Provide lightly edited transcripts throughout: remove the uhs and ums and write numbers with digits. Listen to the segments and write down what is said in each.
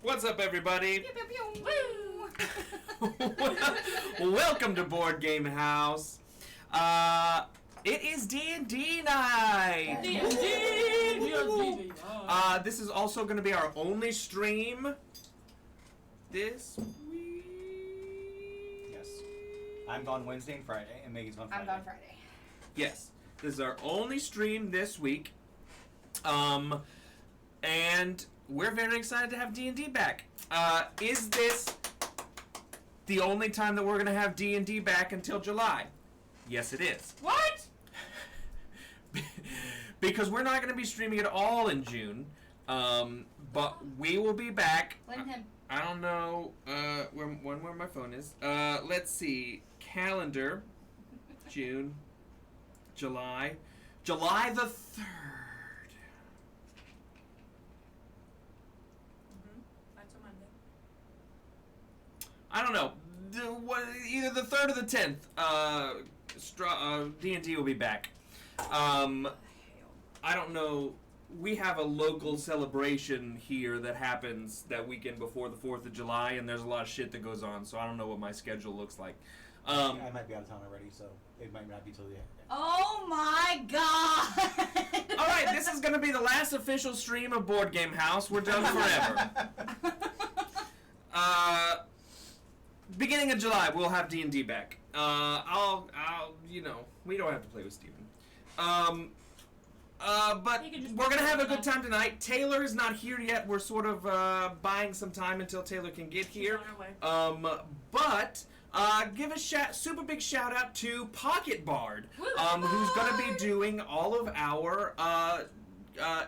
What's up, everybody? Pew, pew, pew. Woo! Welcome to Board Game House. It is D&D night. D&D. This is also going to be our only stream this week. Yes. I'm gone Wednesday and Friday, and Megan's gone Friday. I'm gone Friday. Yes, this is our only stream this week. And we're very excited to have D&D back. Is this the only time that we're going to have D&D back until July? Yes, it is. What? Because we're not going to be streaming at all in June. But we will be back. Blame him. I don't know where my phone is. Let's see. Calendar. June. July. July the 3rd. That's a Monday. I don't know. Either the 3rd or the 10th. D&D will be back. I don't know. We have a local celebration here that happens that weekend before the 4th of July, and there's a lot of shit that goes on, so I don't know what my schedule looks like. I might be out of town already, so it might not be till the end. Oh my god! Alright, this is going to be the last official stream of Board Game House. We're done forever. Beginning of July, we'll have D&D back. We don't have to play with Steven. But we're going to have a good time tonight. Taylor is not here yet. We're sort of buying some time until Taylor can get here. But give a super big shout out to Pocket Bard, who's going to be doing all of our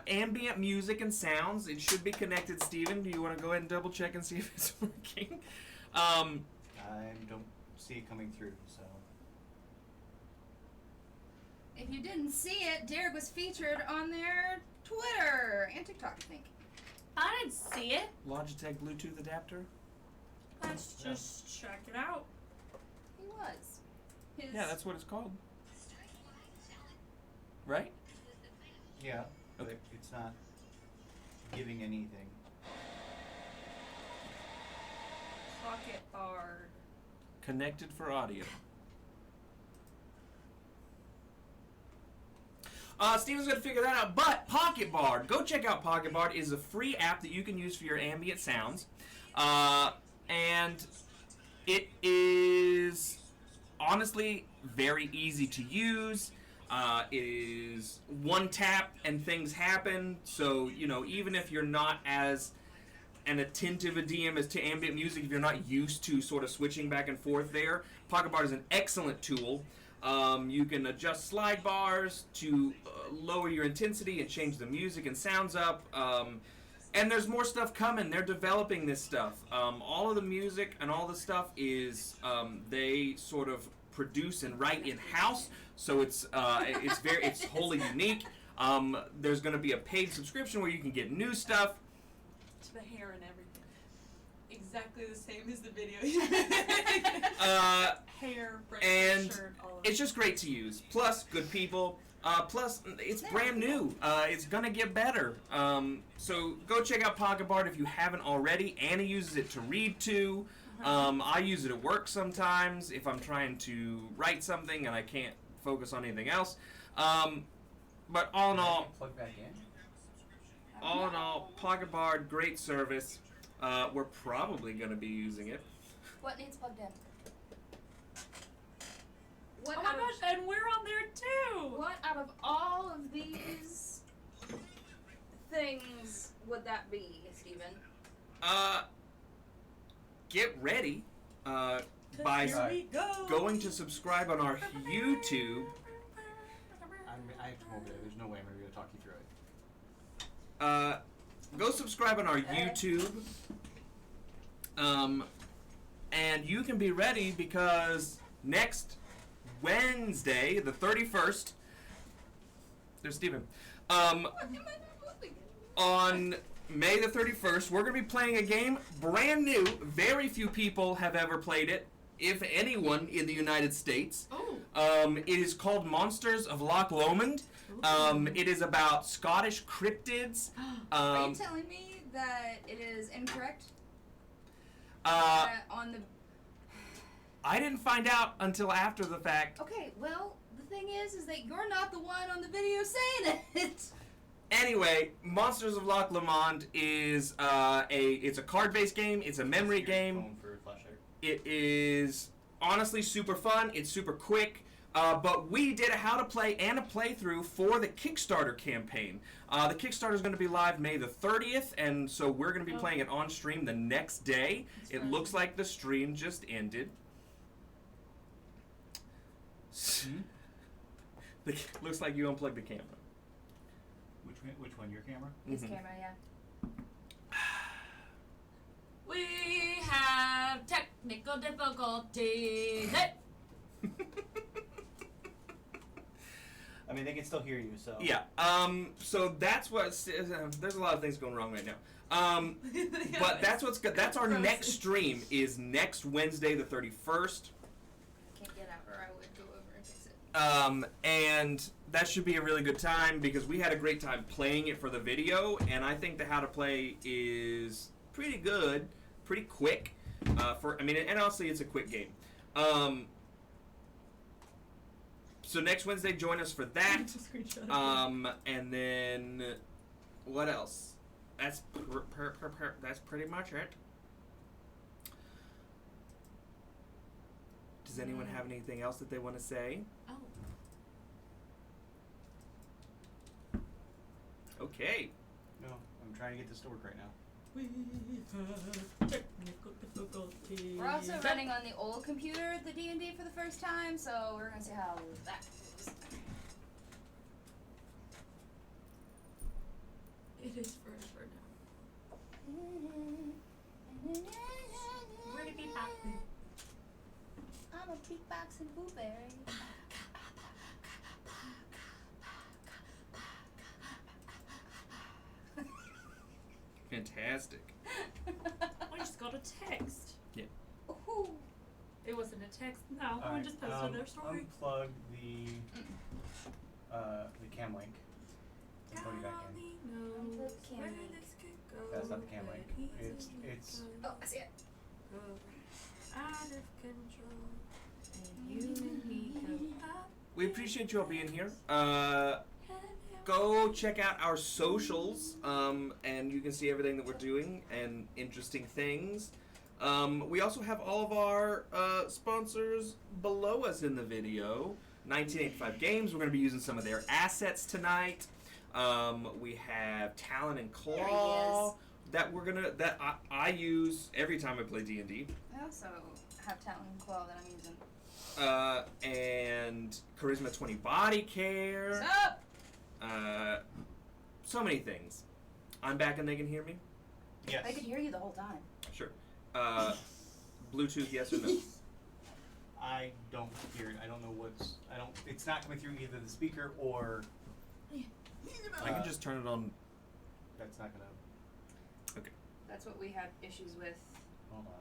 ambient music and sounds. It should be connected. Steven, do you want to go ahead and double check and see if it's working? I don't see it coming through, so... If you didn't see it, Derek was featured on their Twitter and TikTok, I think. I didn't see it. Logitech Bluetooth adapter? Let's just check it out. He was. Yeah, that's what it's called. Right? Yeah, but Okay. it's not giving anything. Pocket Bard. Connected for audio. Steven's going to figure that out, but Pocket Bard, go check out Pocket Bard. It is a free app that you can use for your ambient sounds. And it is honestly very easy to use. It is one tap and things happen. So, even if you're not as an attentive a DM as to ambient music, if you're not used to sort of switching back and forth there, Pocket Bard is an excellent tool. You can adjust slide bars to lower your intensity and change the music and sounds up. And there's more stuff coming. They're developing this stuff. All of the music and all the stuff is they sort of produce and write in-house, so it's wholly unique. There's going to be a paid subscription where you can get new stuff. To the hair and everything. Exactly the same as the video. Hair, and shirt, all of it's just great to use. Plus, good people. Plus, it's brand new. It's going to get better. So go check out Pocket Bard if you haven't already. Anna uses it to read to. I use it at work sometimes if I'm trying to write something and I can't focus on anything else. But all in all, Plug back in. Pocket Bard, great service. We're probably going to be using it. What needs plugged in? Oh my gosh, and we're on there too! What out of all of these things would that be, Steven? Get ready by Here we go. going to subscribe on our YouTube. I have to come over there. There's no way I'm going to be able to talk you through it. Go subscribe on our YouTube. And you can be ready because next Wednesday, the 31st, there's Steven. On May the 31st, we're going to be playing a game brand new. Very few people have ever played it, if anyone, in the United States. It is called Monsters of Loch Lomond. It is about Scottish cryptids. Are you telling me that it is incorrect? On the. I didn't find out until after the fact. Okay, well, the thing is that you're not the one on the video saying it. Anyway, Monsters of Loch Lomond is it's a card-based game. It's a memory game. Phone for flashlight. It is honestly super fun. It's super quick. But we did a how to play and a playthrough for the Kickstarter campaign. The Kickstarter is going to be live May the 30th, and so we're going to be playing it on stream the next day. It looks like the stream just ended. Looks like you unplugged the camera. Which one? Your camera? His camera, yeah. We have technical difficulties. I mean, they can still hear you, so. Yeah. So that's what. There's a lot of things going wrong right now. But that's what's good. That's our next stream is next Wednesday the 31st. Can't get out, or I would go over and fix it. And that should be a really good time because we had a great time playing it for the video, and I think the how to play is pretty good, pretty quick. And honestly, it's a quick game. So next Wednesday, join us for that. And then what else? That's that's pretty much it. Does anyone have anything else that they want to say? Oh. Okay. No, I'm trying to get this to work right now. We have technical difficulties. We're also running on the old computer, the D&D, for the first time, so we're gonna see how that goes. It is forever now. Where to be happy? I'm a beatboxing blueberry. Fantastic. I just got a text. Yeah. Ooh. It wasn't a text. No, I just posted their story. Unplug the cam link. And put it back in. Unplug the cam Where link. this could go. That's not the cam link. It's Oh, I see it. Out of control. And you and me go up. We appreciate you all being here. Go check out our socials, and you can see everything that we're doing and interesting things. We also have all of our sponsors below us in the video. 1985 Games, we're going to be using some of their assets tonight. We have Talon and Claw that I use every time I play D&D. I also have Talon and Claw that I'm using. And Charisma 20 Body Care. What's up? So many things. I'm back and they can hear me? yes. I could hear you the whole time. Sure. Bluetooth, yes or no? I don't hear it. I don't know it's not coming through either the speaker or. I can just turn it on. That's not gonna. Okay. That's what we have issues with. Hold on.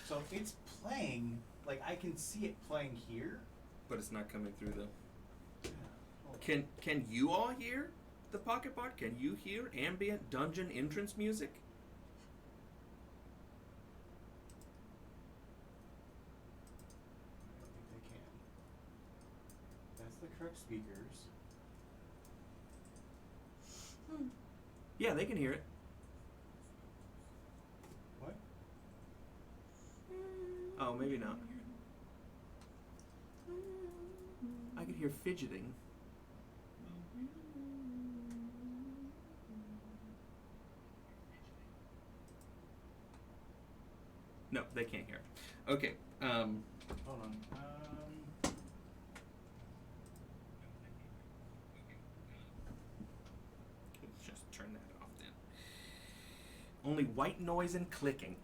So it's playing. Like I can see it playing here. But it's not coming through though. Yeah. Can you all hear the Pocket Bard? Can you hear ambient dungeon entrance music? I don't think they can. That's the correct speakers. Yeah, they can hear it. What? Oh, maybe not. I could hear fidgeting. No, they can't hear it. Okay. Hold on. Let's just turn that off then. Only white noise and clicking.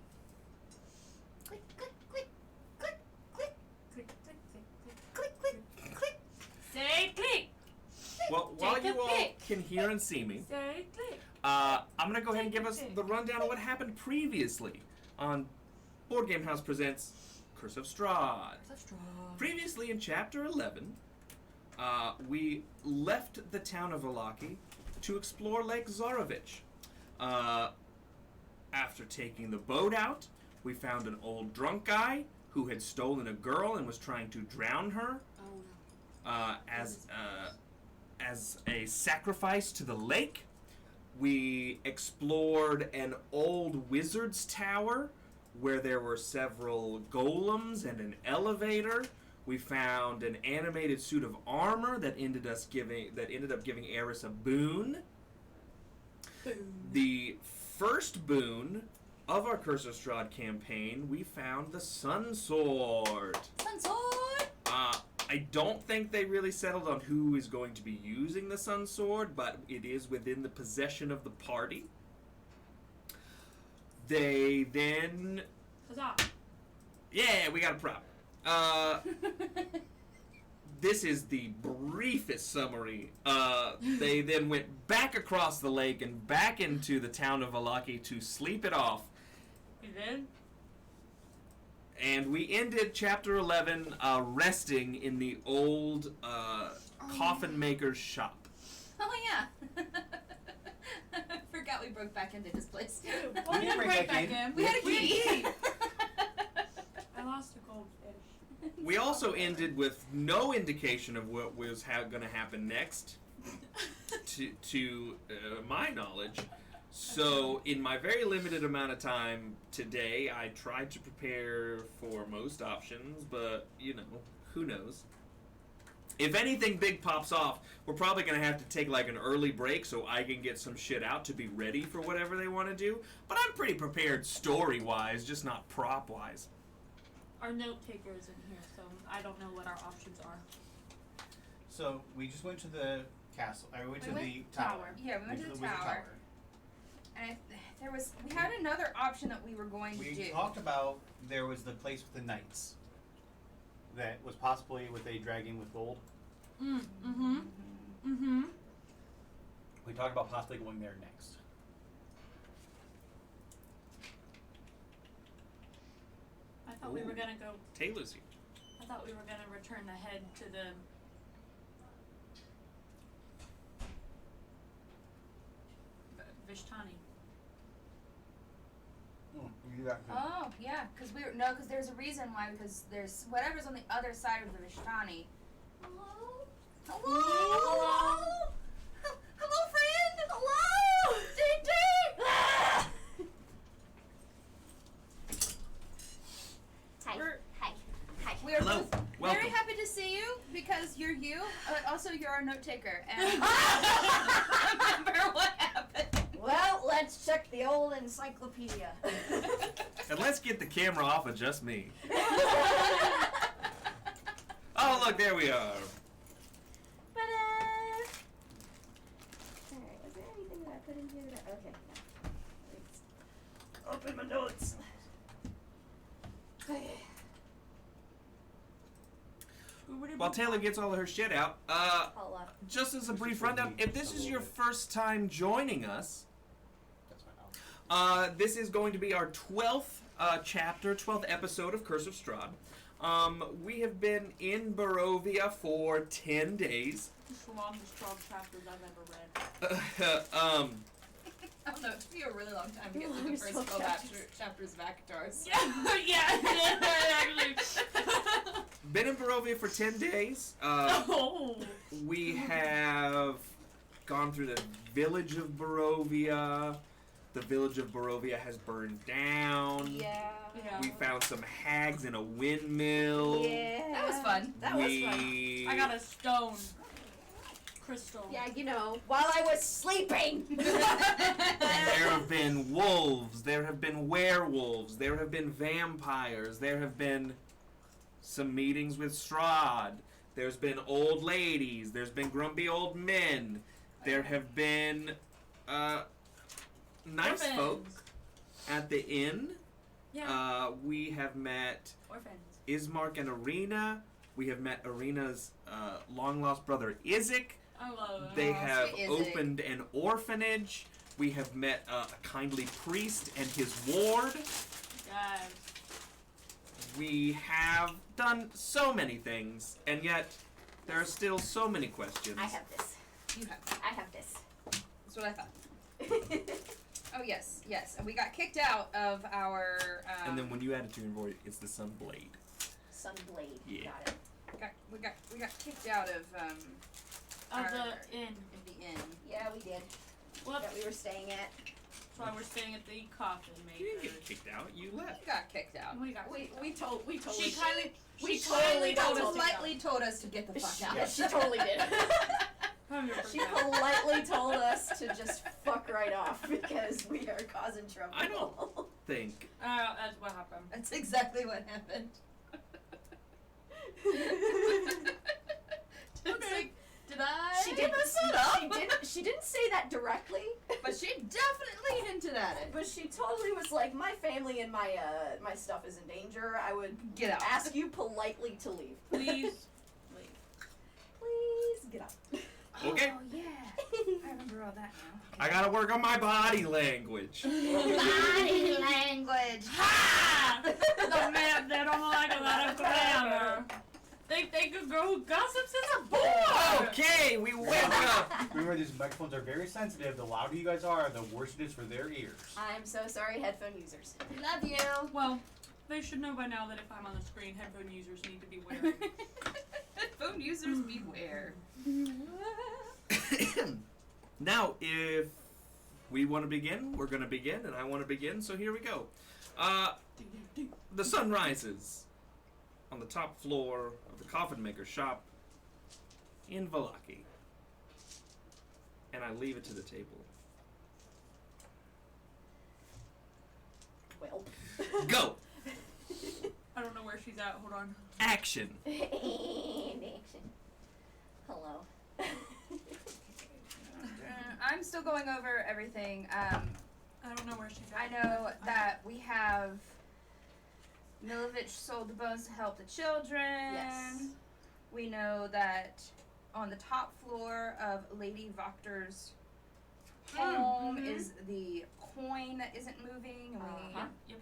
Click, click, click, click, click, Click, click, click, click, click. click, click. Say click. Well, while Take you a all pic. can hear and see me, Say click. I'm going to go ahead and Take give a us pic. the rundown of what happened previously on Board Game House Presents Curse of Strahd. So strong. Previously in Chapter 11, we left the town of Vallaki to explore Lake Zarovich. After taking the boat out, we found an old drunk guy who had stolen a girl and was trying to drown her as a sacrifice to the lake. We explored an old wizard's tower where there were several golems and an elevator. We found an animated suit of armor that ended up giving Eris a boon. The first boon of our Curse of Strahd campaign, we found the Sun Sword. Sun Sword! I don't think they really settled on who is going to be using the Sun Sword, but it is within the possession of the party. They then... Huzzah! Yeah, we got a prop. This is the briefest summary. They then went back across the lake and back into the town of Vallaki to sleep it off. We did? And we ended chapter 11 resting in the old coffin maker's shop. Oh, yeah. I forgot we broke back into this place. We didn't break back in. We had a key. I lost a goldfish. We also ended with no indication of what was going to happen next, to my knowledge. So, in my very limited amount of time today, I tried to prepare for most options, but, who knows. If anything big pops off, we're probably going to have to take, an early break so I can get some shit out to be ready for whatever they want to do. But I'm pretty prepared story-wise, just not prop-wise. Our note taker is in here, so I don't know what our options are. So we just went to the castle. I went to the went- tower. Yeah, we went to the wizard tower. And we had another option that we were going to We do. talked about there was the place with the knights that was possibly with a dragon with gold. Mm-hmm. We talked about possibly going there next. I thought we were gonna go. Taylor's here. I thought we were gonna return the head to the. Vistani. We do that. Oh, yeah, because there's a reason why, because there's whatever's on the other side of the Vistani. Hello? Hello? Hello? Hello, friend? Hello? Ding, Hi. Hi. We are Hello. both Welcome. very happy to see you because you're you, but also you're our note taker. And remember what happened. Well, let's check the old encyclopedia. And let's get the camera off of just me. Oh, look, there we are. Ta-da! Alright, was there anything that I put in here that... Okay, no. Open my notes. Okay. While Taylor gets all of her shit out, Hold on. just as a brief rundown, if this is your first time joining us, That's fine. this is going to be our 12th chapter, 12th episode of Curse of Strahd. We have been in Barovia for 10 days. It's the longest 12 chapters I've ever read. I don't know, it took you a really long time to get through the We're first so 12 chapters. chapters of Akatars. Yeah, actually. Been in Barovia for 10 days. Oh. We have gone through the village of Barovia. The village of Barovia has burned down. Yeah. Yeah. We found some hags in a windmill. Yeah. That was fun. That was fun. I got a stone crystal. Yeah, while I was sleeping. There have been wolves, there have been werewolves, there have been vampires, there have been some meetings with Strahd, there's been old ladies, there's been grumpy old men, there have been nice Orphans. folk at the inn. Yeah. We have met Orphans. Ismark and Arena. We have met Arena's long-lost brother Izek. I love it. They Oh, have sweet Izzy. opened an orphanage. We have met a kindly priest and his ward. Yes. We have done so many things, and yet There are still so many questions. I have this. You have. I have this. That's what I thought. Oh yes, yes. And we got kicked out of our. And then when you add it to your inventory, it's the Sunblade. Sunblade. Yeah. Got it. we got kicked out of Of our- the inn. the inn. Yeah, we did. Well, That we were staying at. that's why we're staying at the coffin You didn't maker. get kicked out. You left. We got kicked out. We got. We told. She kindly. We She totally kindly told us to politely told us to get the fuck out. Yeah, she totally did. 100%. She politely told us to just fuck right off because we are causing trouble. I don't think. That's what happened. That's exactly what happened. It's like, did I? She didn't. mess it up? She didn't say that directly, But she definitely hinted at it. but she totally was like, "My family and my my stuff is in danger. I would Get out. ask you politely to leave. Please. Please get out." Okay. Oh yeah. I remember all that now. I gotta work on my body language. Body language. Ha! The man, they don't like a lot of grammar. They think a girl who gossips is a bore. Okay, we wake up. Remember, these microphones are very sensitive. The louder you guys are, the worse it is for their ears. I'm so sorry, headphone users. Love you. Well, they should know by now that if I'm on the screen, headphone users need to be wary. Phone users beware. Now, if we want to begin, we're gonna begin, and I want to begin. So here we go. The sun rises on the top floor of the coffin maker shop in Vallaki, and I leave it to the table. Well. Go. I don't know where she's at. Hold on. Action. Action. Hello. I'm still going over everything. I don't know where she's at. I know that we have Milovich sold the bones to help the children. Yes. We know that on the top floor of Lady Voctor's home Mhm. is the coin that isn't moving. And Uh-huh. Yep.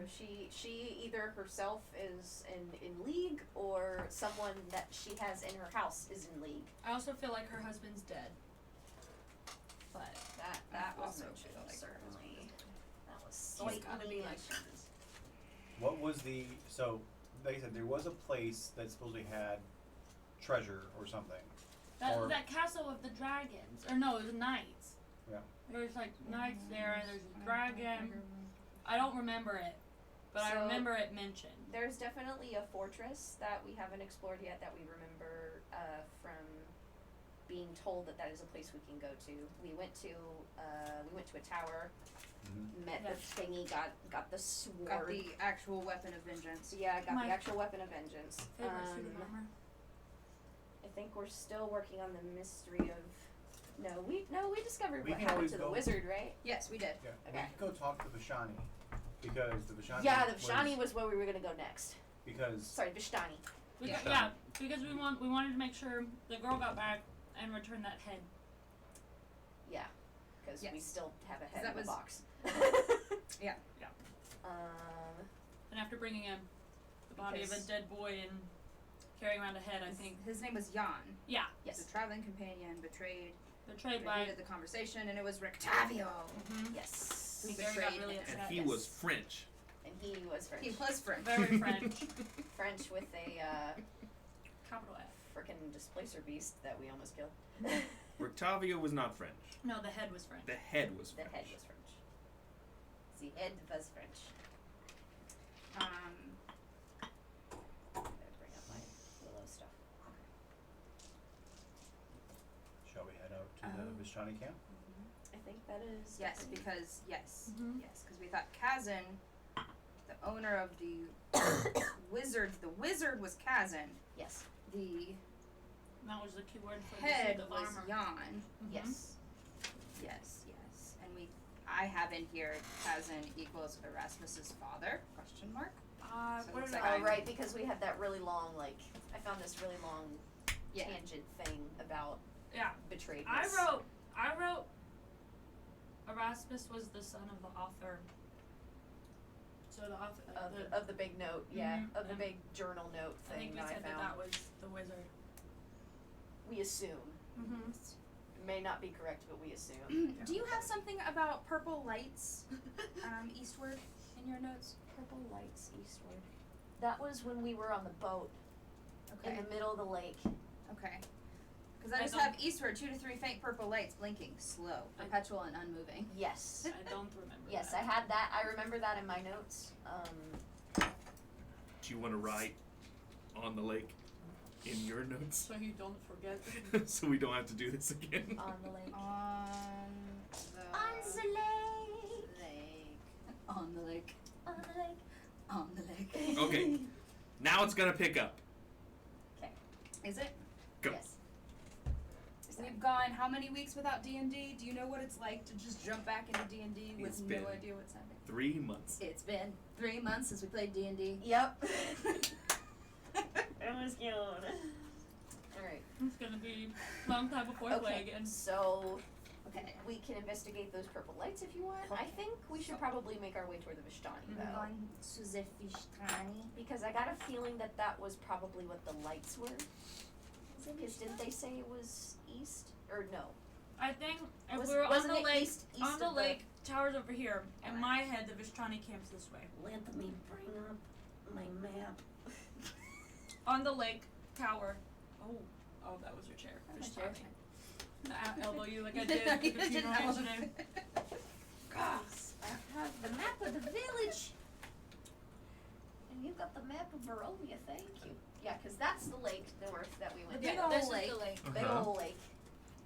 So she either herself is in league or someone that she has in her house is in league. I also feel like her husband's dead. But I that was also mentioned, feel like her certainly. That was He's slightly gotta be like- mentioned. What was the so? Like I said, there was a place that supposedly had treasure or something. Or- That castle of the dragons. Or no, it was knights. Yeah. There's like knights there and there's a dragon. I don't remember it. But I So- remember it mentioned. There's definitely a fortress that we haven't explored yet that we remember from being told that is a place we can go to. We went to a tower, met Yeah. the thingy, got the sword. Got the actual weapon of vengeance. Yeah, got My the actual weapon of vengeance. Favorite suit of armor. I think we're still working on the mystery of. No, we discovered We what can happened always to the go- wizard, right? Yes, we did. Yeah. Okay. We could go talk to Vistani because the Vistani. Yeah, the Vistani was where we were gonna go next. Because Sorry, Vistani. Yeah, because we wanted to make sure the girl got back and returned that head. Yeah, because we Yes. still have a head That in the was- box. Yeah. And after bringing in the body of a Because- dead boy and carrying around a head, I think. His name was Jan. Yeah, Yes. The traveling companion betrayed by. the conversation, and it was Rictavio. Mhm. Yes. Who Gary got betrayed really him. And upset. he Yes. was French. And he was French. He was French. Very French. French with a Capital F. frickin' displacer beast that we almost killed. Rictavio was not French. No, the head was French. The head was The French. head was French. The head was French. Gotta bring up my Willow stuff. shall we head out to the Vistani camp? I think that is. Yes, definitely- because yes, Mhm. yes, because we thought Kazan, the owner of the wizard, the wizard was Kazan. Yes. The That was the key word for head the suit of was armor. Jan. Mhm. Yes. Yes, yes, and I have in here Kazan equals Erasmus's father? Question mark. So What it's did like I Oh, right, because we had that really long, I found this really long Yeah. tangent thing about Yeah. betrayed. I wrote Erasmus was the son of the author. So the author, of the big note, yeah, Mhm. of the big journal note I thing think we that I said found. that was the wizard. We assume. Mm-hmm. It may not be correct, but we assume. Do you have something about purple lights eastward in your notes? Purple lights eastward. That was when we were on the boat Okay. in the middle of the lake. Okay. Because I I just don't- have eastward 2 to 3 faint purple lights blinking, slow, perpetual, and unmoving. Yes. I don't remember. Yes, that. I had that. I remember that in my notes. Do you want to write on the lake in your notes So you don't forget. so we don't have to do this again? On the lake. On the lake. On the lake. On the lake. On the lake. Okay. Now it's gonna pick up. Is it? Go. Yes. We've gone how many weeks without D&D? Do you know what it's like to just jump back into D&D with It's no been- idea what's happening? 3 months. It's been 3 months since we played D&D. Yep. It was cute. Alright. It's gonna be a long time before I play Okay. again. So Okay. we can investigate those purple lights if you want. I think we should probably make our way toward the Vistani We're though. going to the Vistani. Because I got a feeling that that was probably what the lights were. Because didn't they say it was east? Or no? I think if Was- we were on wasn't the it lake, east on the of lake, tower's over here. In my head, the Vistani camp's this way. Let me bring up my map. On the lake, tower. Oh, that was your chair. My chair. Vistani. Elbow you like I did at the funeral yesterday. Gosh, I have the map of the village. And you've got the map of Barovia, thank you. Yeah, because that's the lake north that we went The to. big ol' this lake. is the lake. Big Uh-huh. ol' lake.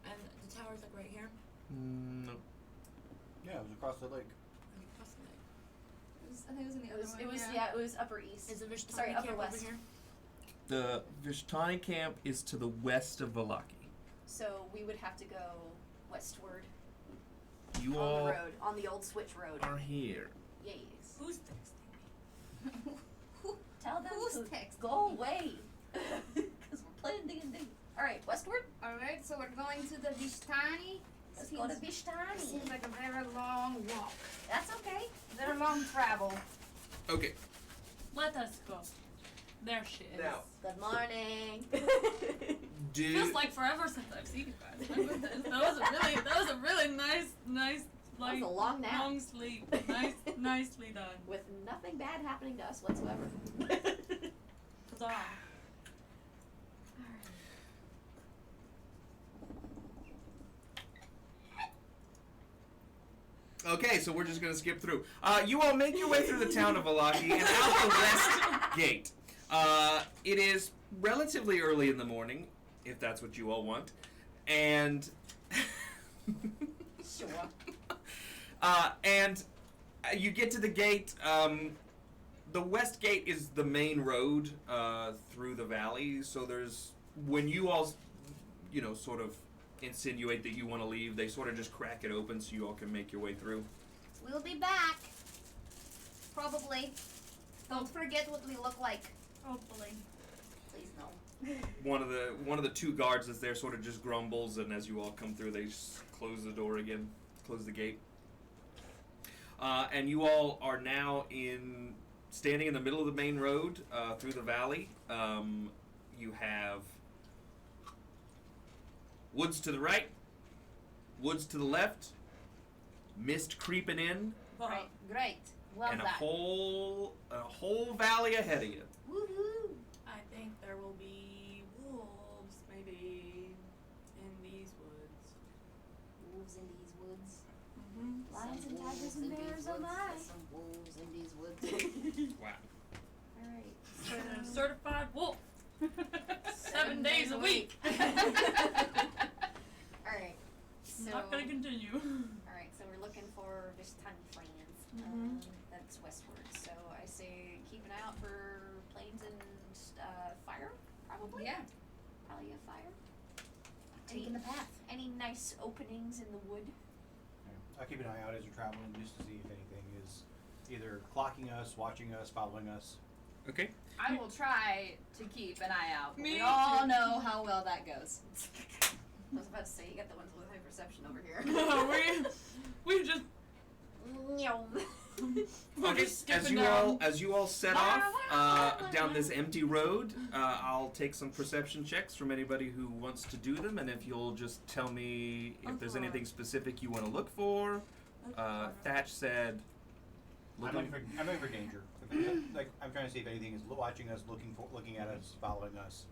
And the tower's like right here. No. Yeah, it was across the lake. Across the lake. I think it was in the other one. It was yeah, it was upper east. Is the Vistani Sorry, upper camp west. over here? The Vistani camp is to the west of Vallaki. So we would have to go westward You on all the road, on the old switch road. are here. Yes. Who's texting me? Tell them Who's to texting go me? away. Because we're playing D&D. Alright, westward. Alright, so we're going to the Vistani. Let's go to Seems Vistani. like a very long walk. That's okay. Very long travel. Okay. Let us go. There she is. Now. Good morning. Feels like forever since I've seen you guys. My goodness. That was a really nice That was like a long nap. long sleep. Nicely done. With nothing bad happening to us whatsoever. Huzzah. Okay, so we're just gonna skip through. You all make your way through the town of Vallaki and out the west gate. It is relatively early in the morning, if that's what you all want, and Sure. and you get to the gate. The west gate is the main road through the valley. So there's when you all, sort of insinuate that you want to leave, they sort of just crack it open so you all can make your way through. We'll be back. Probably. Don't forget what we look like. Hopefully. Please no. One of the two guards that's there sort of just grumbles, and as you all come through, they just close the door again, close the gate. And you all are now standing in the middle of the main road through the valley. You have woods to the right, woods to the left, mist creeping in, But Right. Great. Love and a that. whole valley ahead of you. Woohoo. I think there will be wolves maybe in these woods. Wolves in these woods. Mm-hmm. Lions Some and tigers wolves and in these bears, oh woods. my. Some wolves in these woods. Wow. Alright. Certified wolf. 7 days a week. Alright. So Not gonna continue. Alright, so we're looking for Vistani friends. Mhm. That's westward. So I say keep an eye out for planes and fire, probably. Yeah. Probably a fire. Taking the path. Any nice openings in the wood? Yeah. I'll keep an eye out as you're traveling just to see if anything is either clocking us, watching us, following us. Okay. I will try to keep an eye out. Me We all too. know how well that goes. I was about to say, you got the ones with high perception over here. we just Nyom. Okay. just as skipping you all set off down this empty road, I'll take some perception checks from anybody who wants to do them, and if you'll just tell me if there's anything specific you want to look for. Thatch said, I'm looking for danger. Like I'm trying to see if anything is watching us, looking at us, following us.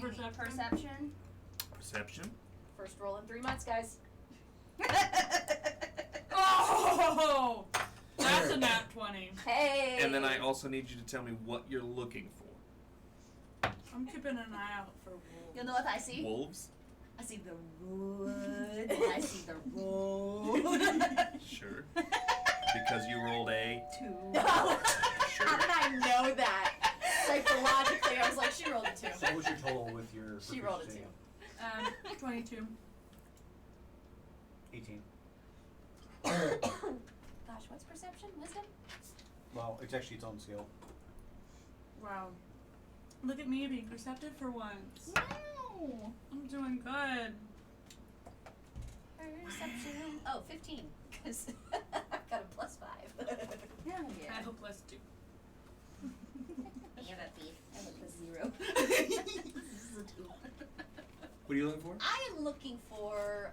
Perception. Perception. First roll in 3 months, guys. Oh! That's a nat 20. Hey. And then I also need you to tell me what you're looking for. I'm keeping an eye out for wolves. You know what I see? Wolves? I see the wood. I see the road. Sure. Because you rolled a 2. Sure. How did I know that? Psychologically, I was like, she rolled a 2. What was your total with your? She rolled a 2. 22. 18. Gosh, what's perception? Wisdom? Well, it's actually its own skill. Wow. Look at me being perceptive for once. No. I'm doing good. Perception. Oh, 15. Because I've got a +5. Yeah. I have a +2. I have a thief. I have a +0. This is a 2. What are you looking for? I am looking for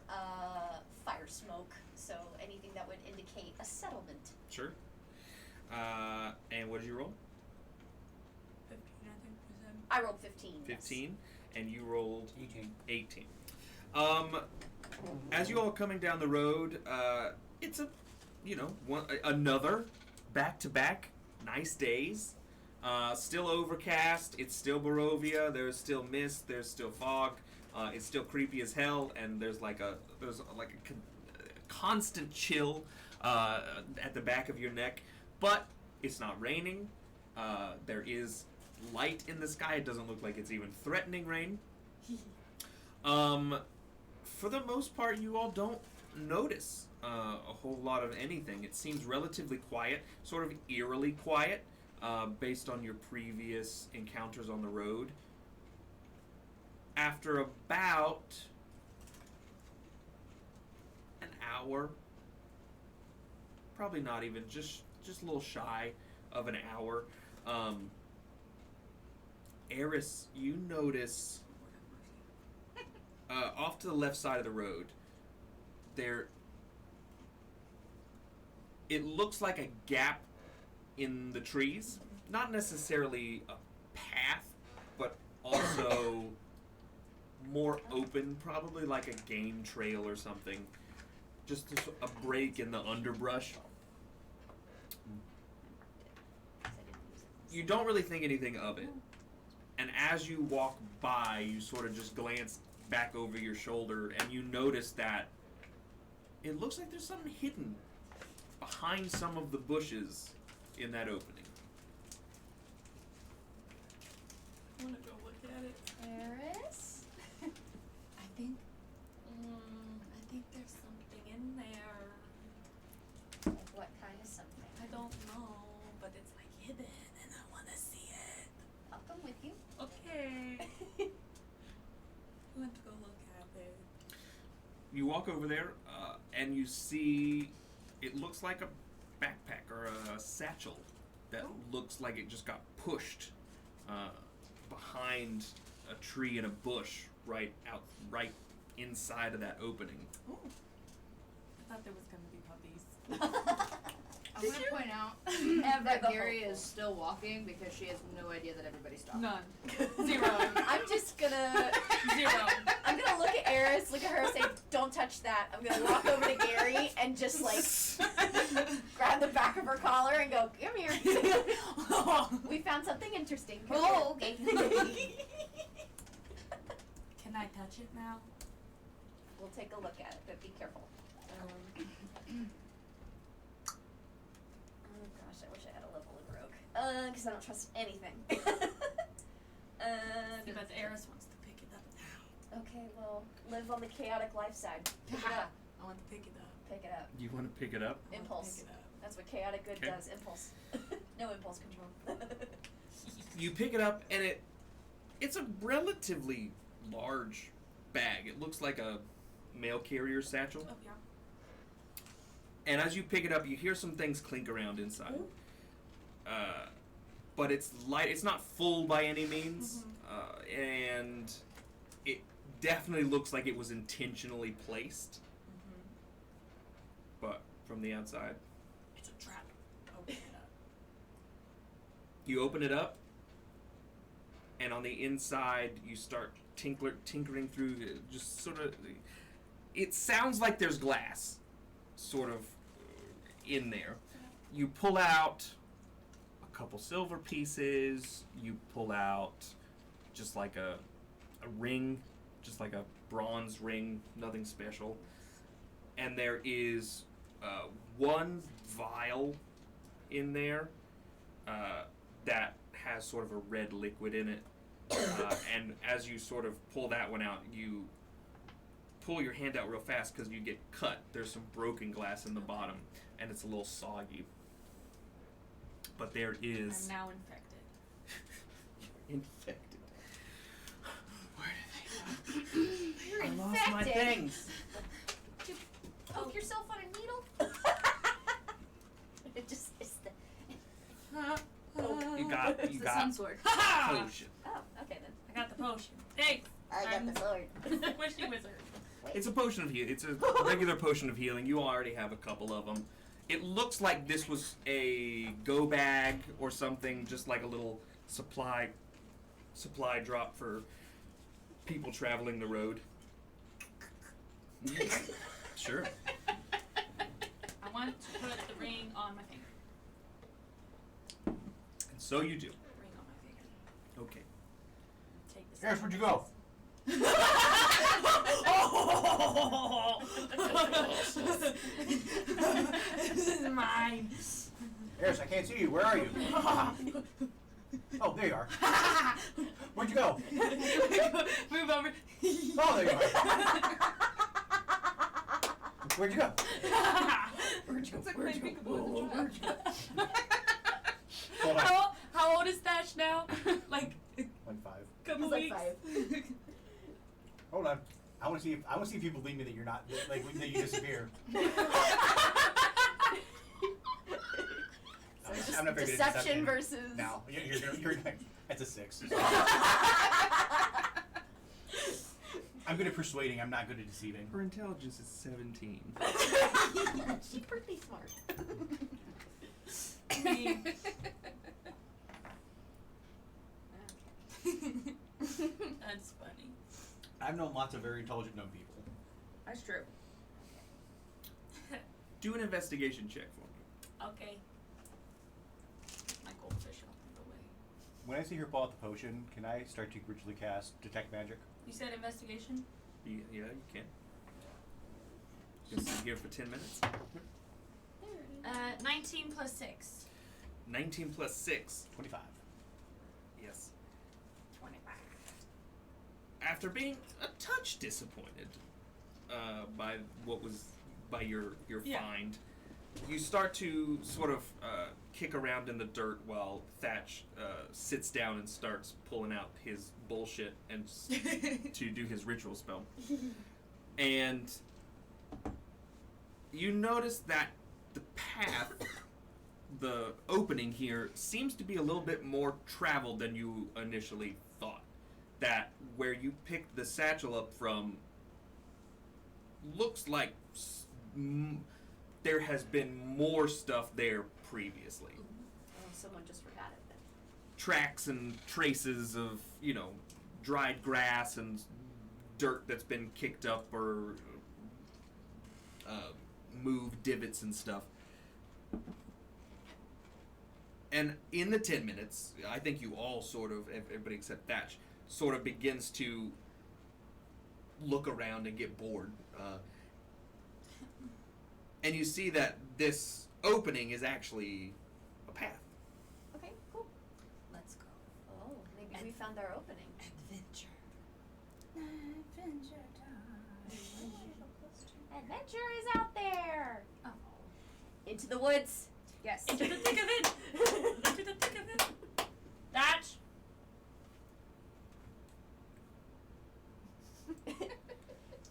fire smoke, so anything that would indicate a settlement. Sure. And what did you roll? 15, I think we said. I rolled 15. 15. And you rolled 18. 18. As you all are coming down the road, it's another back-to-back nice days. Still overcast. It's still Barovia. There's still mist. There's still fog. It's still creepy as hell, and there's a constant chill at the back of your neck. But it's not raining. There is light in the sky. It doesn't look like it's even threatening rain. For the most part, you all don't notice a whole lot of anything. It seems relatively quiet, sort of eerily quiet, based on your previous encounters on the road. After about an hour, probably not even, just a little shy of an hour, Eris, you notice off to the left side of the road, it looks like a gap in the trees. Not necessarily a path, but also more open, probably like a game trail or something. Just a break in the underbrush. You don't really think anything of it. And as you walk by, you sort of just glance back over your shoulder and you notice that it looks like there's something hidden behind some of the bushes in that opening. I want to go look at it. Eris? I think there's something in there. Like what kind of something? I don't know, but it's like hidden and I want to see it. I'll come with you. Okay. I want to go look at it. You walk over there and you see it looks like a backpack or a satchel that looks like it just got pushed behind a tree and a bush right inside of that opening. Ooh. I thought there was going to be puppies. I want to point out that Gary is still walking because she has no idea that everybody stopped. None. 0. I'm just gonna 0. I'm gonna look at Eris, look at her, say, "Don't touch that." I'm gonna walk over to Gary and just like grab the back of her collar and go, "Come here. We found something interesting." Come here." Oh, okay. Can I touch it now? We'll take a look at it, but be careful. Oh gosh, I wish I had a level of rogue. Because I don't trust anything. See, but Eris wants to pick it up now. Okay, well, live on the chaotic life side. Pick it up. I want to pick it up. Pick it up. You want to pick it up? I want to Impulse. pick it up. That's what chaotic good Okay. does. Impulse. No impulse control. You pick it up and it's a relatively large bag. It looks like a mail carrier satchel. Oh, yeah. And as you pick it up, you hear some things clink around inside. But it's light. It's not full by any means, and it definitely looks like it was intentionally placed. But from the outside, It's a trap. Open it up. you open it up, and on the inside, you start tinkering through. Just sort of, it sounds like there's glass, sort of, in there. You pull out a couple silver pieces. You pull out just like a ring, just like a bronze ring, nothing special. And there is one vial in there that has sort of a red liquid in it. And as you sort of pull that one out, you pull your hand out real fast because you get cut. There's some broken glass in the bottom, and it's a little soggy. But there is... I'm now infected. infected. Where did they go? You're I infected. lost my things. You poke yourself on a needle? It just is the. You got It's the sun sword. potion. Oh, okay then. I got the potion. Thanks. I'm the sword. Squishy wizard. It's a potion of healing. It's a regular potion of healing. You already have a couple of them. It looks like this was a go bag or something, just like a little supply drop for people traveling the road. Sure. I want to put the ring on my finger. And so you do. Ring on my finger. Okay. Take this. Harris, where'd you go? This is mine. Harris, I can't see you. Where are you? Oh, there you are. Where'd you go? Move over. Oh, there you are. Where'd you go? Where'd you Hold on. How old is Thatch now? Like Like 5. couple He's weeks. like Hold on. I want to see if you believe me that you're not like that you disappear. I'm not very good at Deception versus. No, you're that's a 6. I'm good at persuading. I'm not good at deceiving. Her intelligence is 17. She's pretty smart. That's funny. I've known lots of very intelligent gnome people. That's true. Do an investigation check for me. Okay. My goldfish off the way. When I see her pull out the potion, can I start to ritually cast detect magic? You said investigation? Yeah, you can. Just sit here for 10 minutes. 19 plus 6. 19 plus 6. 25. Yes. 25. After being a touch disappointed by what was by your Yeah. find, you start to sort of kick around in the dirt while Thatch sits down and starts pulling out his bullshit and to do his ritual spell. And you notice that the path, the opening here, seems to be a little bit more traveled than you initially thought. That where you picked the satchel up from looks like there has been more stuff there previously. Oh, someone just forgot it then. Tracks and traces of, dried grass and dirt that's been kicked up or moved, divots and stuff. And in the 10 minutes, I think you all sort of, everybody except Thatch, sort of begins to look around and get bored. And you see that this opening is actually a path. Okay, cool. Let's go. Oh, maybe we found our opening. Adventure. Adventure time. Adventure is out there. Oh. Into the woods. Yes. Into the thick of it! Into the thick of it! Thatch!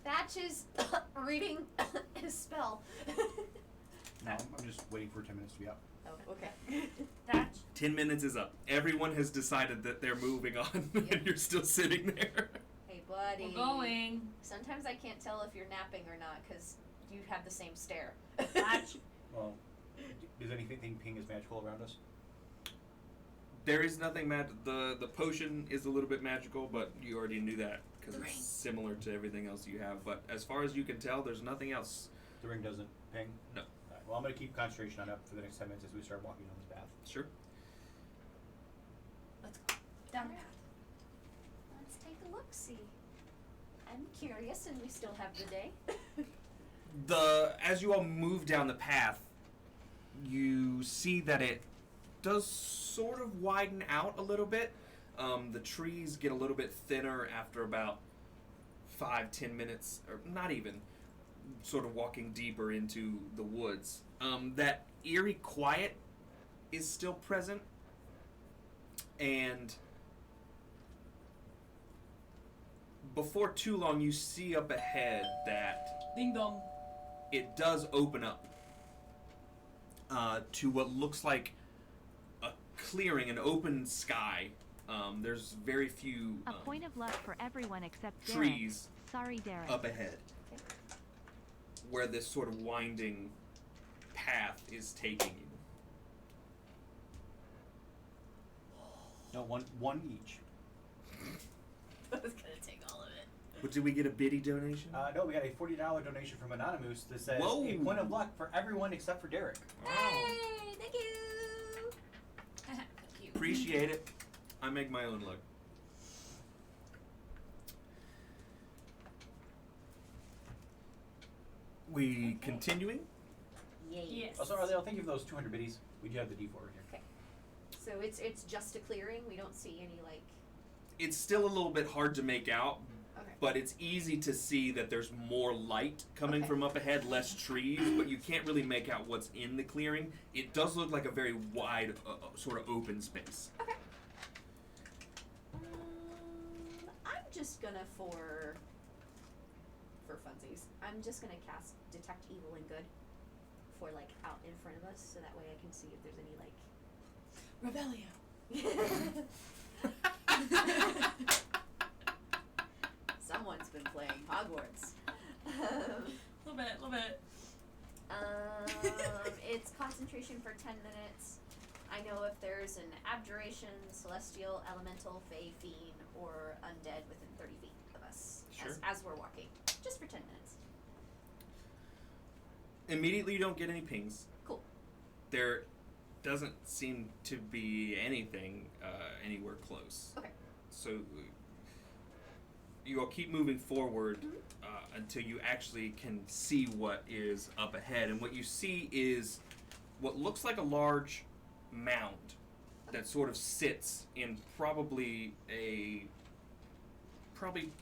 Thatch is reading his spell. No, I'm just waiting for 10 minutes to be up. Oh, okay. Thatch. 10 minutes is up. Everyone has decided that they're moving on, Yep. and you're still sitting there. Hey, buddy. We're going. Sometimes I can't tell if you're napping or not because you have the same stare. Thatch. Well, does anything ping is magical around us? There is nothing the potion is a little bit magical, but you already knew that because The it's ring. similar to everything else you have. But as far as you can tell, there's nothing else. The ring doesn't ping? No. Alright, well, I'm going to keep concentration on it for the next 10 minutes as we start walking down this path. Sure. Let's go. Down the Alright. path. Let's take a look, see. I'm curious, and we still have the day. As you all move down the path, you see that it does sort of widen out a little bit. The trees get a little bit thinner after about 5-10 minutes, or not even, sort of walking deeper into the woods. That eerie quiet is still present, and before too long you see up ahead that Ding dong. it does open up to what looks like a clearing, an open sky. There's very few A point of luck for everyone except Derek. trees Sorry, Derek. up ahead, where this sort of winding path is taking you. No, one each. I was gonna take all of it. But did we get a biddy donation? No, we got a $40 donation from Anonymous that says Whoa. a point of luck for everyone except for Derek. Hey, thank you. Thank you. Appreciate it. I make my own luck. We continuing? Yay. Yes. Also, Arlene, thank you for those 200 biddies. We do have the D4 here. So it's just a clearing. We don't see any like. It's still a little bit hard to make out, Okay. but it's easy to see that there's more light coming Okay. from up ahead, less trees, but you can't really make out what's in the clearing. It does look like a very wide, sort of open space. Okay. I'm just gonna for funsies. I'm just gonna cast Detect Evil and Good for like out in front of us, so that way I can see if there's any like. Rebellion. Someone's been playing Hogwarts. Little bit. It's concentration for 10 minutes. I know if there's an abjuration, celestial, elemental, fey, fiend, or undead within 30 feet of us Sure. as we're walking. Just for 10 minutes. Immediately, you don't get any pings. Cool. There doesn't seem to be anything anywhere close. Okay. So you all keep moving forward Mm-hmm. until you actually can see what is up ahead. And what you see is what looks like a large mound that sort of sits in probably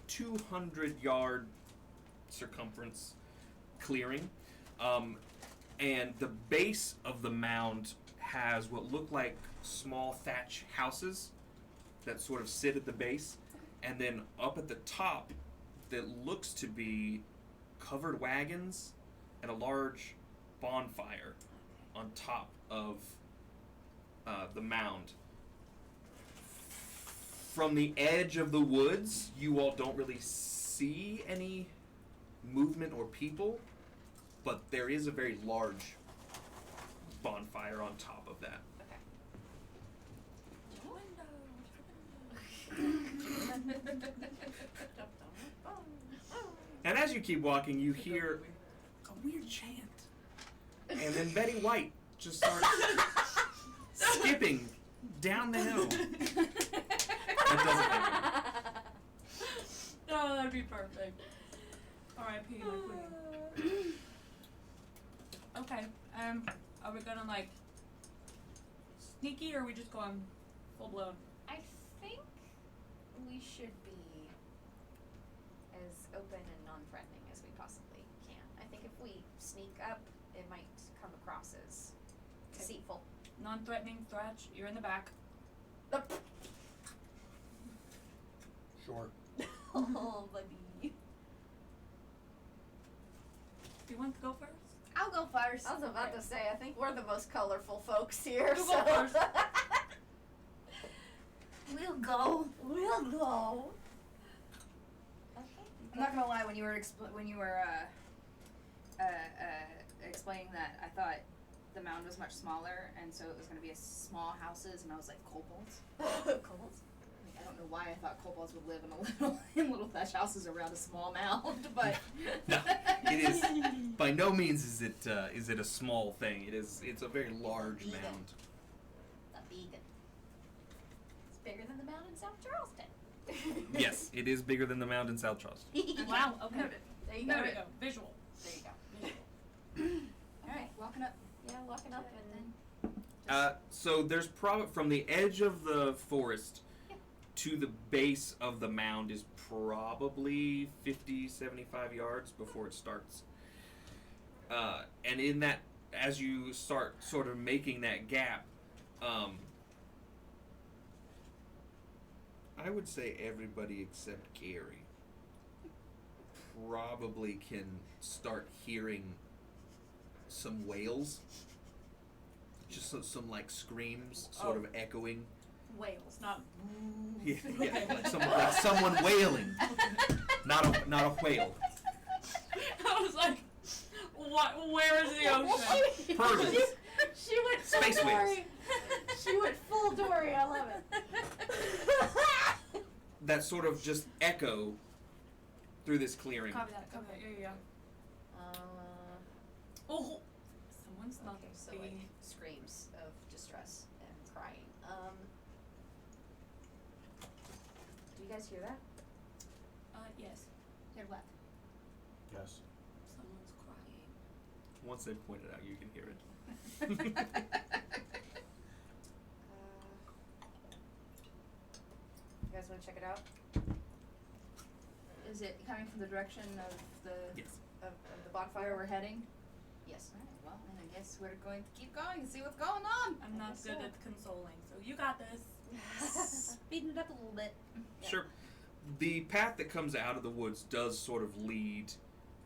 200-yard circumference clearing. And the base of the mound has what look like small thatch houses that sort of sit at the base. And then up at the top, that looks to be covered wagons and a large bonfire on top of the mound. From the edge of the woods, you all don't really see any movement or people, but there is a very large bonfire on top of that. And as you keep walking, you hear a weird chant. And then Betty White just starts skipping down the hill. That doesn't happen. Oh, that'd be perfect. R.I.P. my queen. Okay. Are we gonna like sneaky, or are we just going full blown? I think we should be as open and non-threatening as we possibly can. I think if we sneak up, it might come across as deceitful. Non-threatening, Thratch. You're in the back. Sure. Oh, buddy. Do you want to go first? I'll go first. I was about to say, I think we're the most colorful folks here. You so. go first. We'll go. We'll go. Okay. I'm not gonna lie. When you were explaining that, I thought the mound was much smaller, and so it was gonna be a small houses, and I was like kobolds. Kobolds. I don't know why I thought kobolds would live in little thatch houses around a small mound, but No, it is by no means is it a small thing. It's a very large Beacon. mound. A beacon. It's bigger than the mound in South Charleston. Yes, it is bigger than the mound in South Charleston. Wow, okay. Noted. There you There go. we go. Visual. There you go. All right, walking up. Yeah, walking up and then. So there's from the edge of the forest Yeah. to the base of the mound is probably 50, 75 yards before it starts. And in that, as you start sort of making that gap, I would say everybody except Gary probably can start hearing some wails. Just some like screams sort of echoing. Whales, not. Yeah, like someone wailing. Not a whale. I was like, what? Where is the ocean? Purrs. She went full Space Dory. whales. She went full Dory. I love it. That sort of just echo through this clearing. Copy that. Copy that. Yeah. Oh, someone's not Okay, so being. like screams of distress and crying. Do you guys hear that? Yes. Hear what? Yes. Someone's crying. Once they point it out, you can hear it. You guys want to check it out? Is it coming from the direction of the Yes. Of the where bonfire? we're heading? Yes. All right. Well, then I guess we're going to keep going and see what's going on. I'm not guess good so. at consoling, so you got this. Speeding it up a little bit. Sure. The path that comes out of the woods does sort of lead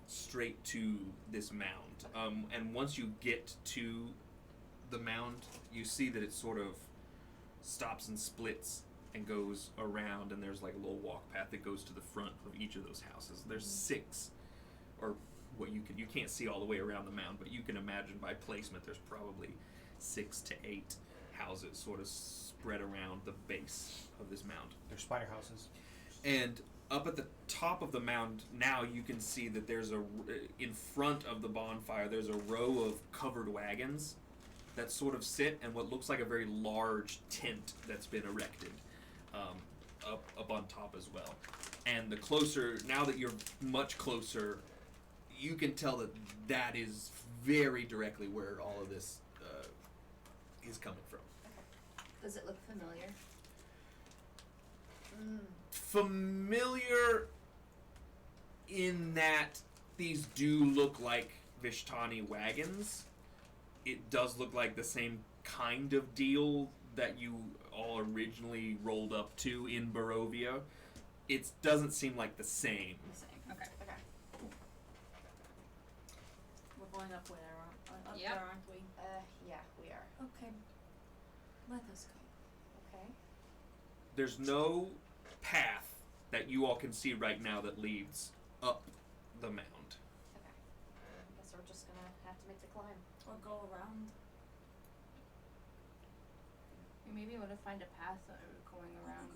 straight to this mound. And once you get to the mound, you see that it sort of stops and splits and goes around, and there's like a little walk path that goes to the front of each of those houses. There's 6, or what you can't see all the way around the mound, but you can imagine by placement there's probably 6 to 8 houses sort of spread around the base of this mound. They're spider houses. And up at the top of the mound now you can see that there's in front of the bonfire there's a row of covered wagons that sort of sit in what looks like a very large tent that's been erected up on top as well. And the closer, now that you're much closer, you can tell that is very directly where all of this is coming from. Does it look familiar? Familiar in that these do look like Vistani wagons. It does look like the same kind of deal that you all originally rolled up to in Barovia. It doesn't seem like the same. The same. Okay. Okay. We're going up there, up Yep. there, aren't we? Yeah, we are. Okay. Let us go. Okay. There's no path that you all can see right now that leads up the mound. Okay. I guess we're just gonna have to make the climb. Or go around. We may be able to find a path going around.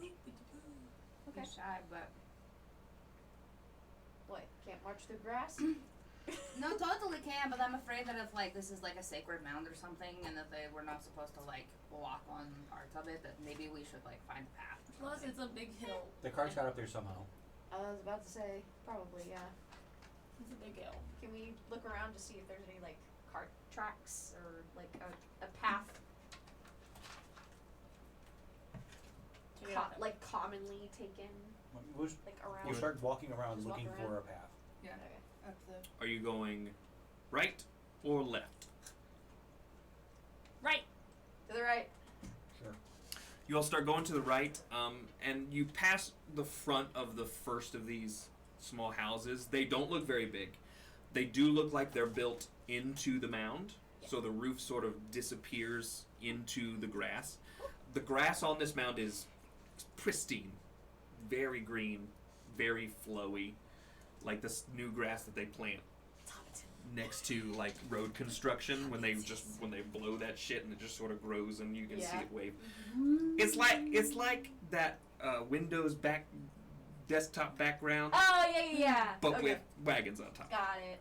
Okay. Shy, but What? Can't march through grass? no, totally can. But I'm afraid that if like this is like a sacred mound or something, and that we're not supposed to like walk on parts of it, that maybe we should like find a path. Or Plus, something. it's a big hill. The carts got up there somehow. I was about to say, probably, yeah. It's a big hill. Can we look around to see if there's any, like, cart tracks or, like, a path, Check it out. like, commonly taken, We'll, like, around? we'll start walking around Just walk looking around? for a path. Yeah. Okay. Up the. Are you going right or left? Right. To the right. Sure. You all start going to the right, and you pass the front of the first of these small houses. They don't look very big. They do look like they're built into the mound, so the roof sort of disappears into the grass. The grass on this mound is pristine, very green, very flowy, like this new grass that they plant next to like road construction when they blow that shit and it just sort of grows and you can see it wave. It's like that Windows desktop background, Oh, yeah. but Okay. with wagons on top. Got it.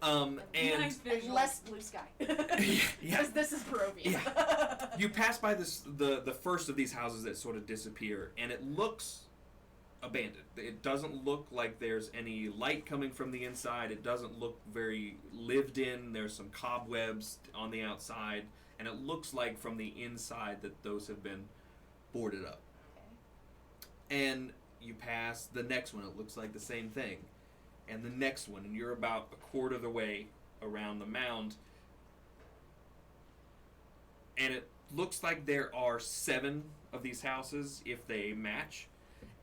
And Nice visual. Less blue sky. yeah, Because this is Barovia. you pass by the first of these houses that sort of disappear, and it looks abandoned. It doesn't look like there's any light coming from the inside. It doesn't look very lived in. There's some cobwebs on the outside, and it looks like from the inside that those have been boarded up. Okay. And you pass the next one, it looks like the same thing. And the next one, and you're about a quarter of the way around the mound. And it looks like there are 7 of these houses if they match.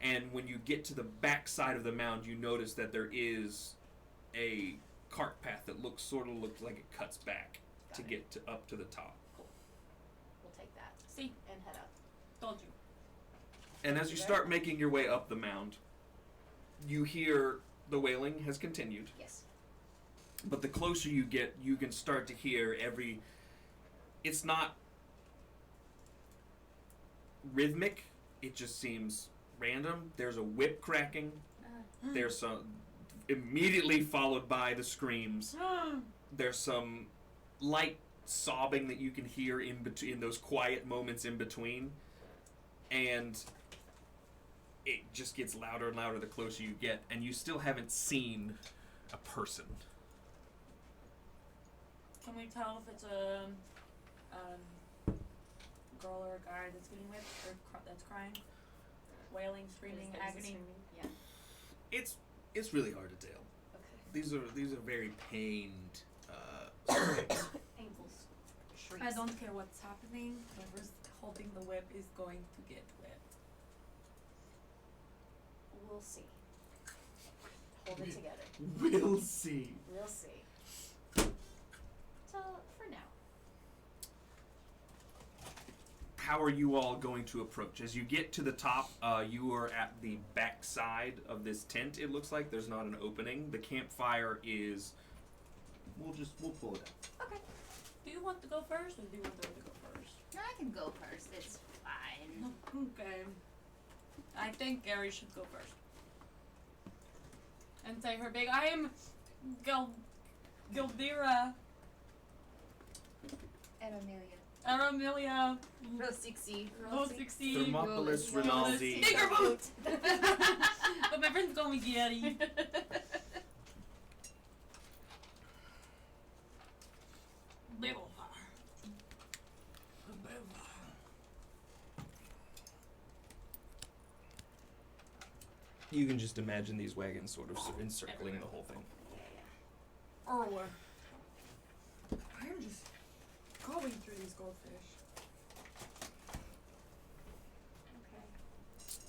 And when you get to the back side of the mound, you notice that there is a cart path that looks like it cuts back Got to it. get up to the top. We'll take that See, and head up. told you. And as you start making your way up the mound, you hear the wailing has continued. Yes. But the closer you get, you can start to hear every... It's not rhythmic. It just seems random. There's a whip cracking. There's some... Immediately followed by the screams. There's some light sobbing that you can hear in between those quiet moments in between. And it just gets louder and louder the closer you get, and you still haven't seen a person. Can we tell if it's a girl or a guy that's getting whipped or that's crying, wailing, screaming, Is agony? Yeah. It's really hard to tell. Okay. These are very pained screams. Ankles. Shrieks. I don't care what's happening. Whoever's holding the whip is going to get whipped. We'll see. Hold it together. We'll see. We'll see. So, for now. How are you all going to approach? As you get to the top, you are at the back side of this tent. It looks like there's not an opening. The campfire is... We'll pull it out. Okay. Do you want to go first, or do you want them to go first? I can go first. It's fine. Okay. I think Gary should go first. And say her big, I am Gildira And Amelia. Aramelia Rosixi. Rosixi. Thermopolis Rose- Rinaldi. Bigger boot! But my friends call me Gary. Little fire. You can just imagine these wagons sort of encircling the whole thing. Erwa. I'm just going through these goldfish. Okay.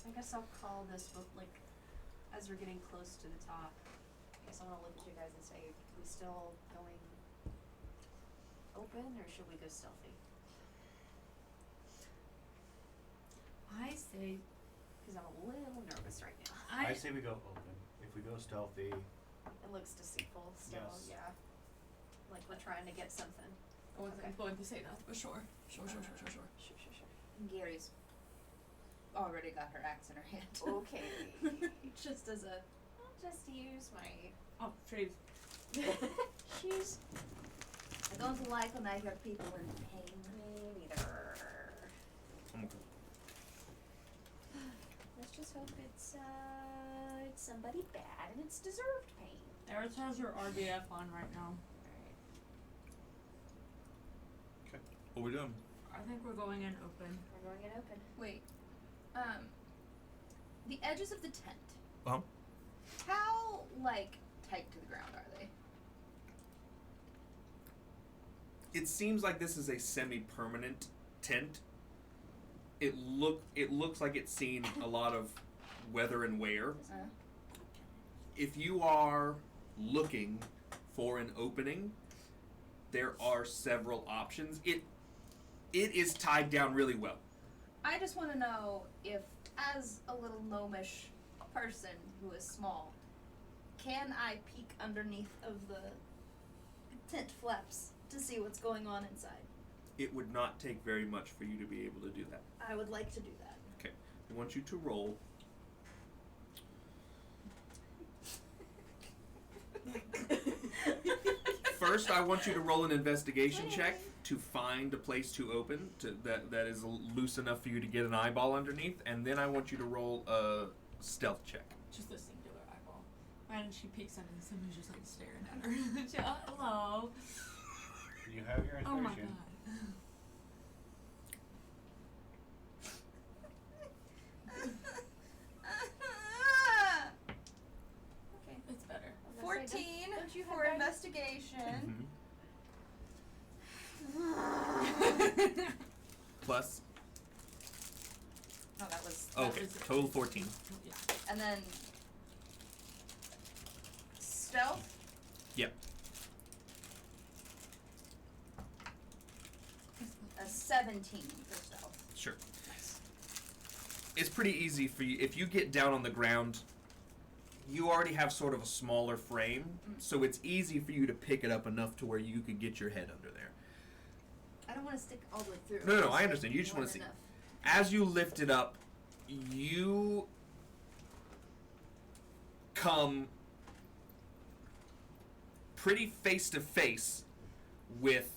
I guess I'll call this book, like, as we're getting close to the top. I guess I want to look at you guys and say, we still going open, or should we go stealthy? I say, Because I'm a little nervous right now. I say we go open. If we go stealthy, It looks deceitful still, Yes. yeah. Like we're trying to get something. I wasn't Okay. going to say that, but sure. Sure. Sure. Gary's already got her axe in her hand. Okay. Just as a, I'll just use my Oh, trees. shoes. I don't like when I hear people in pain. Me neither. Okay. Let's just hope it's somebody bad and it's deserved pain. Eris has her RBF on right now. Alright. What are we doing? I think we're going in open. We're going in open. Wait. The edges of the tent. Uh-huh. How, like, tight to the ground are they? It seems like this is a semi-permanent tent. It looks like it's seen a lot of weather and wear. If you are looking for an opening, there are several options. It is tied down really well. I just want to know if, as a little gnomish person who is small, can I peek underneath of the tent flaps to see what's going on inside? It would not take very much for you to be able to do that. I would like to do that. Okay. I want you to roll. First, I want you to roll an investigation check to find a place to open that is loose enough for you to get an eyeball underneath, and then I want you to roll a stealth check. Just a singular eyeball. And she peeks under and somebody's just like staring at her. She, hello. You have your Oh my intuition. god. Okay. It's better. 14 don't you have for guidance? investigation. Plus, No, that was. okay, was it. total 14. Yeah. And then stealth. Yep. A 17 for stealth. Sure. Nice. It's pretty easy for you. If you get down on the ground, you already have sort of a smaller frame, so it's easy for you to pick it up enough to where you could get your head under there. I don't want to stick all the way through. No, Just, I understand. You just more wanna than see. enough. As you lift it up, you come pretty face to face with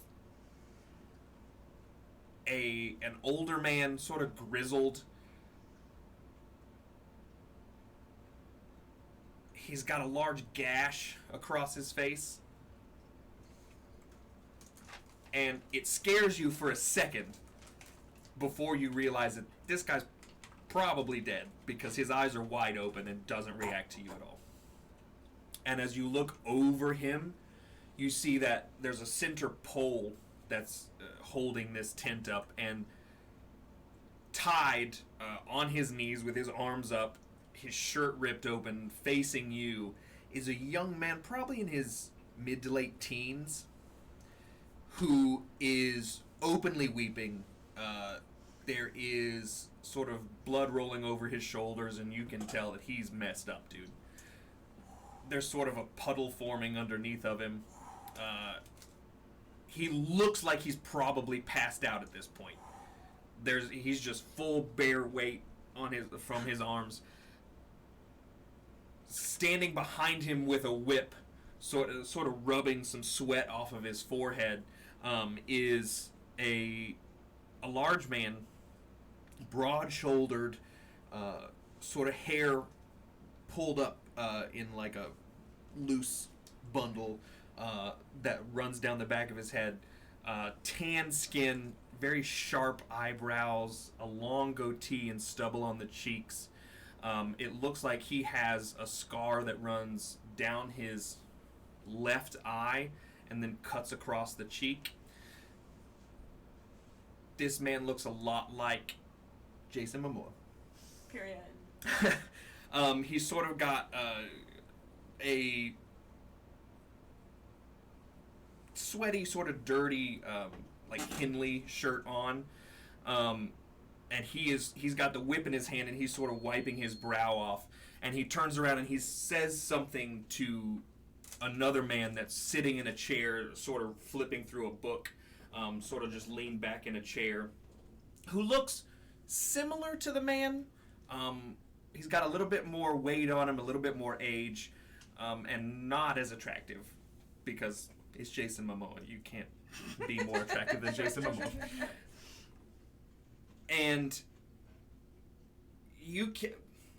an older man, sort of grizzled. He's got a large gash across his face. And it scares you for a second before you realize that this guy's probably dead because his eyes are wide open and doesn't react to you at all. And as you look over him, you see that there's a center pole that's holding this tent up, and tied on his knees with his arms up, his shirt ripped open, facing you, is a young man, probably in his mid to late teens, who is openly weeping. There is sort of blood rolling over his shoulders, and you can tell that he's messed up, dude. There's sort of a puddle forming underneath of him. He looks like he's probably passed out at this point. He's just full bare weight on from his arms. Standing behind him with a whip, sort of rubbing some sweat off of his forehead, is a large man, broad-shouldered, sort of hair pulled up in like a loose bundle that runs down the back of his head. Tan skin, very sharp eyebrows, a long goatee and stubble on the cheeks. It looks like he has a scar that runs down his left eye and then cuts across the cheek. This man looks a lot like Jason Momoa. Period. He's sort of got a sweaty, sort of dirty, like Henley shirt on, and he's got the whip in his hand, and he's sort of wiping his brow off, and he turns around and he says something to another man that's sitting in a chair, sort of flipping through a book, sort of just leaned back in a chair, who looks similar to the man. He's got a little bit more weight on him, a little bit more age, and not as attractive, because it's Jason Momoa. You can't be more attractive than Jason Momoa. And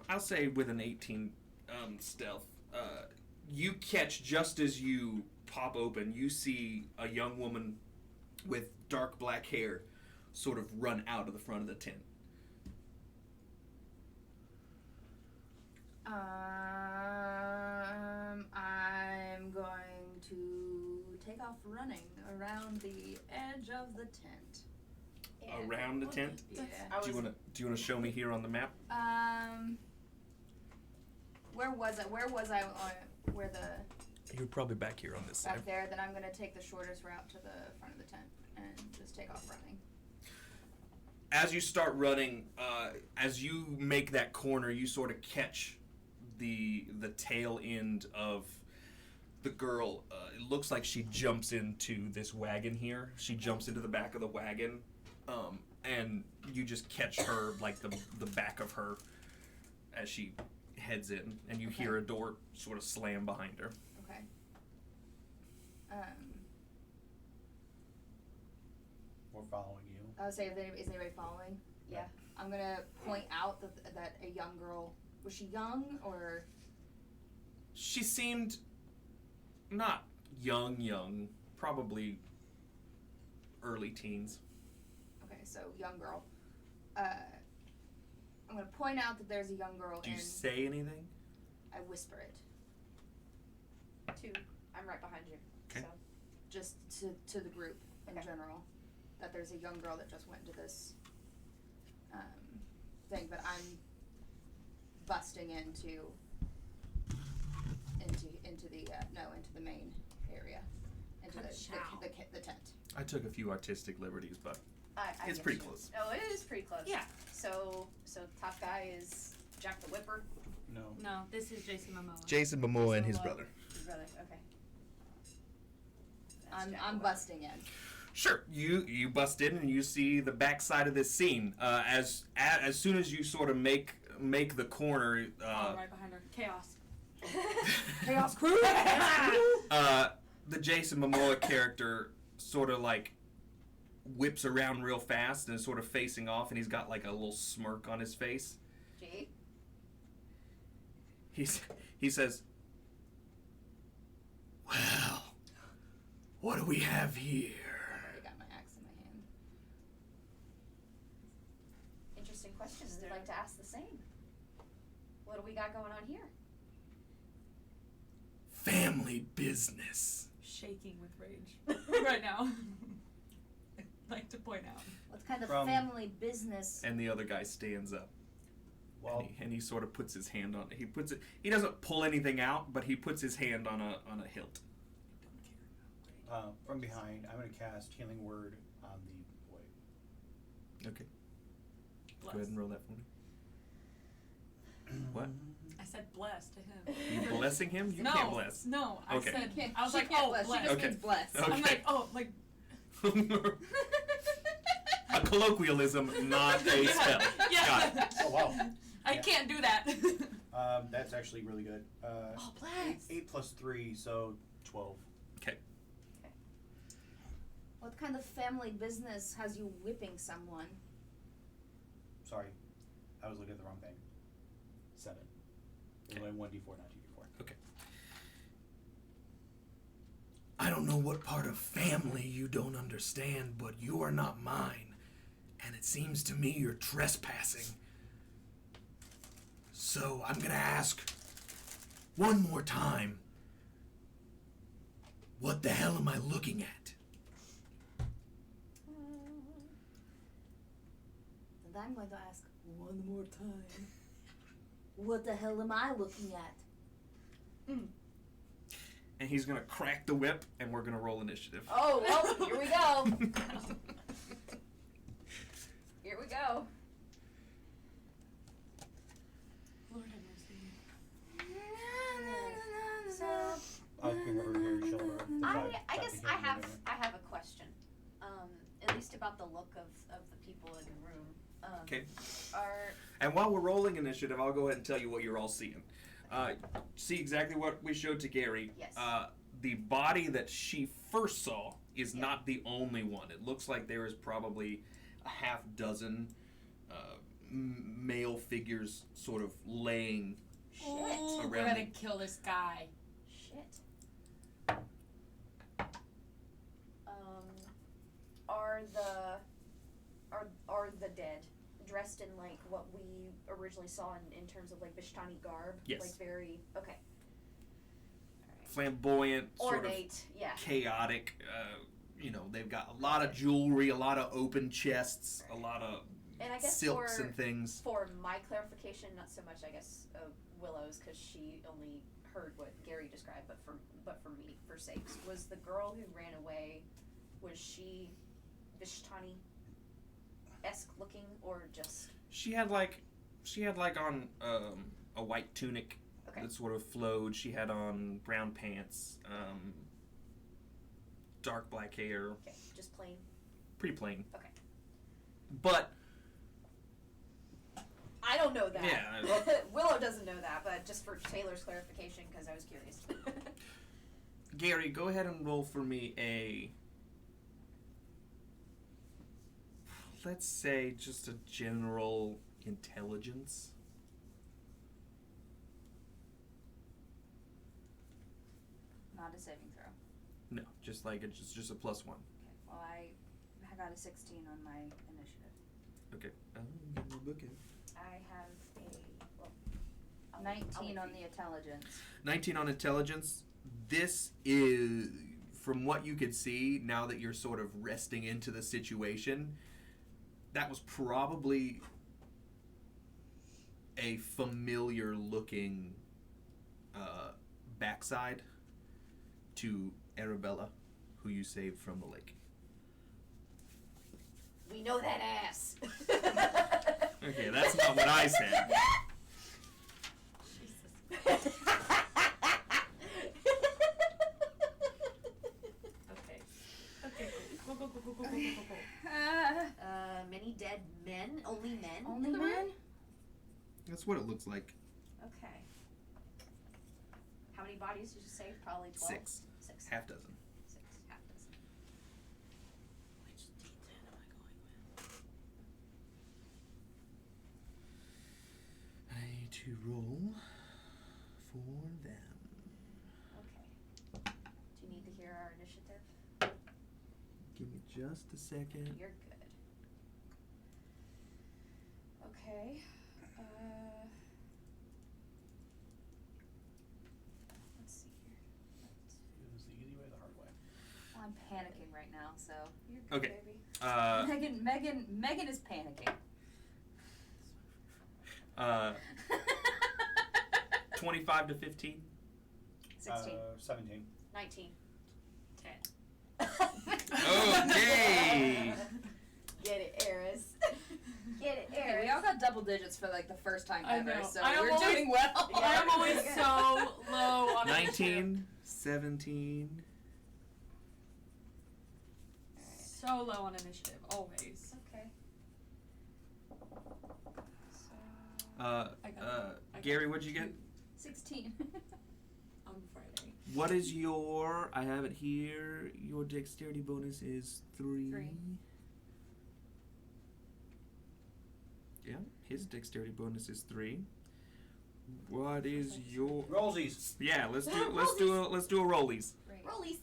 I'll say with an 18 stealth, you catch, just as you pop open, you see a young woman with dark black hair sort of run out of the front of the tent. I'm going to take off running around the edge of the tent. Around the tent? Yeah. Do you want to show me here on the map? Where was I? Where was I? Where the You're probably back here on this side. back there, then I'm gonna take the shortest route to the front of the tent and just take off running. As you start running, as you make that corner, you sort of catch the tail end of the girl. It looks like she jumps into this wagon here. She jumps into the back of the wagon, and you just catch her, like the back of her, as she heads in, and you hear a door sort of slam behind her. Okay. We're following you. I would say, is anybody following? Yeah. I'm gonna point out that a young girl, was she young or? She seemed not young, probably early teens. Okay, so young girl. I'm gonna point out that there's a young girl. Do you and say anything? I whisper it, I'm right behind you. Okay. So. just to the group in Okay. general, that there's a young girl that just went to this thing, but I'm busting into the main area, into the tent. I took a few artistic liberties, but I it's get pretty you. close. Oh, it is pretty close. Yeah. So top guy is Jack the Whipper. No. No, this is Jason Momoa. Jason Momoa and his Momoa. brother. His brother. Okay. That's Jack I'm the Whipper. busting in. Sure, you bust in and you see the backside of this scene. As soon as you sort of make the corner, Oh, right behind her. Chaos. Chaos crew. the Jason Momoa character sort of like whips around real fast and is sort of facing off, and he's got like a little smirk on his face. G. He says, "Well, what do we have here?" I've already got my axe in my hand. Interesting questions. I'd like to ask the same. What do we got going on here? Family business. Shaking with rage right now. I'd like to point out. What kind of From- family business? And the other guy stands up. Well, And he sort of puts his hand on. He puts it. He doesn't pull anything out, but he puts his hand on a hilt. from behind, I'm going to cast Healing Word on the boy. Okay. Go ahead and roll that for me. What? I said bless to him. You blessing him? You no, can't bless. No, I Okay. said. I was She like, can't oh, bless. bless. She just Okay. means bless. Okay. I'm like, oh, like. A colloquialism, not a spell. Yeah. Got it. Oh, wow. I Yeah. can't do that. That's actually really good. Oh, bless. 8 plus 3, so 12. Okay. What kind of family business has you whipping someone? Sorry, I was looking at the wrong thing. 7. It was only 1d4, not 2d4. I don't know what part of family you don't understand, but you are not mine. And it seems to me you're trespassing. So I'm gonna ask one more time. What the hell am I looking at? And I'm going to ask one more time. What the hell am I looking at? And he's gonna crack the whip, and we're gonna roll initiative. Oh, well, here we go. Here we go. Lord have mercy. So, I was looking over your shoulder. I guess I have a question. At least about the look of the people in the room. Okay. Are And while we're rolling initiative, I'll go ahead and tell you what you're all seeing. See exactly what we showed to Gary. Yes. The body that she first saw is Yeah. not the only one. It looks like there is probably a half dozen male figures sort of laying. shit. Ooh, we're Around gonna me. kill this guy. Shit. Are the dead dressed in like what we originally saw in terms of like Vistani garb? Yes. Like very okay. Flamboyant, sort of Ornate, yeah. chaotic. They've got a lot of jewelry, a lot of open chests, a lot of And I guess silks and things. for my clarification, not so much I guess Willow's because she only heard what Gary described, but for me, for sakes, was the girl who ran away, was she Vistani-esque looking, or just? She had like on a white tunic that sort of flowed. She had on brown pants, dark black hair. Okay, just plain. Pretty plain. Okay. But I don't know that. Yeah. Willow doesn't know that, but just for Taylor's clarification, because I was curious. Gary, go ahead and roll for me a, let's say, just a general intelligence. Not a saving throw. No, just like it's just a +1. Okay. Well, I got a 16 on my initiative. Okay. Get my book in. I have a 19 on the intelligence. 19 on intelligence. This is, from what you could see, now that you're sort of resting into the situation, that was probably a familiar looking backside to Arabella, who you saved from the lake. We know that ass. Okay, that's not what I said. Jesus. Okay, go. Many dead men? Only men? Only in the men? room? That's what it looks like. Okay. How many bodies did you say? Probably 12? 6. 6. Half dozen. 6. Half dozen. Which D10 am I going with? I need to roll for them. Okay. Do you need to hear our initiative? Give me just a second. You're good. Okay. Let's see here. It was the easy way or the hard way? Well, I'm panicking right now, so You're good, Okay. baby. Megan is panicking. 25 to 15. 16. 17. 19. 10. Okay. Get it, Eris. Get it, Hey, Eris. we all got double digits for like the first time I ever, know. so I am we're always- doing well. I'm always so low on 19, 17. So low on initiative, always. Okay. So, Uh, I got Gary, what'd you get? 16. On Friday. What is your? I have it here. Your dexterity bonus is 3. 3. Yeah, his dexterity bonus is 3. What is your? Rollsies. Yeah, let's do a rollies. Great. rollies.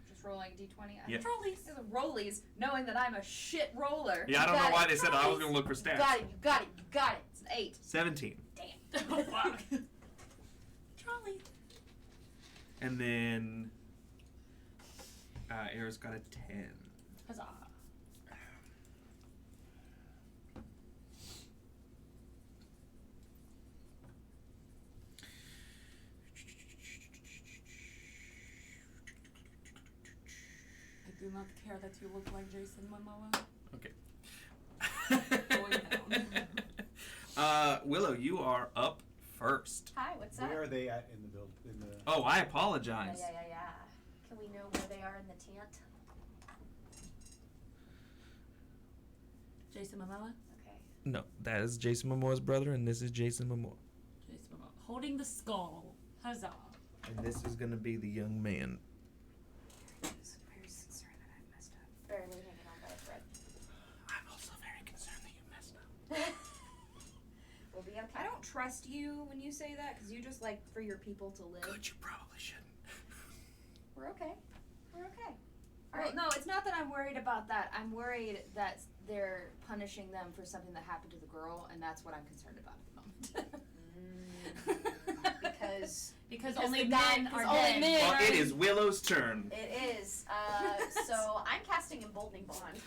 Just rolling a d20. Yeah. Rollies. These are rollies, knowing that I'm a shit roller. Yeah, I don't got know why it. they said that. I was gonna look for You stats. got it, you got it, you got it. It's an 8. 17, Damn. Oh, fuck. Trolley. and then Era's got a 10. Huzzah. I do not care that you look like Jason Momoa. Going down. Willow, you are up first. Hi, what's up? Where are they at in the build? In the Oh, I apologize. Yeah. Can we know where they are in the tent? Jason Momoa? Okay. No, that is Jason Momoa's brother, and this is Jason Momoa. Jason Momoa. Holding the skull. Huzzah. And this is gonna be the young man. Very concerned that I've messed up. Barely hanging on by a thread. I'm also very concerned that you messed up. We'll be okay. I don't trust you when you say that, because you just like for your people to live. Good, you probably shouldn't. We're okay. We're okay. Well, no, it's not that I'm worried about that. I'm worried that they're punishing them for something that happened to the girl, and that's what I'm concerned about at the moment. because Because the only guy- men 'cause are only dead. men- Well, it is Willow's turn. it is. So I'm casting Emboldening Bond.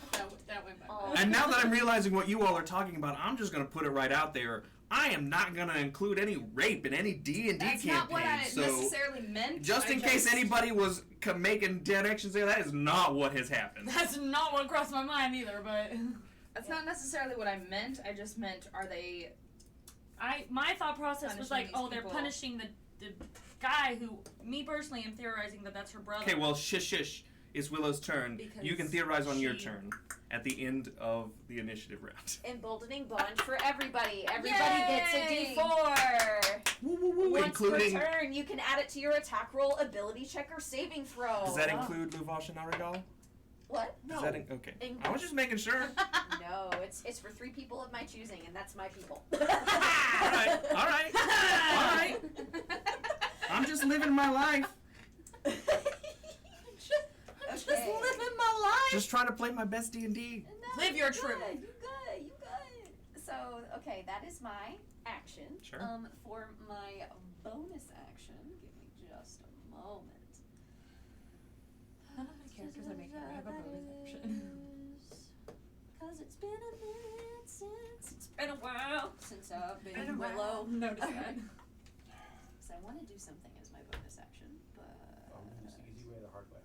That went by. Oh. And now that I'm realizing what you all are talking about, I'm just going to put it right out there. I am not going to include any rape in any D&D That's campaign. not what I so necessarily meant. just in case anybody was making directions there, that is not what has happened. That's not what crossed my mind either, but That's not necessarily what I meant. I just meant, are they... my thought process was like, Punishing these oh, they're people. punishing the guy who, me personally, am theorizing that that's her brother. Okay, well, shush. It's Willow's turn. Because You can theorize on your she- turn at the end of the initiative round. Emboldening Bond for everybody. Everybody gets a Yay! D4. Woo, woo, woo, Once including... per turn, you can add it to your attack roll, ability check, or saving throw. Does that include Luvash and Arigal? What? Does that okay. I was just making sure. No, it's for 3 people of my choosing, and that's my people. Alright. I'm just living my life. Just living my life! Just trying to play my best D&D. No, Live your you truth. good, You good. So, okay, that is my action. Sure. For my bonus action, give me just a moment. None of my characters are making me have a bonus action. Because it's been a minute since It's been a while. I've Been been a while. Willow. Notice that. Because I want to do something as my bonus action, but It's the easy way or the hard way?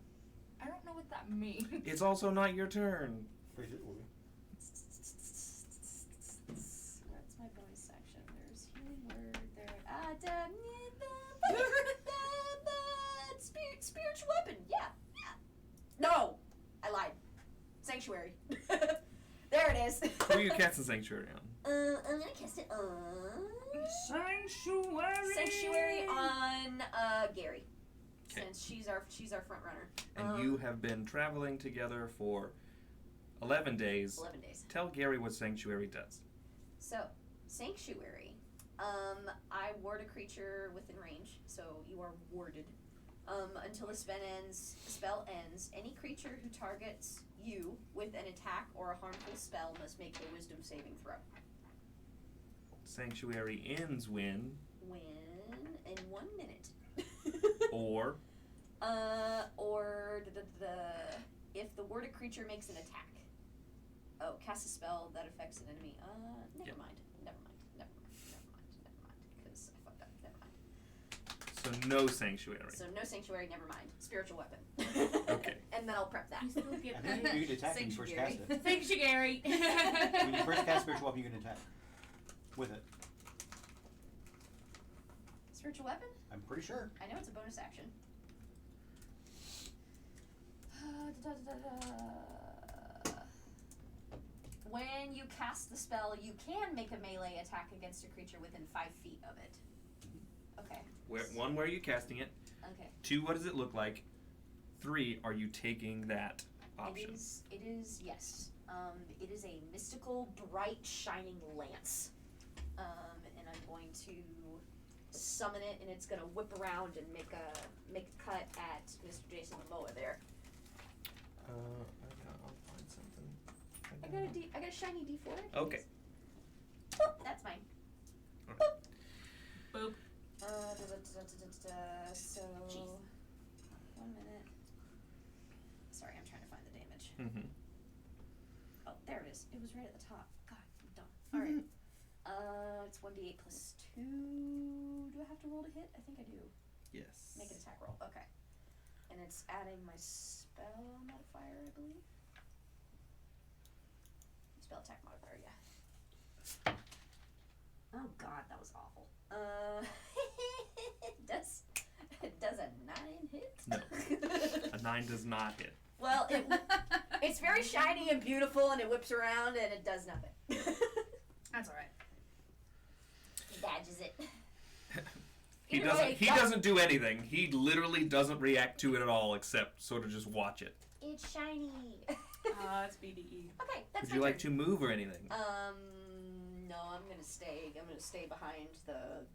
I don't know what that means. It's also not your turn. Pretty sure it will be. what's my bonus action? There's healing word. There. Spiritual weapon. Yeah. No, I lied. Sanctuary. There it is. Who are you casting Sanctuary on? I'm gonna cast it on Sanctuary. on Gary, 'Kay. since she's our front runner. And you have been traveling together for 11 days. 11 days. Tell Gary what Sanctuary does. So, Sanctuary. I ward a creature within range, so you are warded. Until the spell ends, any creature who targets you with an attack or a harmful spell must make a wisdom saving throw. Sanctuary ends when, In 1 minute. or if the warded creature makes an attack. Oh, cast a spell that affects an enemy. Never mind. Because I fucked up. Never mind. so no Sanctuary. So no sanctuary, never mind. Spiritual weapon. Okay. And then I'll prep that. You still get I think you can attack when you first cast it. Thanks, you, Gary. When you first cast spiritual weapon, you can attack with it. Spiritual weapon? I'm pretty sure. I know it's a bonus action. When you cast the spell, you can make a melee attack against a creature within 5 feet of it. Okay. One, where are you casting it? Okay. 2, what does it look like? 3, are you taking that option? It is, yes. It is a mystical, bright, shining lance. And I'm going to summon it, and it's gonna whip around and make a cut at Mr. Jason Momoa there. I'll find something. I got a shiny D4. Okay. Boop, that's mine. Alright. Boop. So, 1 minute. Sorry, I'm trying to find the damage. Mm-hmm. Oh, there it is. It was right at the top. God, I'm dumb. Alright. It's 1d8 plus 2. Do I have to roll to hit? I think I do. Yes. Make an attack roll. Okay. And it's adding my spell modifier, I believe. Spell attack modifier, yeah. Oh god, that was awful. Does a 9 hit? No. A 9 does not hit. Well, it's very shiny and beautiful, and it whips around, and it does nothing. That's alright. Badges it. He Either doesn't. way, He doesn't do anything. He literally doesn't react to it at all, except sort of just watch it. It's shiny. It's BDE. Okay, that's Would you my like to turn. move or anything? No, I'm gonna stay behind the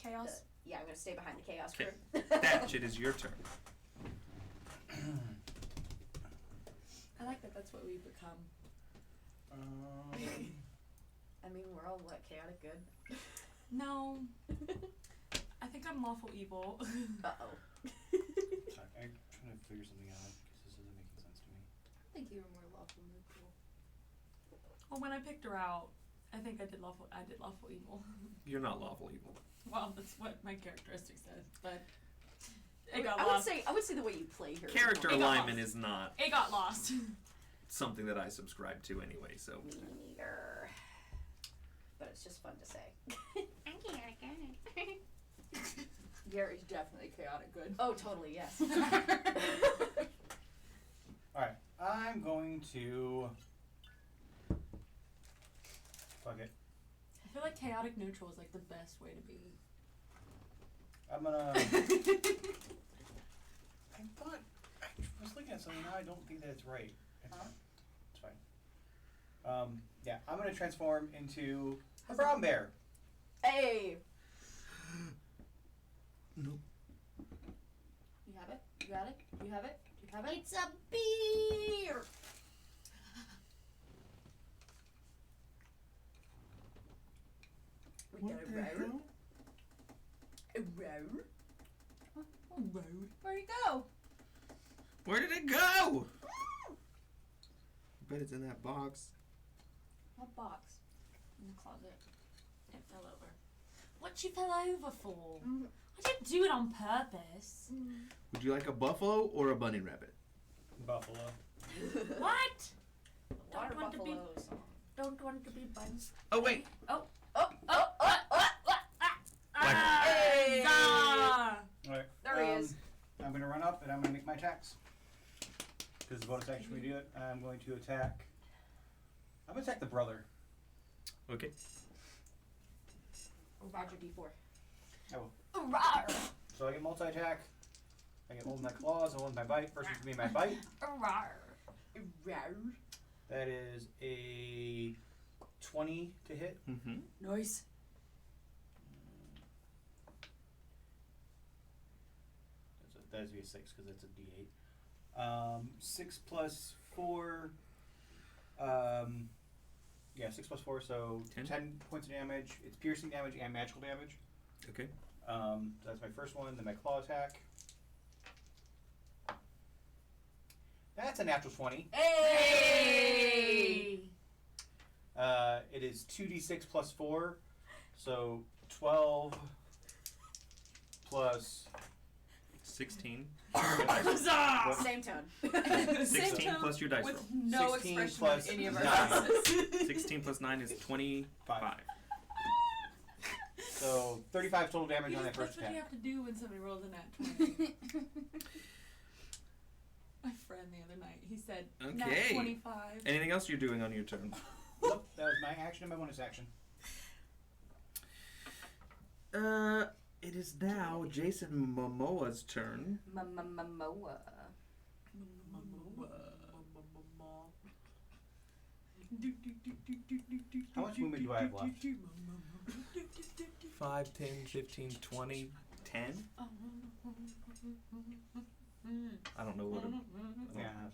Chaos. yeah, I'm gonna stay behind the chaos Okay. crew. Thatch, it is your turn. I like that. That's what we've become. I mean, we're all what, chaotic good? No. I think I'm lawful evil. Uh-oh. I'm trying to figure something out because this isn't making sense to me. I think you were more lawful neutral. Well, when I picked her out, I think I did lawful evil. You're not lawful evil. Well, that's what my characteristic says, but it got I lost. would say the way you play her. Character It got alignment lost. is not It got lost. something that I subscribe to anyway, so. Me neither. But it's just fun to say. I'm chaotic good. Gary's definitely chaotic good. Oh, totally, yes. Alright, I'm going to. Fuck it. I feel like chaotic neutral is like the best way to be. I'm gonna. I thought. I was looking at something now, I don't think that's right. It's fine. Yeah, I'm gonna transform into a brown bear. Hey! Nope. You have it? You got it? You have it? You have it? It's a beer! We got a row. A row. Where'd it go? Where did it go? I bet it's in that box. What box? In the closet. It fell over. What you fell over for? Mm. I didn't do it on purpose. Would you like a buffalo or a bunny rabbit? Buffalo. What? Water Don't want to be. buffalo song. Don't want to be buns. Oh, wait. Oh! Hey! Ah! Alright. There he is. I'm gonna run up and I'm gonna make my attacks. Because the bonus action we do it, I'm going to attack. I'm gonna attack the brother. Okay. Roger D4. I will. Rawr! So I get multi attack. I get one with my claws and one with my bite. First one's gonna be my bite. Rawr! That is a 20 to hit. Mm-hmm. Nice. That is be a 6 because that's a D8. 6 plus 4. Yeah, 6 plus 4, so 10 points of damage. It's piercing damage and magical damage. Okay. So that's my first one. Then my claw attack. That's a natural 20. Hey! It is 2d6 plus 4, so 12 plus 16. Huzzah! Same tone. 16 plus your dice roll. With no 16 expression plus on any of our 9. faces. 16 plus 9 is 25. So 35 total damage on that That's first what you attack. have to do when somebody rolls a nat 20. My friend the other night, he said, nat Okay. 25. Anything else you're doing on your turn? Nope, that was my action and my bonus action. It is now Jason Momoa's turn. Momoa. How much movement do I have left? 5, 10, 15, 20, 10? I don't know what it Yeah.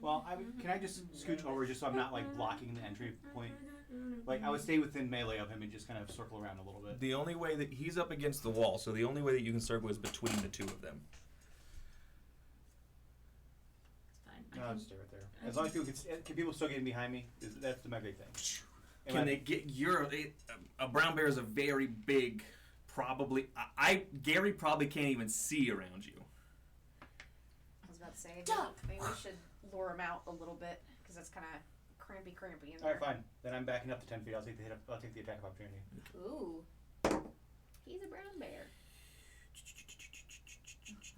Well, can I just scooch over just so I'm not like blocking the entry point? Like I would stay within melee of him and just kind of circle around a little bit. The only way that he's up against the wall, so the only way that you can circle is between the two of them. No, I'll just stay right there. As long as people can people still get in behind me? That's the my big thing. Can they get a brown bear is a very big, probably. Gary probably can't even see around you. I was about to say, Duck. maybe we should lure him out a little bit because that's kind of crampy in All there. right, fine. Then I'm backing up to 10 feet. I'll take the hit. I'll take the attack of opportunity. Ooh, he's a brown bear.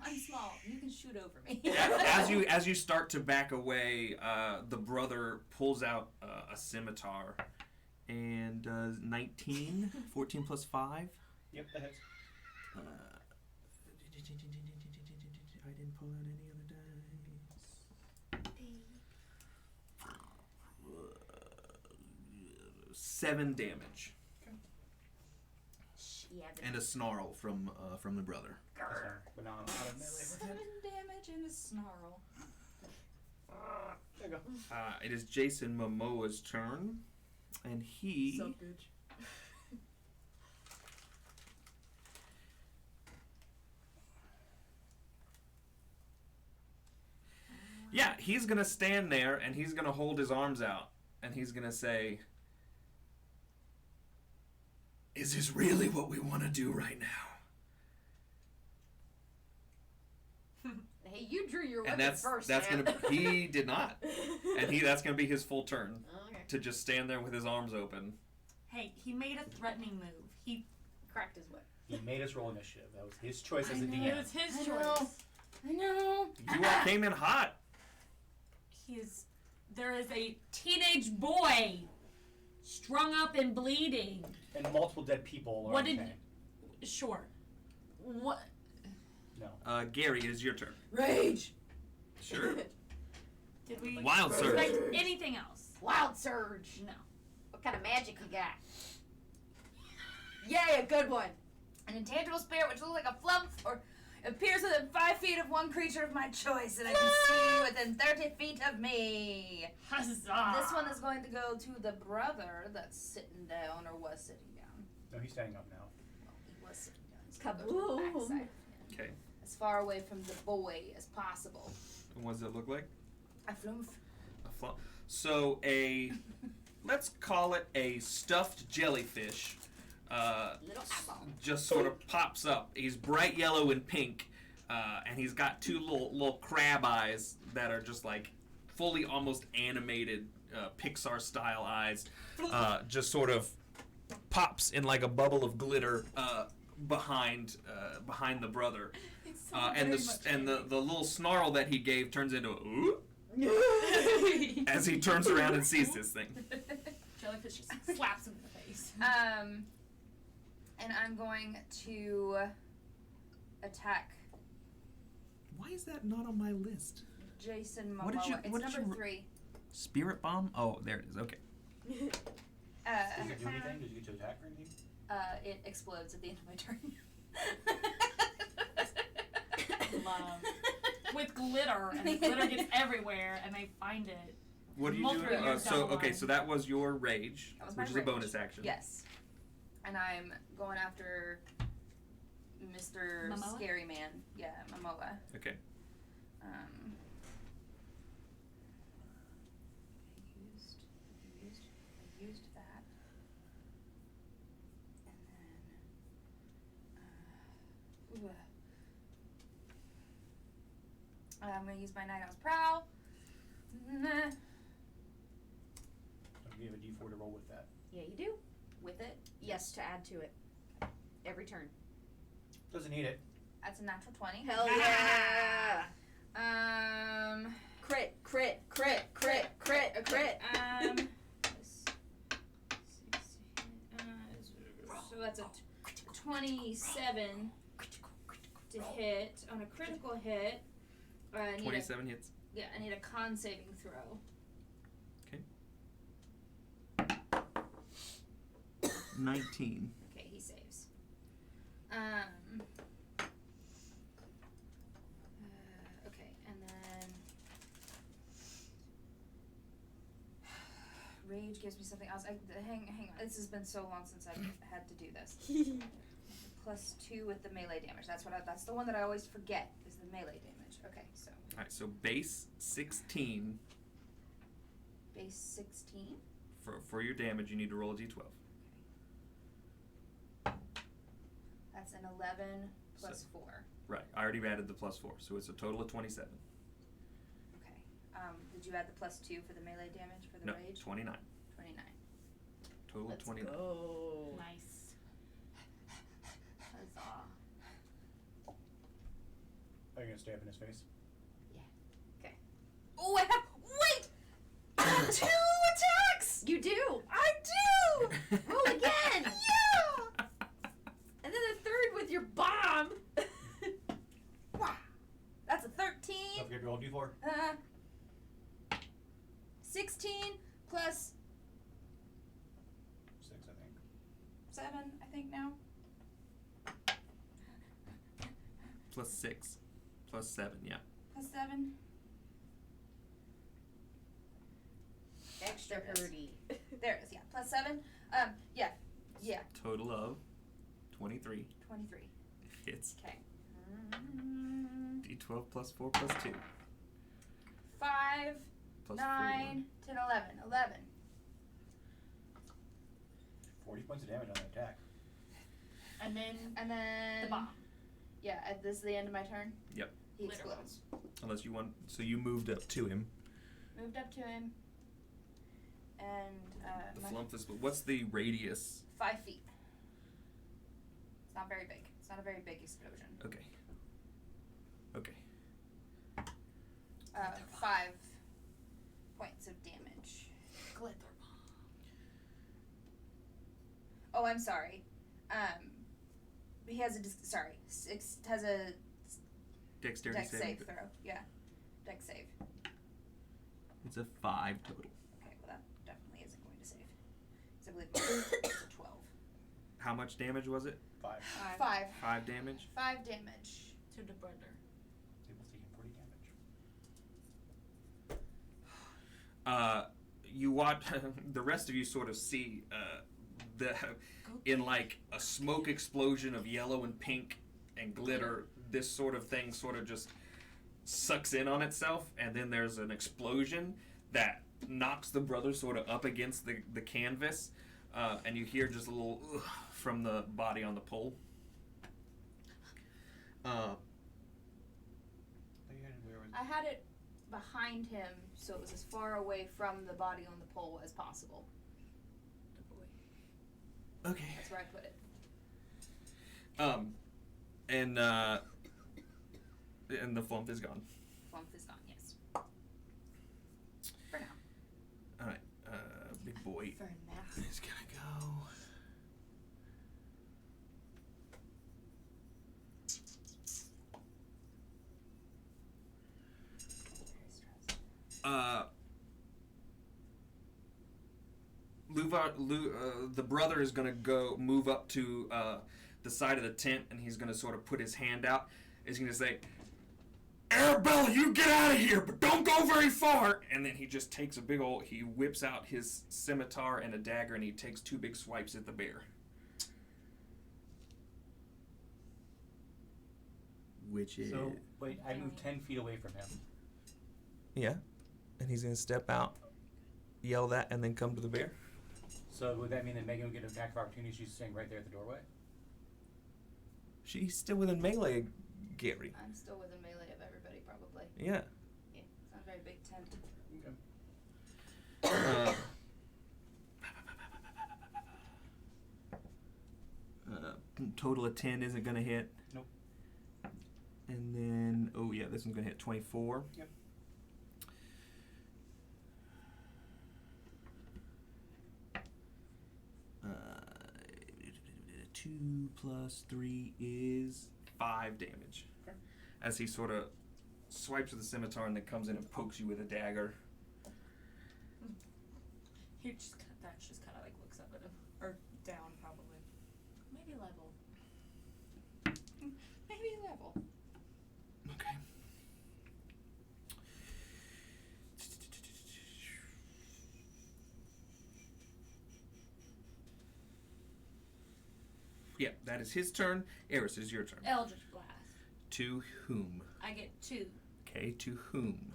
I'm small. You can shoot over me. As you start to back away, the brother pulls out a scimitar and does 19, 14 plus 5. Yep, that hits. I didn't pull out any other dice. 7 damage and a snarl from the brother. That's fine. But now I'm out of melee with 7 him. damage and a snarl. There you go. It is Jason Momoa's turn, and he he's gonna stand there and he's gonna hold his arms out and he's gonna say, "Is this really what we want to do right now?" Hey, you drew your And weapon first. that's man. gonna he did not, and that's gonna be his full turn Okay. to just stand there with his arms open. Hey, he made a threatening move. He Cracked his whip. He made us roll initiative. That was his choice as a it DM. was his I choice. know. I know. You all came in hot. There is a teenage boy strung up and bleeding. And multiple dead people. What around did- town. Sure. What? No. Gary, it is your turn. Rage. Sure. Did we Wild surge. expect anything else? Wild surge. No. What kind of magic you got? Yeah, a good one. An intangible spirit which looks like a flump or appears within 5 feet of one creature of my choice, and I can see within 30 feet of me. Huzzah! This one is going to go to the brother that's sitting down or was sitting down. No, he's standing up now. Well, he was sitting down. He's gonna go to the Kaboom. backside. Okay. As far away from the boy as possible. And what does it look like? A flump. So let's call it a stuffed jellyfish. Little eyeball. Just sort of pops up. He's bright yellow and pink, and he's got two little crab eyes that are just like fully almost animated Pixar style eyes. Just sort of pops in like a bubble of glitter behind the brother. And the little snarl that he gave turns into a ooh as he turns around and sees this thing. Jellyfish just slaps him in the face. And I'm going to attack Why is that not on my list? Jason Momoa. What did you- It's what did number you- 3. Spirit bomb? Oh, there it is. Okay. Does it do anything? Does it get to attack or anything? It explodes at the end of my turn. Love. With glitter, and the glitter gets everywhere, and they find it. What do you Multiple do? years down the line. So that was your rage, That was my which is a rage. bonus action. Yes. And I'm going after Mr. Momoa? Scary Man. Yeah, Momoa. Okay. I used that. And then I'm gonna use my Night Owl's Prowl. Nah. Do you have a D4 to roll with that? Yeah, you do. With it. Yes, to add to it. Every turn. Doesn't need it. That's a natural 20. Hell yeah! Crit, crit, crit, crit, crit, a crit. So that's a 27 to hit. On a critical hit, I need 27 hits. I need a con saving throw. 19. Okay, he saves. Okay, and then rage gives me something else. Hang on. This has been so long since I've had to do this. +2 with the melee damage. That's the one that I always forget is the melee damage. Okay, so All right, so base 16 base 16. for your damage. You need to roll a d12. That's an 11 plus So- 4. Right. I already added the +4, so it's a total of 27. Okay. Did you add the +2 for the melee damage for the No, rage? 29. 29. Total of Let's 29. go. Nice. Huzzah. Are you going to stab in his face? Oh, I have. Wait! I have 2 attacks! You do! I do! Roll again! Yeah! And then a third with your bomb! Wow. That's a Don't 13. forget to roll D4. 16 plus 6, I think. 7, I think now. +6. +7, yeah. Plus 7. Extra birdie. There it is, yeah. Plus 7. Yeah. Total of 23. 23. Hits. Okay. D12 +4 +2. 5, Plus 9, 10, 11. 11. 40 points of damage on the attack. And then And then the bomb. Yeah, this is the end of my turn. Yep. He Literal. explodes. Unless you want. So you moved up to him. Moved up to him. And The my flump is. What's the radius? 5 feet. It's not very big. It's not a very big explosion. Okay. Okay. 5 points of damage. Glitter Oh, I'm sorry. He has a has a Dexterity dex save throw. Yeah, dex save. It's a 5 total. Okay, well that definitely isn't going to save. So I believe it's a 12. How much damage was it? 5. 5. 5 damage. 5 damage. to the brother. Table's taking 40 damage. You watch. The rest of you sort of see in like a smoke explosion of yellow and pink and glitter. This sort of thing sort of just sucks in on itself, and then there's an explosion that knocks the brother sort of up against the canvas, and you hear just a little from the body on the pole. I had it behind him, so it was as far away from the body on the pole as possible. Okay. That's where I put it. And the flump is gone. Flump is gone, yes. For now. All right, big boy For now. is gonna go. The brother is gonna go move up to the side of the tent, and he's gonna sort of put his hand out. He's gonna say, "Arabella, you get out of here, but don't go very far." And then he just takes he whips out his scimitar and a dagger, and he takes 2 big swipes at the bear. Which is So, wait, I moved 10 feet away from him. yeah, and he's gonna step out, yell that, and then come to the bear. So would that mean that Megan would get an attack of opportunity? She's staying right there at the doorway? She's still within melee, Gary. I'm still within melee of everybody, probably. Yeah. Yeah, it's not a very big tent. Okay. Total of 10 isn't gonna hit. Nope. And then, oh yeah, this one's gonna hit 24. Yep. Uh, 2 plus 3 is 5 damage. Okay. As he sort of swipes with the scimitar and then comes in and pokes you with a dagger. He just kind of like looks up at him or down probably. Maybe level. Maybe level. Okay. Yeah, that is his turn. Eris, it is your turn. Eldritch Blast. To whom? I get 2. Okay, to whom?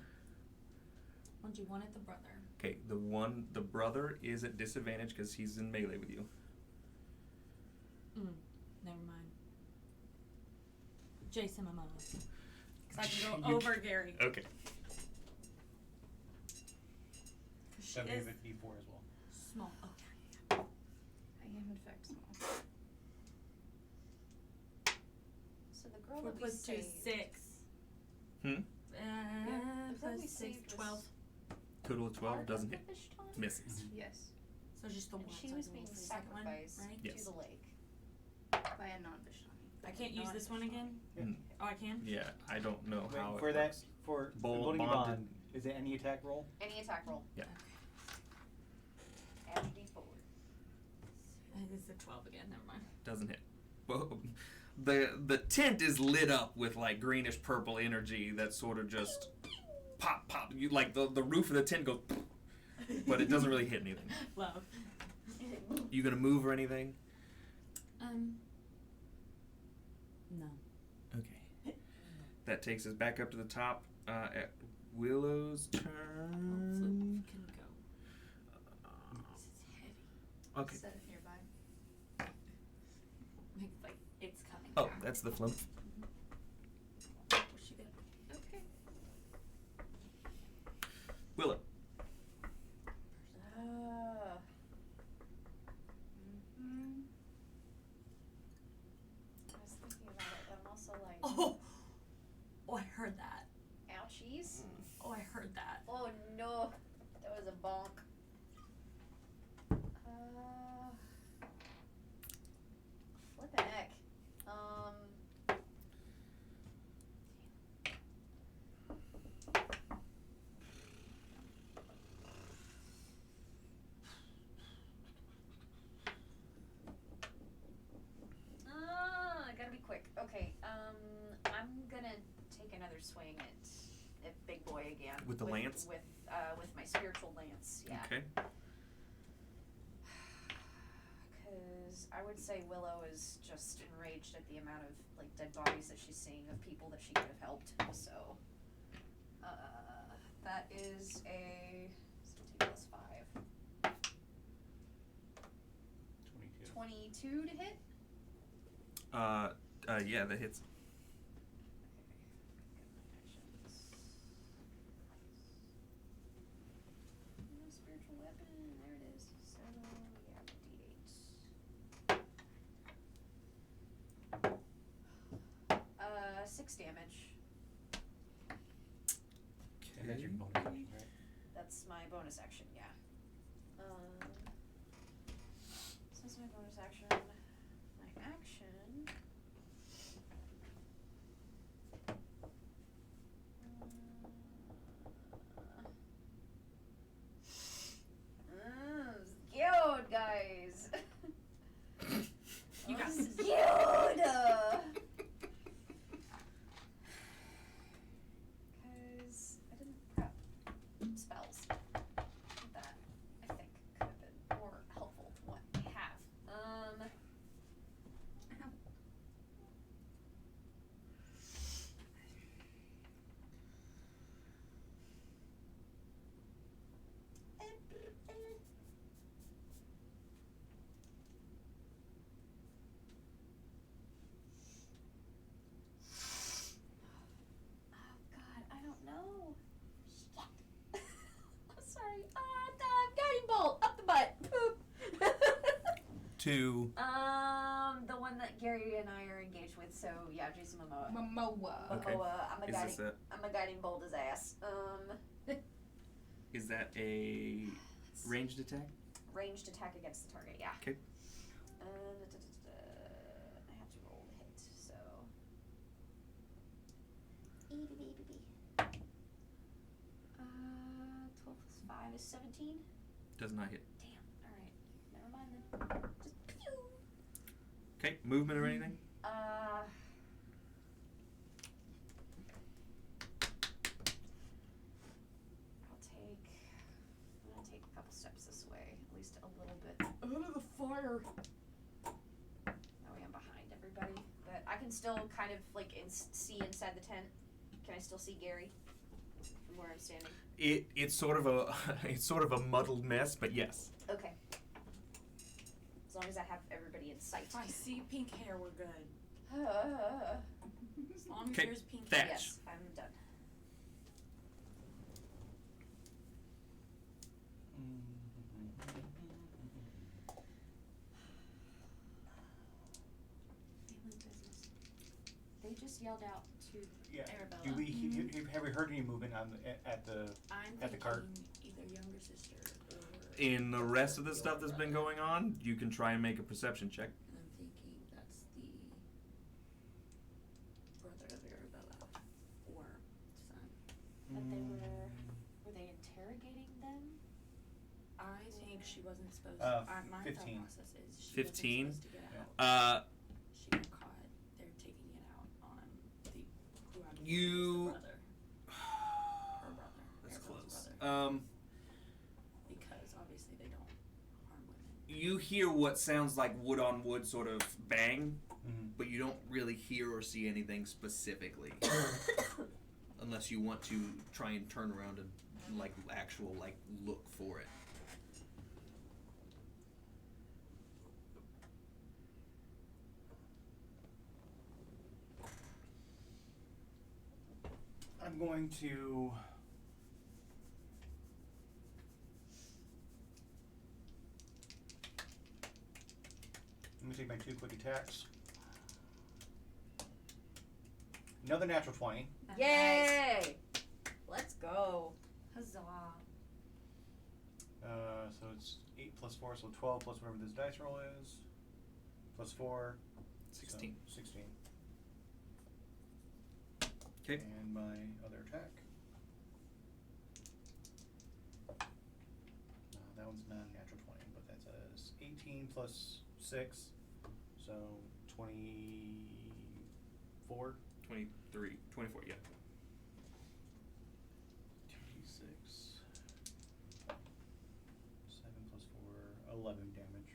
What do you want at the brother? Okay, the brother is at disadvantage because he's in melee with you. Never mind. Jason Momoa. Because I can go over Gary. Okay. Because she That would is be a D4 as well. small. Okay. I am in fact small. So the girl 4 that we plus 2 saved, 6. Hmm? the girl we Plus 6, saved 12. was Total of 12 part doesn't of hit. the Vistani? Misses. Yes. So just the And one. she so I was can being roll for the second one, sacrificed right? Yes. to the lake. By a non-Vistani. I can't use this one again? Yeah. Oh, I can? Yeah, I don't know Wait, how for it that, works. for Bold, Bold bonded. Bond, is it any attack roll? Any attack roll. Yeah. Add your D4. It's a 12 again, never mind. Doesn't hit. Well, the tent is lit up with like greenish purple energy that sort of just pop. You like the roof of the tent goes, but it doesn't really hit anything. Love. You gonna move or anything? No. Okay. That takes us back up to the top. Willow's Flip turn. can go. This is heavy. Okay. Set it nearby. Like it's coming. Oh, down. that's the flump. Where's she go? Okay. Willow. I was thinking about it, but I'm also like, Oh, I heard that. ouchies. Oh, I heard that. Oh no, that was a bonk. Flippin' heck. I gotta be quick. Okay, I'm gonna take another swing at Big Boy again. With the lance? With my spiritual lance, yeah. Okay. Because I would say Willow is just enraged at the amount of like dead bodies that she's seeing of people that she could have helped. So, that is a 17 plus 5. 22. 22 to hit. Yeah, that hits. No spiritual weapon. There it is. So yeah, D8. 6 damage. And that's your bonus action, right? That's my bonus action. Yeah. So that's my bonus action. My action. Cute, guys. You got This is this. cute. Because I didn't prep spells that I think could have been more helpful to what I have. Oh God, I don't know. Shit. I'm sorry. Guiding bolt up the butt. Poop. Two. The one that Gary and I are engaged with. So yeah, Jason Momoa. Momoa. Okay. Momoa. Is this it? I'm a guiding bolt his ass. Is that a ranged attack? Ranged attack against the target. Yeah. Okay. I have to roll the hit. So. 12 plus 5 is 17. Does not hit. Damn. All right. Never mind then. Just pew. Okay. Movement or anything? I'm gonna take a couple steps this way, at least a little bit out of the fire. That way I'm behind everybody, but I can still kind of like see inside the tent. Can I still see Gary from where I'm standing? It's sort of a a muddled mess, but yes. Okay. As long as I have everybody in sight. If I see pink hair, we're good. As long as Okay, there's pink Thatch. hair. Yes, I'm done. Family business. They just yelled out to Yeah. Arabella. Have we heard any movement on at the? I'm At the cart. thinking either younger sister or. In the rest of the stuff that's been going on, you can try and make a perception check. I'm thinking that's the brother of Arabella or son. But they were they interrogating them? I think she wasn't supposed. My 15. thought process is she 15? wasn't supposed to get Yeah. out. She got caught. They're taking it out on the who I'm thinking is You- the brother. Her brother. That's Arabella's close. brother. Because obviously they don't harm women. You hear what sounds like wood on wood sort of bang, Mhm. but you don't really hear or see anything specifically. unless you want to try and turn around and actual look for it. I'm going to take my 2 quick attacks. Another natural 20. Yay! Let's go. Huzzah. So it's 8 plus 4, so 12 plus whatever this dice roll is. Plus 4. 16. So 16. Okay. And my other attack. That one's not a natural 20, but that's a 18 plus 6. So 24. 23, 24, yeah. 26. 7 plus 4, 11 damage.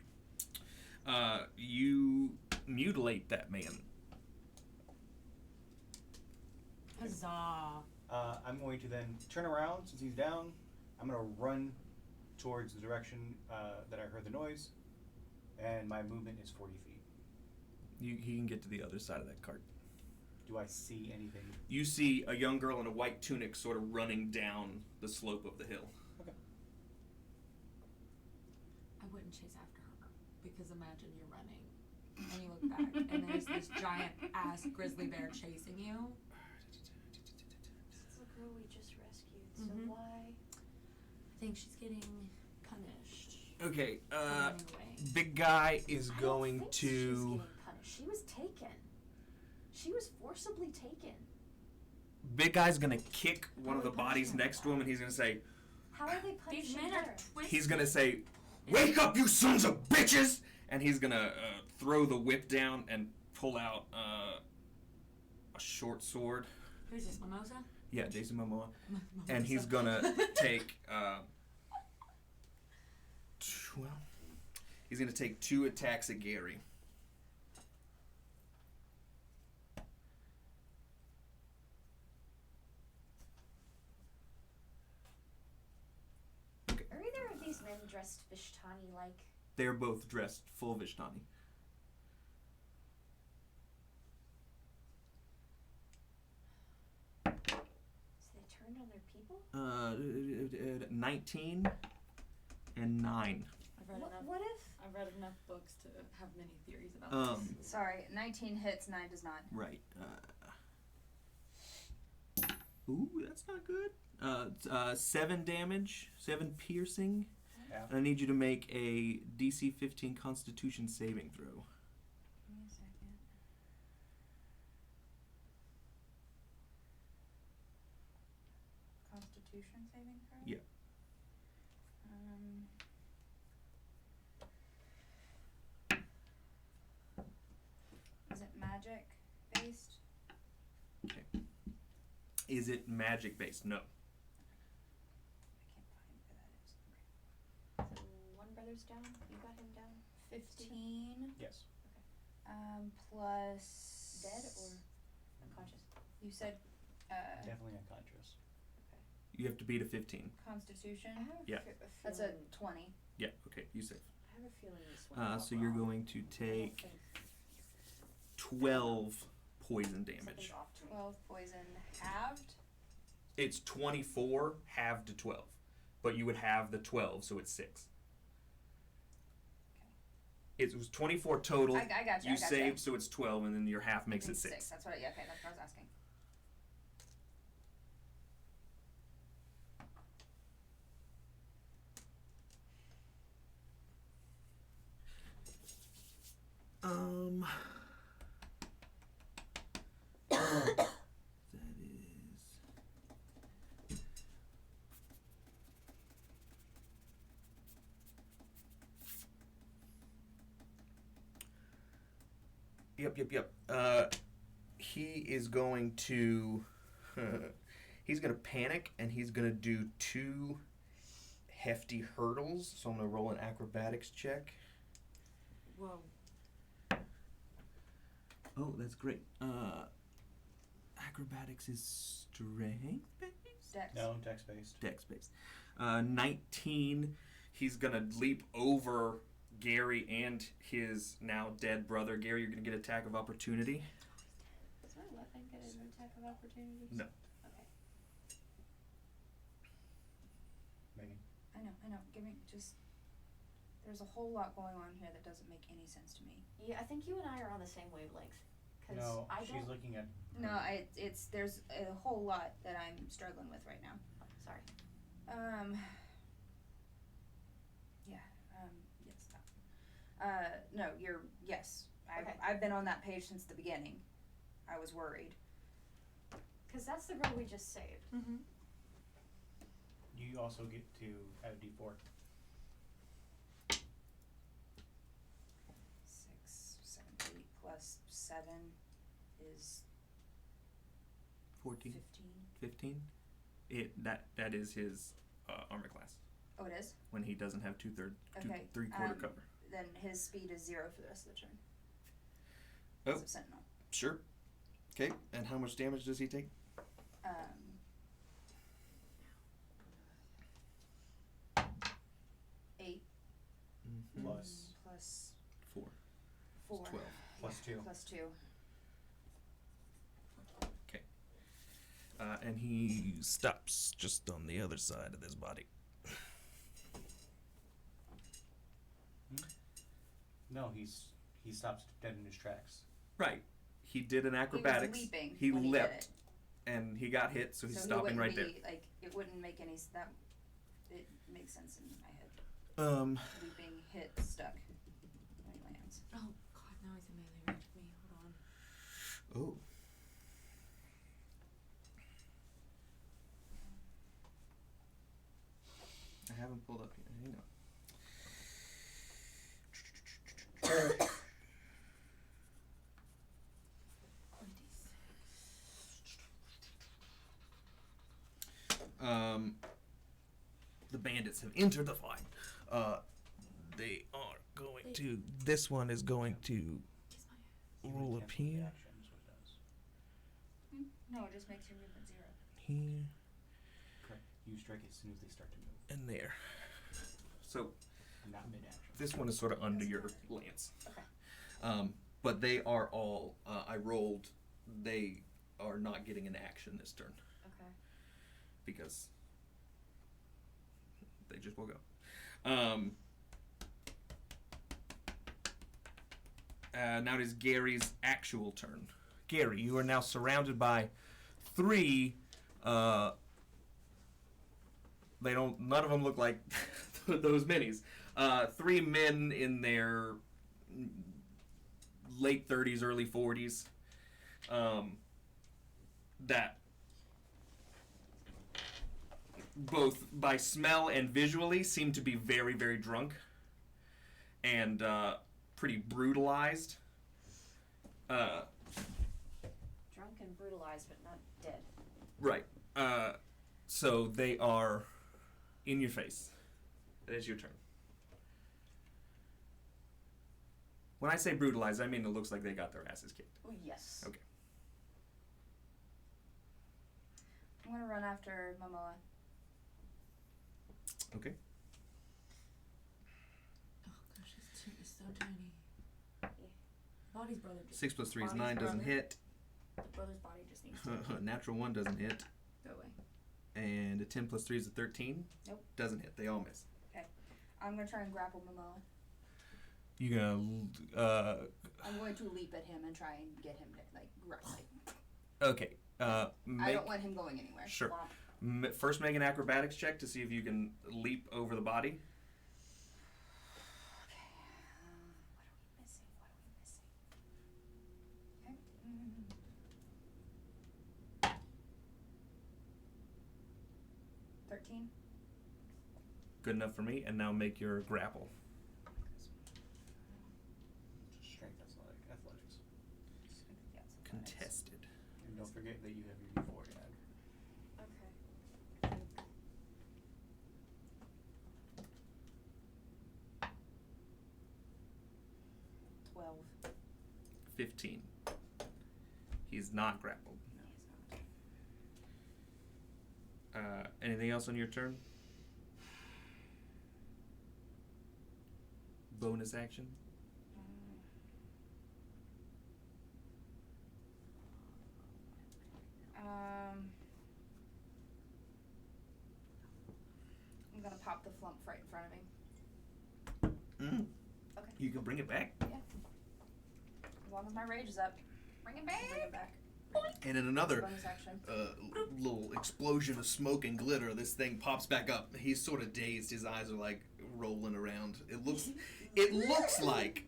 You mutilate that man. Huzzah. I'm going to then turn around since he's down. I'm going to run towards the direction that I heard the noise, and my movement is 40 feet. He can get to the other side of that cart. Do I see anything? You see a young girl in a white tunic sort of running down the slope of the hill. Okay. I wouldn't chase after her because imagine you're running and you look back and there's this giant ass grizzly bear chasing you. It's the girl we just rescued, so Mhm. why? I think she's getting punished. Okay, Running away. big guy is I don't going think she's to... getting punished. She was taken. She was forcibly taken. Big guy's gonna kick one of the How are they bodies punishing next to him, and he's gonna say, How are they These punishing men are her? twisted. he's gonna say, "Wake up, you sons of bitches!" And he's gonna throw the whip down and pull out a short sword. Who's this, Mimosa? Yeah, Jason Momoa. Mimosa. And he's gonna take, he's gonna take 2 attacks at Gary. Are either of these men dressed Vistani-like? They're both dressed full Vistani. So they turned on their people? 19 and 9. I've read enough books to have many theories about this. Sorry, 19 hits, 9 does not. Right. Ooh, that's not good. 7 damage, 7 piercing. Yeah. And I need you to make a DC 15 Constitution saving throw. Give me a second. Constitution saving throw? Yeah. Is it magic based? Okay. Is it magic based? No. I can't find where that is. So one brother's down. You got him down. 15 Yes. plus Dead or unconscious? you said Definitely unconscious. You have to beat a 15. Constitution. I have Yeah. That's a 20. Yeah, okay, you save. I have a feeling this one. So you're going to take 12 poison damage. Something's off to me. 12 poison halved. It's 24 halved to 12. But you would have the 12, so it's 6. It was 24 total. I got you. You I got saved, so it's 12, and then your half makes it 6. That's what. Yeah. Okay. That's what I was asking. That is. Yep. He is going to. He's going to panic, and he's going to do 2 hefty hurdles. So I'm going to roll an acrobatics check. Whoa. Oh, that's great. Acrobatics is strength based? Dex. No, dex based. Dex based. 19. He's gonna leap over Gary and his now dead brother. Gary, you're gonna get attack of opportunity. Does my weapon get an attack of opportunity? No. Okay. Megan. I know. Give me just. There's a whole lot going on here that doesn't make any sense to me. Yeah, I think you and I are on the same wavelength. Cause No, I she's don't. looking at. No, it's there's a whole lot that I'm struggling with right now. Oh, sorry. Yeah. Yes. No, yes. Okay. I've been on that page since the beginning. I was worried. Cause that's the girl we just saved. Mm-hmm. You also get to add a d4. 6, 7, 8 plus 7 is 14. 15. 15. That is his armor class. Oh, it is? When he doesn't have Okay, 3/4 cover. Then his speed is 0 for the rest of the turn. Oh. As a sentinel. Sure. Okay, and how much damage does he take? 8 Plus plus 4. 4. 12. Plus Yeah, 2. Plus 2. And he stops just on the other side of this body. No, he stops dead in his tracks. Right. He did an acrobatics. He was leaping He when leapt, he did it. and he got hit, so he's So stopping he right wouldn't there. be, like, it wouldn't make any that. It makes sense in my head. Leaping, hit, stuck. When he lands. Oh god, now he's in melee range of me. Hold on. Oh. I haven't pulled up yet. Hang on. The bandits have entered the fight. They are going to. This one is going to roll up here. Action is what it does. No, it just makes your movement 0. Here Correct. You strike as soon as they start to move, and there. So not mid-action. this one is sort of under your lance. Okay. But they are all. I rolled. They are not getting an action this turn Okay. because they just woke up. Now it is Gary's actual turn. Gary, you are now surrounded by 3. They don't. None of them look like those minis. 3 men in their late 30s, early 40s. That both by smell and visually seem to be very, very drunk and pretty brutalized. Drunk and brutalized, but not dead. Right. So they are in your face. It is your turn. When I say brutalized, I mean it looks like they got their asses kicked. Oh yes. Okay. I'm gonna run after Momoa. Okay. Oh gosh, this team is so tiny. Body's brother just 6 plus 3 is Bonnie's 9, doesn't brother. hit. The brother's body just needs to Natural 1 doesn't hit. go away. And a 10 plus 3 is a 13. Nope. Doesn't hit. They all miss. I'm gonna try and grapple Momoa. You gonna I'm going to leap at him and try and get him to like. okay. I Make don't want him going anywhere. sure. Womp. First, make an acrobatics check to see if you can leap over the body. Okay. What are we missing? Okay. 13. Good enough for me. And now make your grapple. Strength athletics. Yeah, it's athletics. Contested. And don't forget that you have your d4 to add. Okay. 12. 15. He's not grappled. No, he's not. Anything else on your turn? Bonus action? I'm gonna pop the flump right in front of me. Okay. You can bring it back. As long as my rage is up. Bring it back. Bring it back. And in another Bonus action. little explosion of smoke and glitter, this thing pops back up. He's sort of dazed. His eyes are like rolling around. It looks like,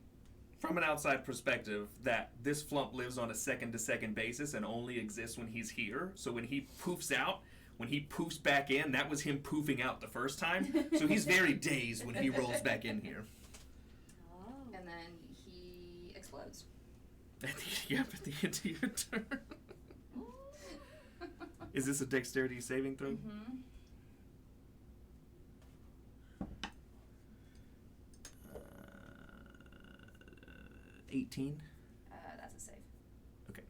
From an outside perspective, that this flump lives on a second-to-second basis and only exists when he's here. So when he poofs out, when he poofs back in, that was him poofing out the first time. So he's very dazed when he rolls back in here. And then he explodes. At the end of your turn. Is this a dexterity saving throw? Mm-hmm. 18. That's a save. Okay.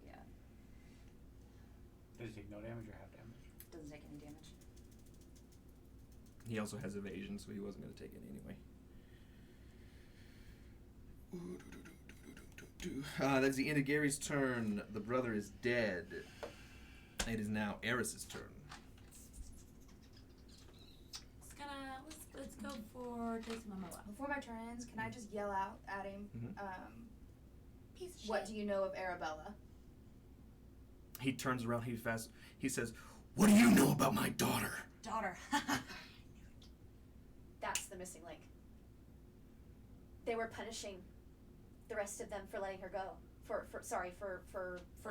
Yeah. Does it take no damage or half damage? Doesn't take any damage. He also has evasion, so he wasn't going to take it anyway. That's the end of Gary's turn. The brother is dead. It is now Eris's turn. Let's go for Jason Momoa. Before my turn ends, can I just yell out at him? Piece of What shit. do you know of Arabella? He turns around. He says, "What do you know about my daughter?" Daughter. That's the missing link. They were punishing the rest of them for letting her go. For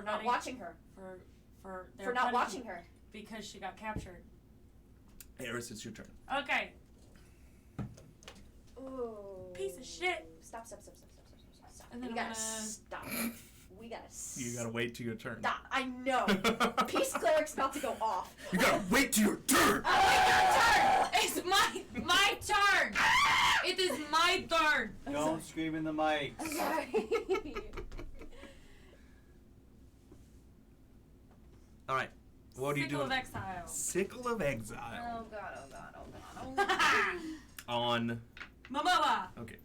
not letting- watching her. For not watching her. because she got captured. Eris, it's your turn. Okay. Ooh. Piece of shit. Stop. And then We I'm gotta gonna- stop. We gotta You gotta wait till your turn. stop. I know. Peace cleric's about to go off. You gotta wait till your turn. It's my turn. It is my turn. Don't scream in the mic. I'm sorry. All right. What do you do? Sickle of Exile. Sickle of Exile. Oh god. On. Momoa. Okay.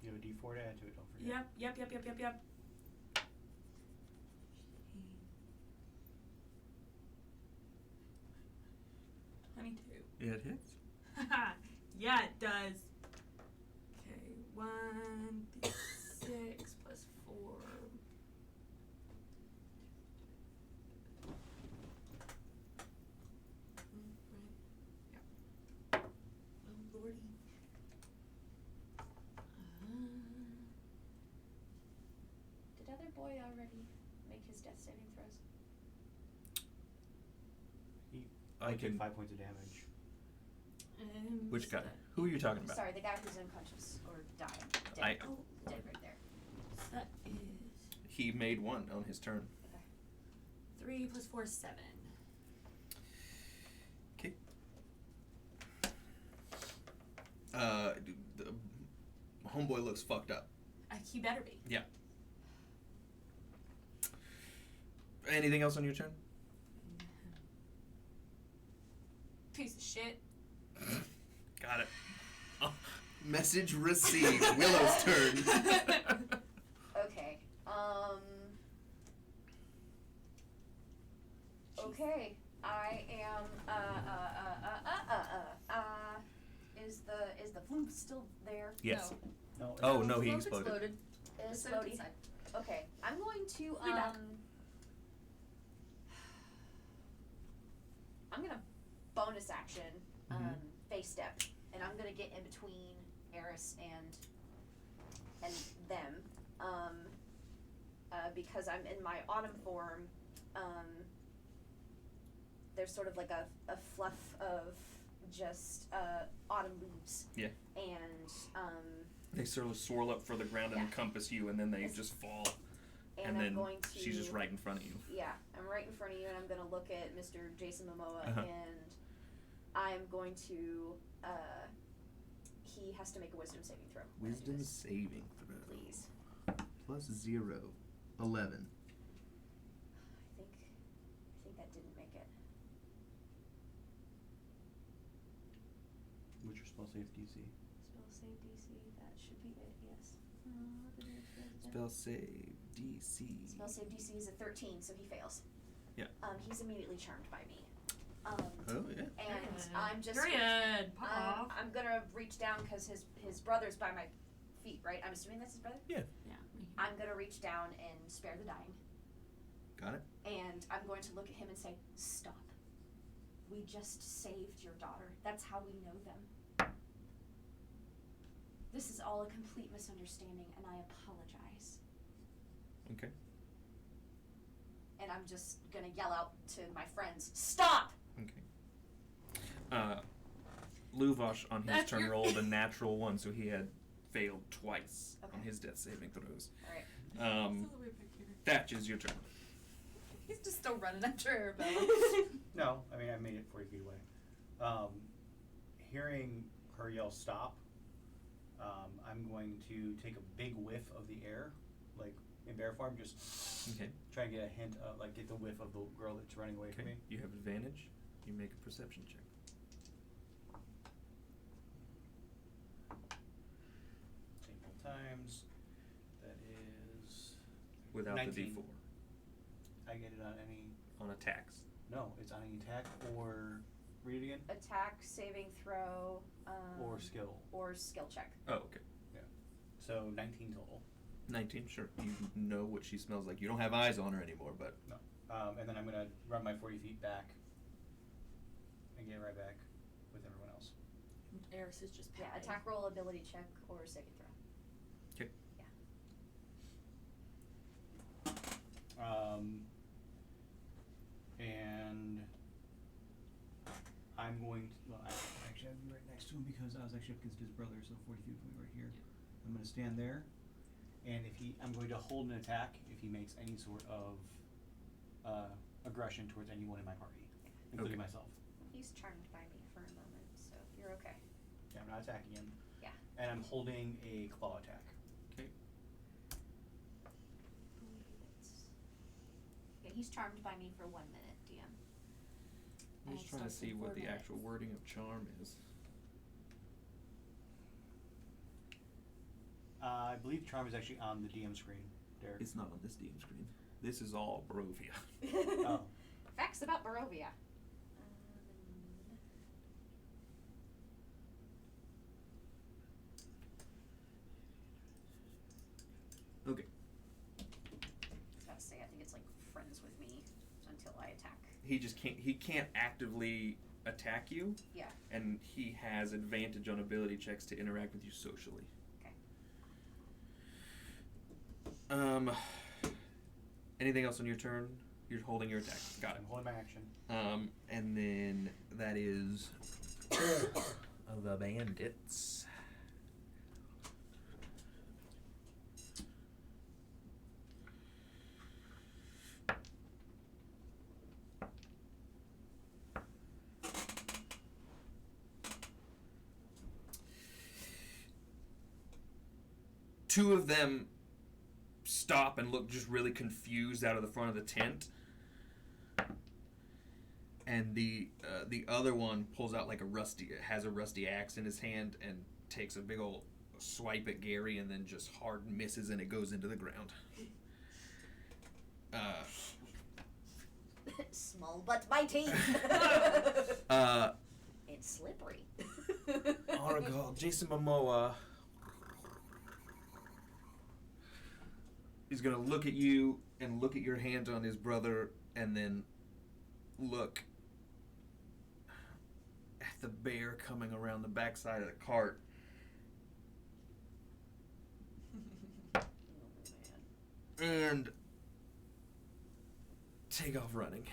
You have a D4 to add to it, don't forget. Yep. 22. Yeah, it hits. Yeah, it does. Okay, 1d6 plus 4. Yep. Oh, lordy. Did other boy already make his death saving throws? I Take can. 5 points of damage. Which guy? Who are you talking about? Sorry, the guy who's unconscious or dying. Dead. I- Dead right there. That is He made one on his turn. 3 plus 4 is 7. Okay. The homeboy looks fucked up. He better be. Yeah. Anything else on your turn? Piece of shit. Got it. Oh, message received. Willow's turn. Okay. Okay. I am. Is the flume still there? Yes. No. Oh no, he Flump exploded. It is It's empty floaty. inside. Okay. I'm going to Be back. I'm gonna bonus action Mhm. face step, and I'm gonna get in between Eris and them, because I'm in my autumn form. There's sort of like a fluff of just autumn leaves. Yeah. And They sort of swirl up for the ground and Yeah. encompass you, and then they Yes. just fall. and then I'm going to. she's just right in front of you. Yeah, I'm right in front of you, and I'm gonna look at Mr. Jason Momoa, Uh-huh. and I'm going to. He has to make a wisdom saving throw. when I do Wisdom this, saving throw. please. +0. 11. I think didn't make it. What's your spell save DC? Spell save DC, that should be it, yes. Spell save DC. Spell save DC is a 13, so he fails. Yeah. He's immediately charmed by me. Oh yeah. And I'm just Period. Pop off. I'm gonna reach down because his brother's by my feet, right? I'm assuming that's his brother? Yeah. Yeah. I'm gonna reach down and spare the dying. Got it. And I'm going to look at him and say, stop. We just saved your daughter. That's how we know them. This is all a complete misunderstanding, and I apologize. Okay. And I'm just gonna yell out to my friends, stop! Okay. Luvosh on his That's turn your- rolled a natural 1, so he had failed twice on Okay. his death saving throws. Alright. Um, Thatch is your turn. He's just still running after Arabella. No, I mean I made it 40 feet away. Hearing her yell stop, I'm going to take a big whiff of the air, like in bear form, just Okay. try and get a hint of, like, get the whiff of the girl that's running away from Okay. me. You have advantage. You make a perception check. Same both times. That is Without 19. the D4 I get it on any. on attacks. No, it's on any attack or read it again Attack, saving throw, or skill. or skill check. Oh, okay. So 19 total. 19, sure. You know what she smells like. You don't have eyes on her anymore, but And then I'm gonna run my 40 feet back and get right back with everyone else. Eris is just Yeah, attack roll, ability check, or saving throw. And I'm going to, well, actually I'll be right next to him because I was actually up against his brother, so 40 feet from me right here. I'm going to stand there, and I'm going to hold an attack if he makes any sort of aggression towards anyone in my party, including Okay. myself. He's charmed by me for a moment, so you're okay. Yeah, I'm not attacking him. Yeah. And I'm holding a claw attack. okay. Yeah, he's charmed by me for 1 minute, DM. I'm just trying to see what the actual wording of charm is. I believe charm is actually on the DM screen, Derek. It's not on this DM screen. This is all Barovia. Oh. Facts about Barovia. Okay. I was about to say, I think it's like friends with me until I attack. He just can't. He can't actively attack you. Yeah. And he has advantage on ability checks to interact with you socially. Okay. Anything else on your turn? You're holding your attack. Got I'm holding my action. it. And then that is the bandits. Two of them stop and look just really confused out of the front of the tent, and the other one pulls out like has a rusty axe in his hand and takes a big old swipe at Gary and then just hard misses and it goes into the ground. Small but mighty. It's slippery. Oracle, Jason Momoa. He's gonna look at you and look at your hand on his brother and then look at the bear coming around the backside of the cart. Oh, man. And take off running.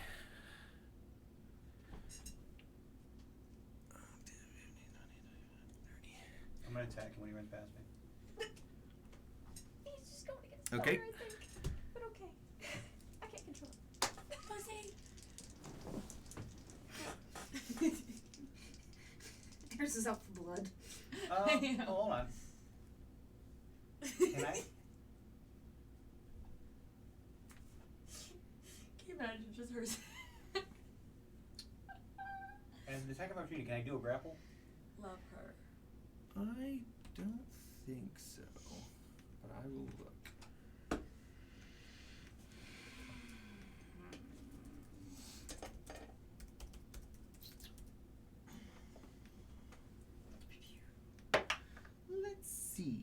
I'm going to attack him when he runs past me. He's just going against Okay. color, I think. But okay. I can't control it. Pussy. Eris is out for blood. Hold on. Can I? Can you imagine just her opportunity. Can I do a grapple? Love her. I don't think so, but I will look. Let's see.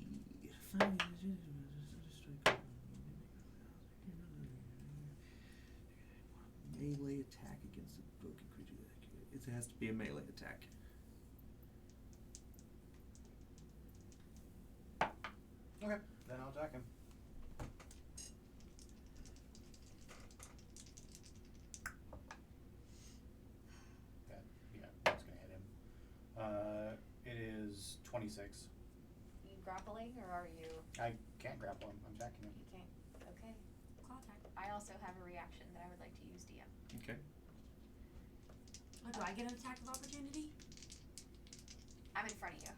Melee attack against a broken creature. It has to be a melee attack. Okay, then I'll attack him. That's gonna hit him. It is 26. You grappling or are you? I can't grapple him. I'm attacking him. You can't. Okay. Claw attack. I also have a reaction that I would like to use, DM. Okay. Oh, do I get an attack of opportunity? I'm in front of you.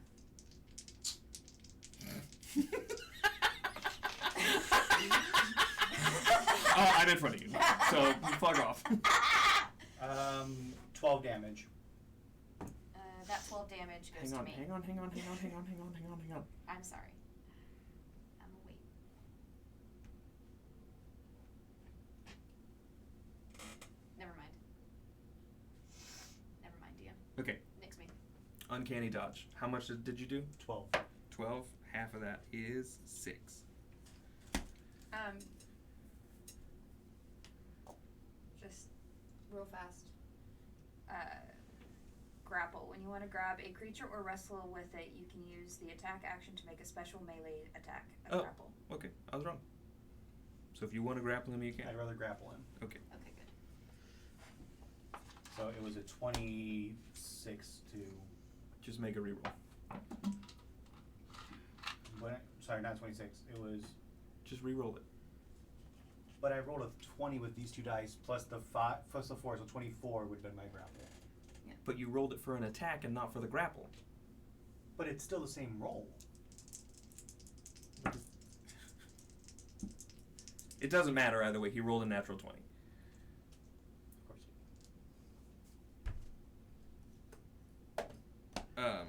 Oh, I'm in front of you. So fuck off. 12 damage. That 12 damage goes Hang on, to me. hang on. I'm sorry. I'm a wait. Never mind. Never mind, DM. Okay. Nix me. Uncanny dodge. How much did you do? 12. 12. Half of that is 6. Just real fast. Grapple. When you want to grab a creature or wrestle with it, you can use the attack action to make a special melee attack. Oh. Grapple. Okay, I was wrong. So if you want to grapple him, you can. I'd rather grapple him. Okay. Okay, good. So it was a 26 to. Just make a reroll. Sorry, not 26. It was. Just reroll it. But I rolled a 20 with these two dice plus the 5 plus the 4, so 24 would have been my grapple. But you rolled it for an attack and not for the grapple. But it's still the same roll. It doesn't matter either way. He rolled a natural 20. Of course.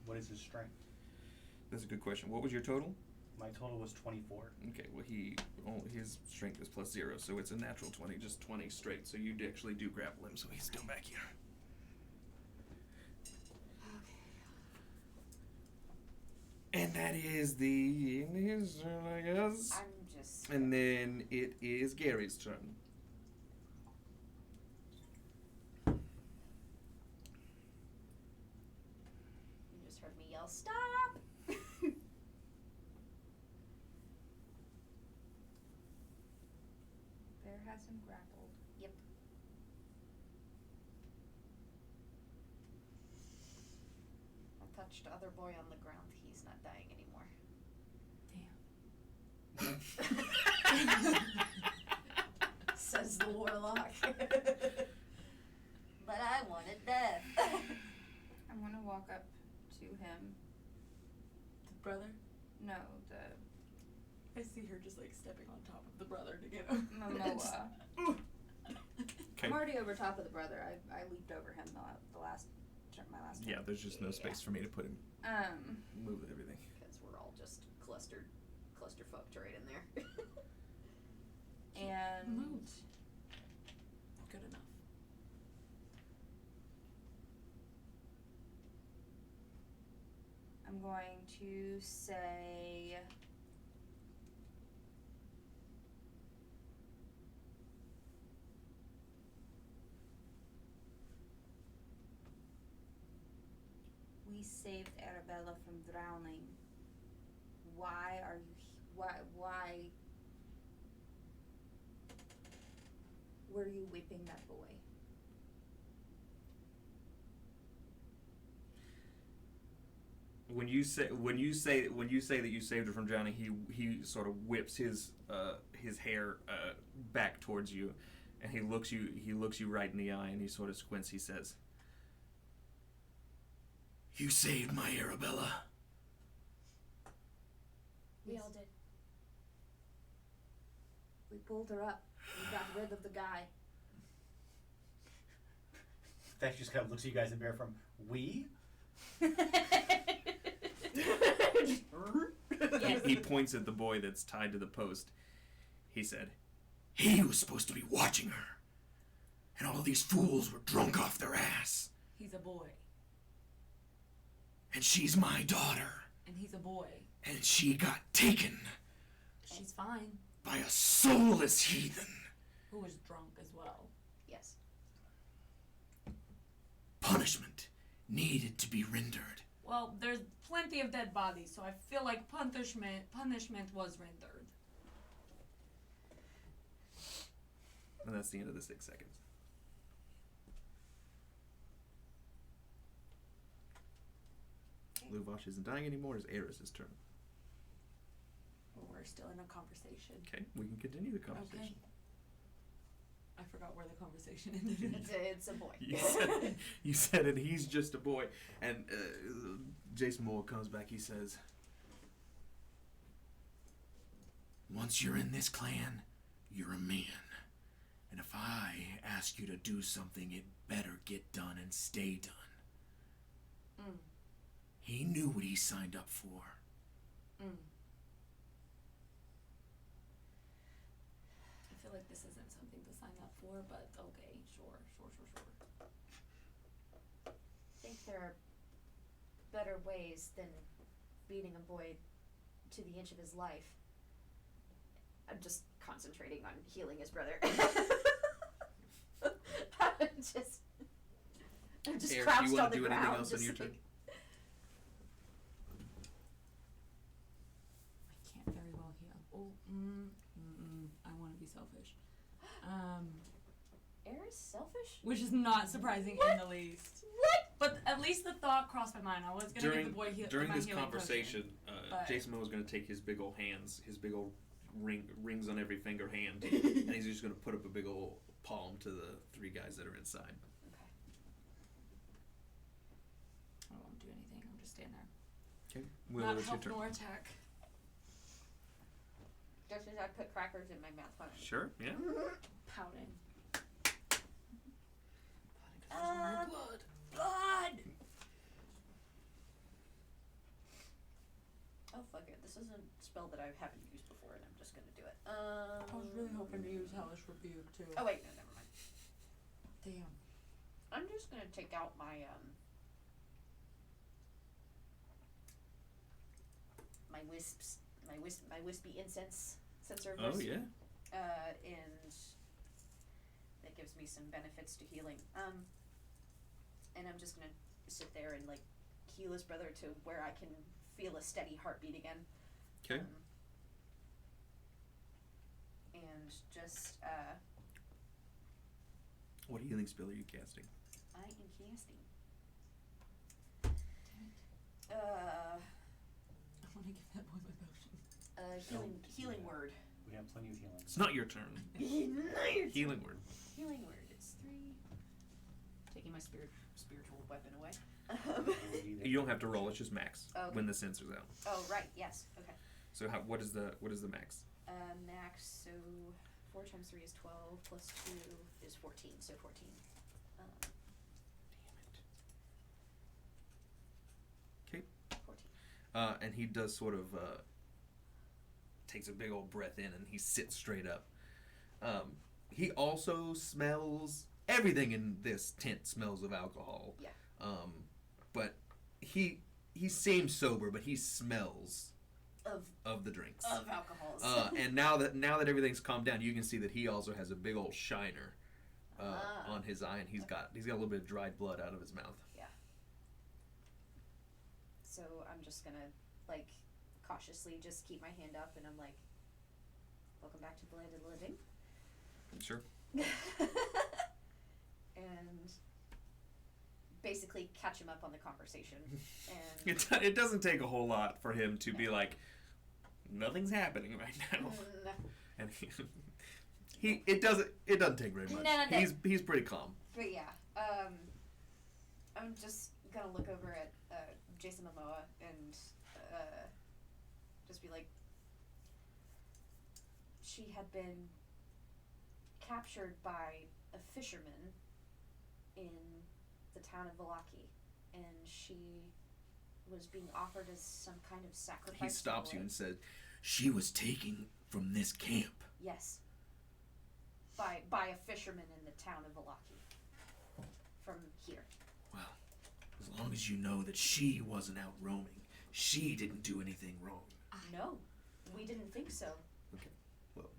What is his strength? That's a good question. What was your total? My total was 24. Okay, well his strength is plus 0, so it's a natural 20, just 20 straight. So you actually do grapple him, so he's still back here. And that is the end of his turn, I guess. I'm just. And then it is Gary's turn. You just heard me yell, "Stop!" Bear has him grappled. Yep. I touched other boy on the ground. He's not dying anymore. Says the warlock. But I wanted death. I'm gonna walk up to him. The brother? No, the I see her just like stepping on top of the brother to get him. Momoa. Okay. I'm already over top of the brother. I leaped over him the last turn, my last turn. Yeah, there's just no space for me to put him. Move everything. Because we're all just clusterfucked right in there. And Moved. Good enough. I'm going to say we saved Arabella from drowning. Why are you why were you whipping that boy? When you say that you saved her from drowning, he sort of whips his hair back towards you, and he looks you right in the eye, and he sort of squints. He says, "You saved my Arabella." We all did. We pulled her up. We got rid of the guy. That just kind of looks at you guys in bear from we. He points at the boy that's tied to the post. He said, "He was supposed to be watching her, and all these fools were drunk off their ass. He's a boy. And she's my daughter, And he's a boy. and she got taken She's fine. by a soulless heathen. Who was drunk as well. Yes. Punishment needed to be rendered." Well, there's plenty of dead bodies, so I feel like punishment was rendered. And that's the end of the 6 seconds. Luvash isn't dying anymore. It's Eris's turn. Well, we're still in a conversation. Okay, we can continue the conversation. I forgot where the conversation ended. It's a boy. You said it, he's just a boy. And Jason Moore comes back, he says, "Once you're in this clan, you're a man. And if I ask you to do something, it better get done and stay done." Mm. He knew what he signed up for. Mm. I feel like this isn't something to sign up for, but okay, sure. I think there are better ways than beating a boy to the inch of his life. I'm just concentrating on healing his brother. I'm just Eric, crouched you on want the to do anything ground, else on just your turn? like- I can't very well heal. Oh, I want to be selfish. Eris selfish? Which is not surprising in the least. What? But at least the thought crossed my mind. I was going to give the boy During my this healing conversation, but- Jason Moore was going to take his big old hands, his big old rings on every finger hand, and he's just going to put up a big old palm to the 3 guys that are inside. Okay. I won't do anything. I'm just standing there. Okay, Will, Not it's your help turn. nor attack. Just as I put crackers in my mouth. Fine. Sure, yeah. Pouting. Blood! Oh, fuck it. This isn't a spell that I haven't used before, and I'm just gonna do it. I was really hoping to use Hellish Rebuke too. Oh, wait, no, never mind. Damn. I'm just gonna take out my, my wisps, my wispy incense sensor of Oh, wisp. yeah. And that gives me some benefits to healing. And I'm just gonna sit there and, like, heal his brother to where I can feel a steady heartbeat again. Okay. And just, What healing spell are you casting? I am casting. I want to give that boy my potion. Healing word. We have plenty of healing. It's not your turn. Healing word. Healing word. It's 3. Taking my spiritual weapon away. You don't have to roll. It's just max Okay. when the sensor's out. Oh, right. Yes. Okay. So what is the max? Max. So 4 times 3 is 12. Plus 2 is 14. So 14. Okay. 14. And he does sort of takes a big old breath in, and he sits straight up. He also smells everything in this tent smells of alcohol. Yeah. But he seems sober, but he smells of the drinks. Of alcohols. And now that everything's calmed down, you can see that he also has a big old shiner on his eye, and he's got a little bit of dried blood out of his mouth. Yeah. So I'm just gonna, like, cautiously just keep my hand up, and I'm like, welcome back to the land of the living. Sure. And basically catch him up on the conversation. And It doesn't take a whole lot for him to be like, nothing's happening right now, and it doesn't take very much. No. He's pretty calm. But yeah, I'm just gonna look over at Jason Momoa and just be like, she had been captured by a fisherman in the town of Vallaki, and she was being offered as some kind of sacrifice. He stops you and says, "She was taken from this camp." Yes. By a fisherman in the town of Vallaki. From here. Well, as long as you know that she wasn't out roaming, she didn't do anything wrong. No, we didn't think so. Okay. Well,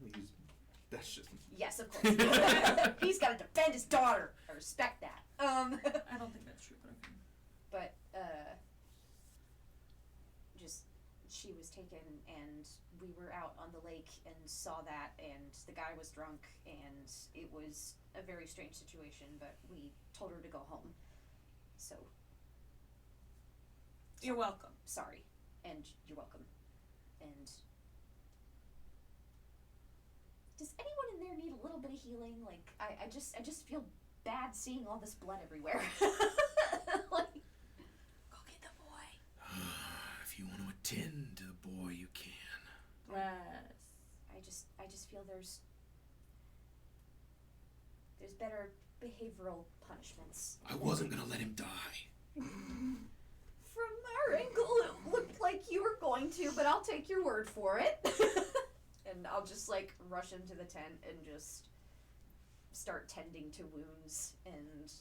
that's just. Yes, of course. He's got to defend his daughter. I respect that. I don't think that's true, but okay. But just she was taken, and we were out on the lake and saw that, and the guy was drunk, and it was a very strange situation. But we told her to go home. So. You're welcome. Sorry, and you're welcome. And does anyone in there need a little bit of healing? Like, I just feel bad seeing all this blood everywhere. Like, Go get the boy. If you want to attend to the boy, you can. Yes. I just feel there's better behavioral punishments. I wasn't gonna let him die. From our angle, it looked like you were going to, but I'll take your word for it. And I'll just like rush into the tent and just start tending to wounds and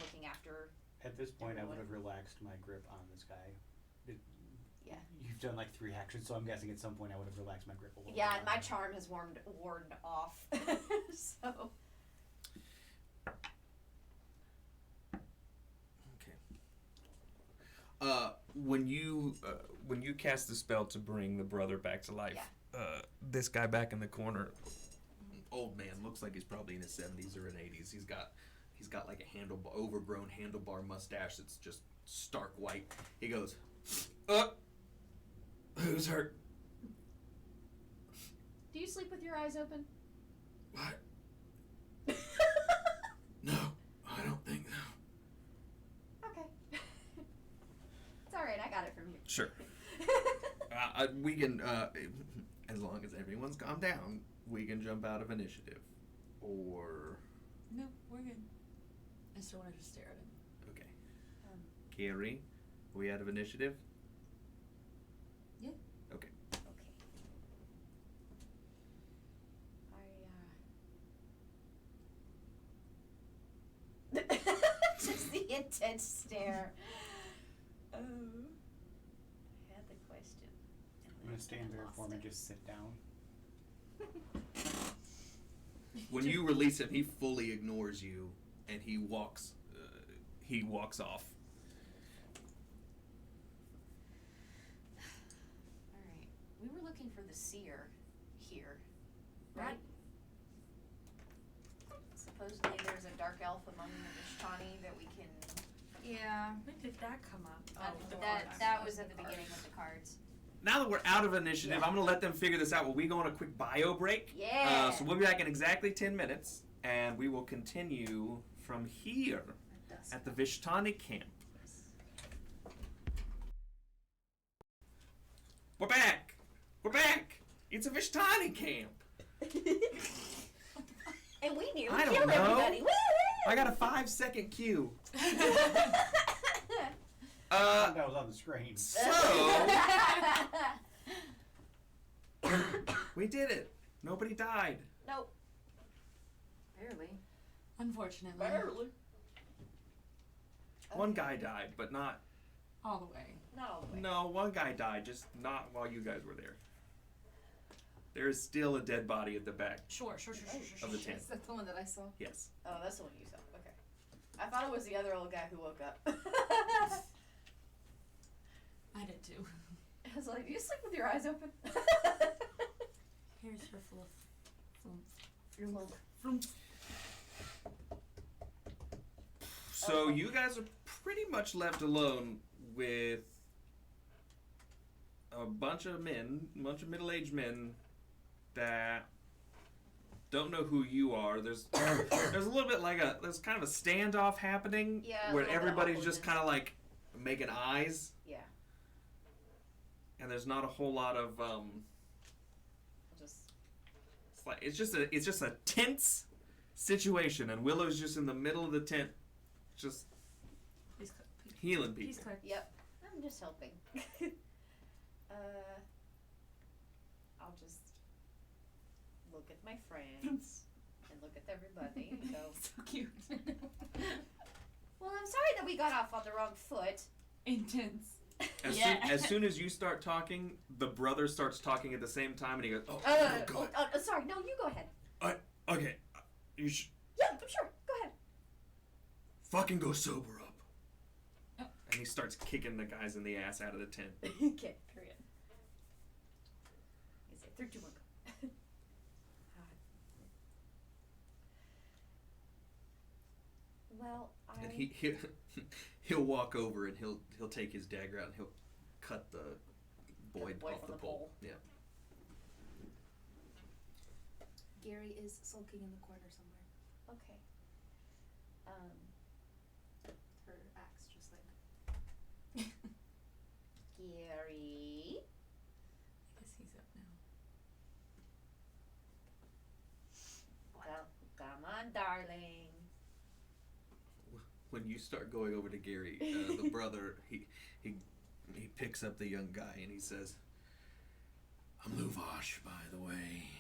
looking after. At this point, I would have relaxed my grip on this guy. Yeah. You've done like 3 actions, so I'm guessing at some point I would have relaxed my grip a little. Yeah, bit and my more. charm has worn off. So. When you cast the spell to bring the brother back to life, this guy back in the corner, old man, looks like he's probably in his 70s or in 80s. He's got like a overgrown handlebar mustache that's just stark white. He goes, who's hurt? Do you sleep with your eyes open? What? No, I don't think so. Okay. It's alright, I got it from you. Sure. We can, as long as everyone's calmed down, we can jump out of initiative. Or, No, we're good. I still wanted to stare at him. okay. Carrie, are we out of initiative? Yeah. Okay. Okay. Just the intense stare. Oh. I had the question. I'm gonna stand there for him and just sit down. When you release him, he fully ignores you, and he walks off. Alright. We were looking for the seer here, right? Supposedly there's a dark elf among the Vistani that we can. Yeah. When did that come up? That was at the beginning of the cards. Now that we're out of initiative, Yeah. I'm going to let them figure this out. Will we go on a quick bio break? Yeah. So we'll be back in exactly 10 minutes, and we will continue from here at the Vistani camp. We're back! We're back! It's a Vistani camp! And we nearly I don't killed know. everybody. Woo-hoo! I got a 5-second cue. That was on the screen. So, we did it. Nobody died. Nope. Barely. Unfortunately. Barely. One guy died, but not... All the way. Not all the way. No, one guy died, just not while you guys were there. There is still a dead body at the back Sure. of the tent. Is that the one that I saw? Yes. Oh, that's the one you saw. Okay. I thought it was the other old guy who woke up. I did too. I was like, do you sleep with your eyes open? Here's your fluff. Flunk. So Okay. you guys are pretty much left alone with a bunch of middle-aged men that don't know who you are. There's a little bit like there's kind of a standoff happening Yeah, a where little bit everybody's just awkwardness. kind of like making eyes, Yeah. and there's not a whole lot of Just. it's just a tense situation, and Willow's just in the middle of the tent just Please cook. Please, healing please people. cook. Yep. I'm just helping. I'll just look at my friends and look at everybody and go, So cute. well, I'm sorry that we got off on the wrong foot. Intense. As soon as you start talking, the brother starts talking at the same time, and he goes, "Oh, God. Sorry. No, you go ahead. Okay, you should Yeah, sure. Go ahead. fucking go sober up." Oh. And he starts kicking the guys in the ass out of the tent. Okay, period. He said 3, 2, 1, go. Well, And he'll walk over and he'll take his dagger out and he'll cut the boy boy off from the the pole. pole. Yeah. Gary is sulking in the corner somewhere. Okay. Her axe just like. Gary. I guess he's up now. Well, come on, darling. When you start going over to Gary, the brother, he picks up the young guy and he says, "I'm Luvash, by the way,"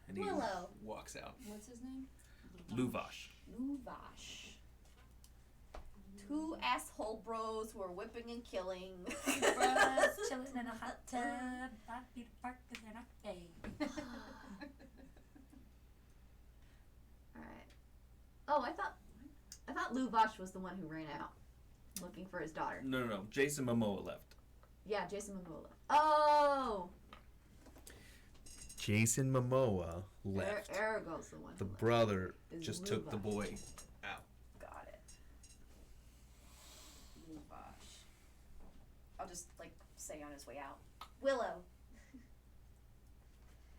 and he Willow. walks out. What's his name? Luvash. Luvash. 2 asshole bros who are whipping and killing. Bros chilling in a hot tub. Party park is in a game. Alright. Oh, I thought Luvash was the one who ran out looking for his daughter. No. Jason Momoa left. Yeah, Jason Momoa. Oh! Jason Momoa left. Arago's the one. The who left. brother Is just took the Luvash. boy out. Got it. Luvash. I'll just, say on his way out. Willow.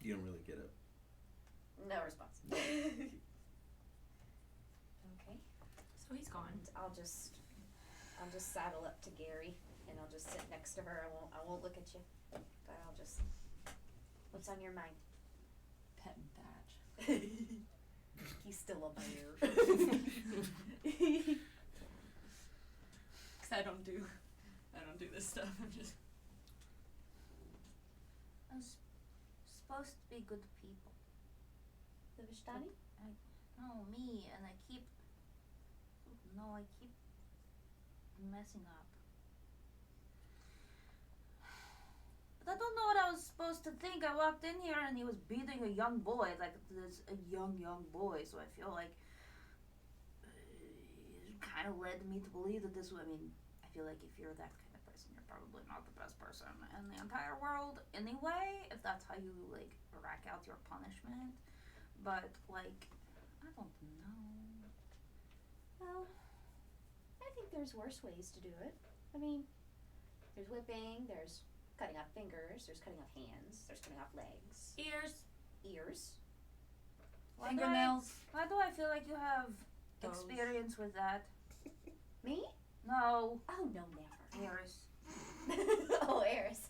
You don't really get it. No response. Okay. So he's gone. And I'll just saddle up to Gary and I'll just sit next to her. I won't look at you. But I'll just what's on your mind? Pet and Thatch. He's still a bear. Cause I don't do this stuff. I'm just. I was supposed to be good people. The Vistani? No, me, and I keep messing up. But I don't know what I was supposed to think. I walked in here and he was beating a young boy, like this a young boy. So I feel like it kind of led me to believe that this. I mean, I feel like if you're that kind of person, you're probably not the best person in the entire world anyway. If that's how you rack out your punishment, but I don't know. Well, I think there's worse ways to do it. I mean, there's whipping, there's cutting off fingers, there's cutting off hands, there's cutting off legs, ears. Why Fingernails. Why do I feel like you have Toes. experience with that? Me? No, Oh no, never. Eris. Oh, Eris.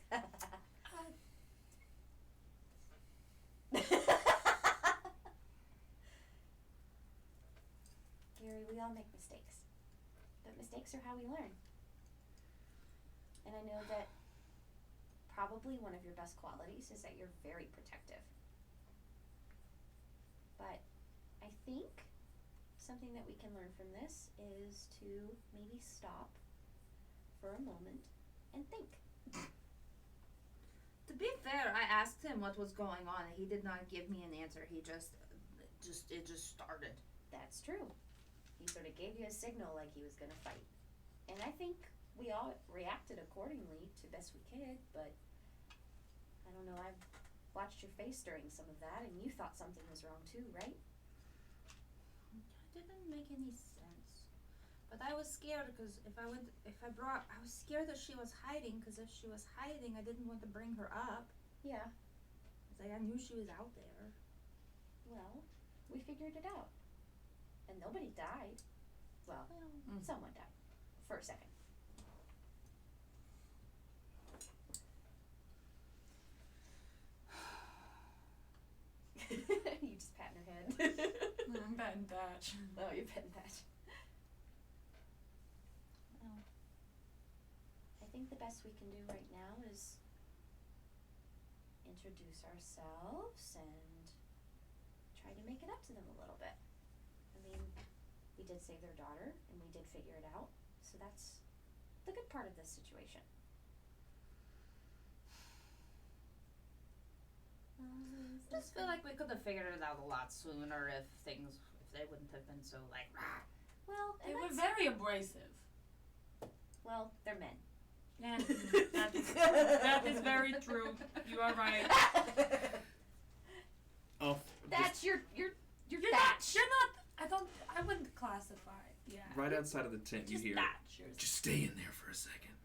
Gary, we all make mistakes. But mistakes are how we learn. And I know that probably one of your best qualities is that you're very protective. But I think something that we can learn from this is to maybe stop for a moment and think. To be fair, I asked him what was going on and he did not give me an answer. He it just started. That's true. He sort of gave you a signal like he was going to fight. And I think we all reacted accordingly to best we could, but I don't know, I've watched your face during some of that and you thought something was wrong too, right? It didn't make any sense. But I was scared because I was scared that she was hiding, because if she was hiding, I didn't want to bring her up. Yeah. Because I knew she was out there. Well, we figured it out. And nobody died. Well, someone died. For a second. You just patting her head. I'm Pet and Thatch. Oh, you're petting that. think the best we can do right now is introduce ourselves and try to make it up to them a little bit. I mean, we did save their daughter, and we did figure it out, so that's the good part of this situation. I just feel like we could have figured it out a lot sooner if they wouldn't have been so like, rah. Well, They and were that's, very abrasive. well, they're men. And that is very true. You are right. Oh, That's your You're thatch. not. I wouldn't classify. Yeah. right outside of the tent, you Just hear. thatch. Just stay in there for a second.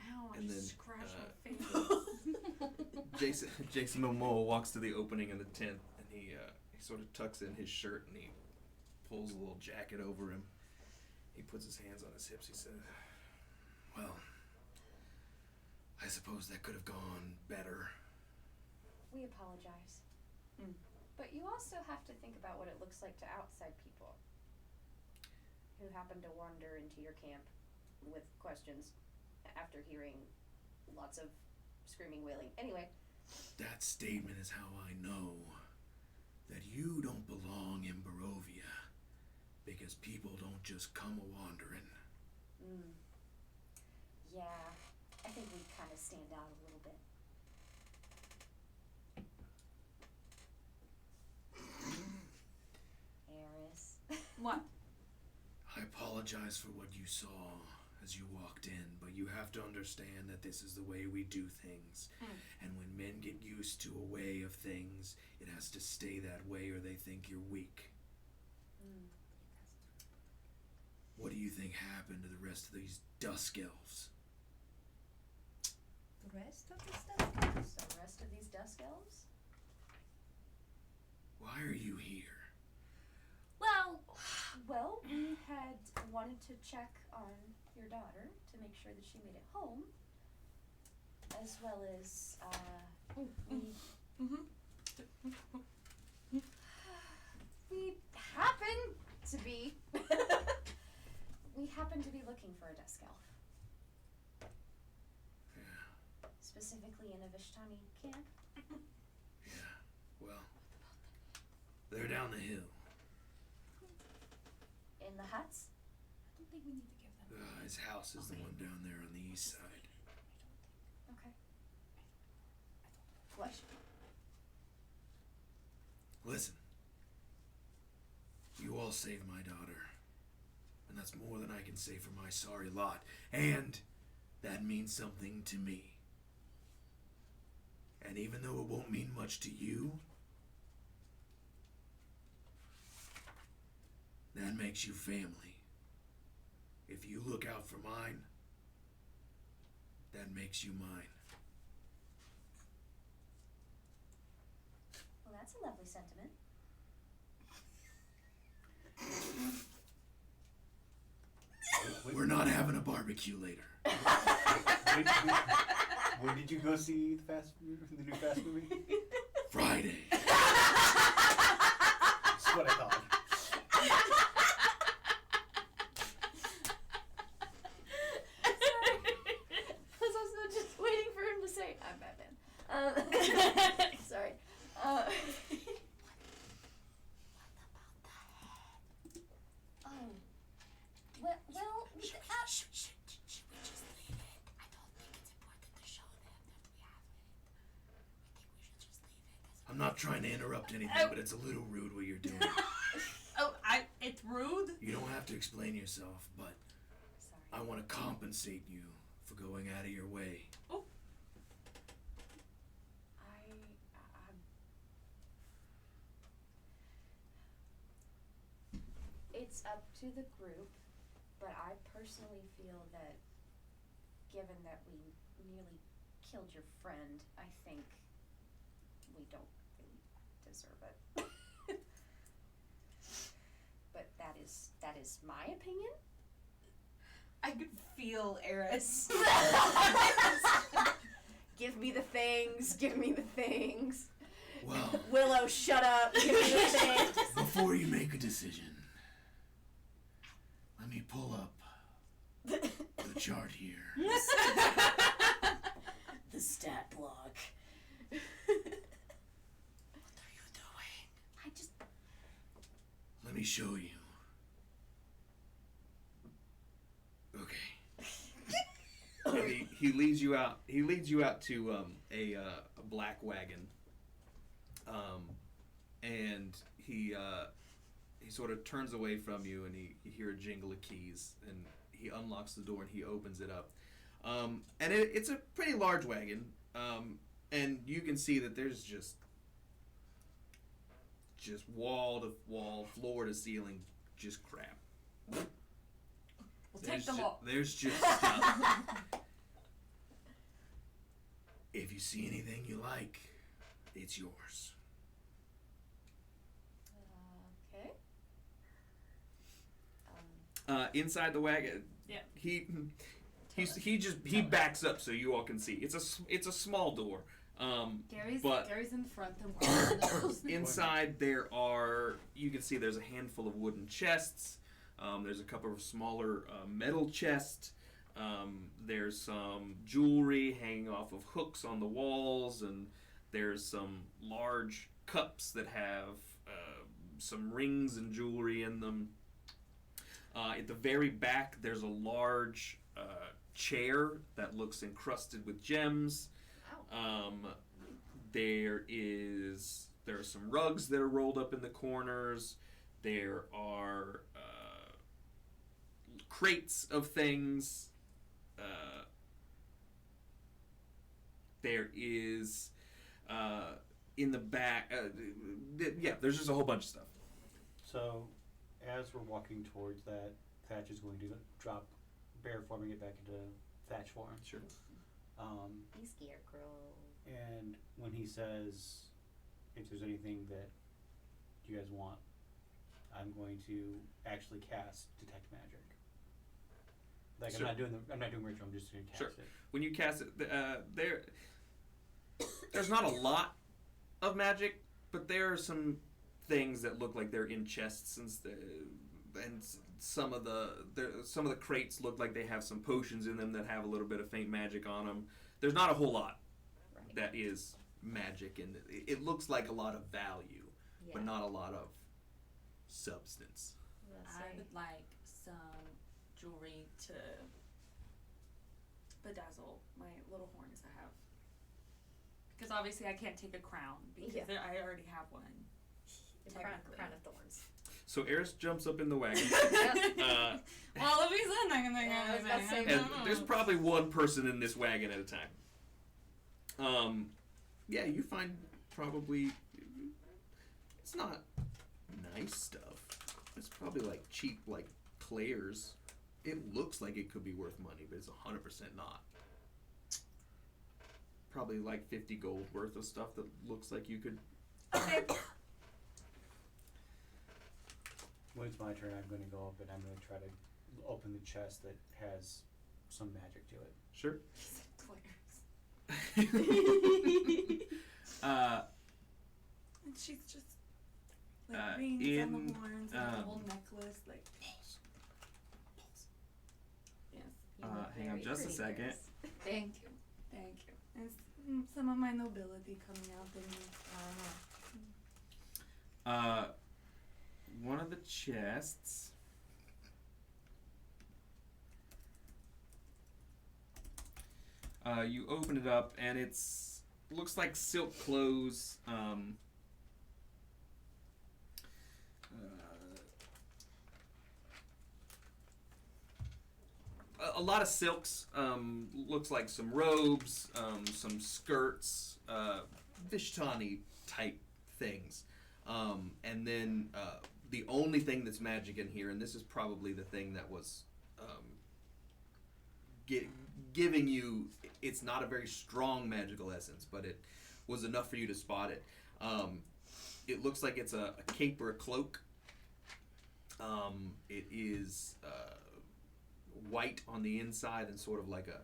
Ow! I And just then, scratched my face. Jason Momoa walks to the opening of the tent, and he sort of tucks in his shirt, and he pulls a little jacket over him. He puts his hands on his hips. He says, "Well, I suppose that could have gone better." We apologize. Mm. But you also have to think about what it looks like to outside people who happen to wander into your camp with questions after hearing lots of screaming, wailing. Anyway, That statement is how I know that you don't belong in Barovia, because people don't just come a-wandering. yeah, I think we kind of stand out a little bit. Eris. What? I apologize for what you saw as you walked in, but you have to understand that this is the way we do things. And when men get used to a way of things, it has to stay that way or they think you're weak. What do you think happened to the rest of these dusk elves? The rest of these dusk elves? The rest of these dusk elves? Why are you here? Well, we had wanted to check on your daughter to make sure that she made it home, as well as, we happen to be, we happen to be looking for a dusk elf. Yeah, Specifically in a Vistani camp. well, they're down the hill. In the huts? I don't think we need to give them. His house is the one down there on the east side. Okay. What? Listen, you all saved my daughter, and that's more than I can say for my sorry lot, and that means something to me. And even though it won't mean much to you, that makes you family. If you look out for mine, that makes you mine. Well, that's a lovely sentiment. We're not having a barbecue later. When did you go see the new Fast movie? Friday. That's what I thought. I was also just waiting for him to say, "I'm Batman." Sorry. Oh. Well, we Should we just leave it? I don't think it's important to show them that we have it. I think we should just leave it. I'm not trying to interrupt anything, but it's a little rude what you're doing. It's rude. You don't have to explain yourself, but Sorry. I want to compensate you for going out of your way. It's up to the group, but I personally feel that given that we nearly killed your friend, I think we don't really deserve it. But that is my opinion. I could feel Eris. Give me the things, give me the things. Well, Willow, shut up, give me the things. before you make a decision, let me pull up The chart here. The stat block. What are you doing? I just. Let me show you. Okay. And he leads you out. He leads you out to a black wagon. And he sort of turns away from you, and you hear a jingle of keys, and he unlocks the door and he opens it up. And it's a pretty large wagon, and you can see that there's just wall to wall, floor to ceiling, just crap. We'll take them all. There's just stuff. If you see anything you like, it's yours. Okay. Inside the wagon, Yeah. he backs up so you all can see. It's a small door. Gary's in front and we're in the middle. Inside you can see there's a handful of wooden chests. There's a couple of smaller metal chests. There's some jewelry hanging off of hooks on the walls, and there's some large cups that have some rings and jewelry in them. At the very back, there's a large chair that looks encrusted with gems. There are some rugs that are rolled up in the corners. There are crates of things. There is in the back. There's just a whole bunch of stuff. So, as we're walking towards that, Thatch is going to drop bear form and get back into Thatch form. Sure. You scarecrow. And when he says, if there's anything that you guys want, I'm going to actually cast Detect Magic. Like, Sure. I'm not doing ritual, I'm just going to cast Sure. it. When you cast it, there's not a lot of magic, but there are some things that look like they're in chests, and some of the crates look like they have some potions in them that have a little bit of faint magic on them. There's not a whole lot Right. that is magic, and it looks like a lot of value, Yeah. but not a lot of substance. That's I right. would like some jewelry to bedazzle my little horns I have. Because obviously I can't take a crown because Yeah. I already have one. Crown Technically. of thorns. So Eris jumps up in the wagon. All of these are not gonna Yeah, I was about to say, And there's probably one person in this wagon at a time. Yeah, you find probably it's not nice stuff. It's probably like cheap, like Claire's. It looks like it could be worth money, but it's 100% not. Probably like 50 gold worth of stuff that looks like you could. Okay. When it's my turn, I'm going to go up and I'm going to try to open the chest that has some magic to it. Sure. And she's just like rings on the horns and a whole necklace, like Pulse. yes. You look Hang on very just a pretty, second. Eris. Thank you. Thank you. And some of my nobility coming out in me. One of the chests. You open it up, and looks like silk clothes. A lot of silks. Looks like some robes, some skirts, Vistani type things. And then the only thing that's magic in here, and this is probably the thing that was giving you, it's not a very strong magical essence, but it was enough for you to spot it. It looks like it's a cape or a cloak. It is white on the inside and sort of like a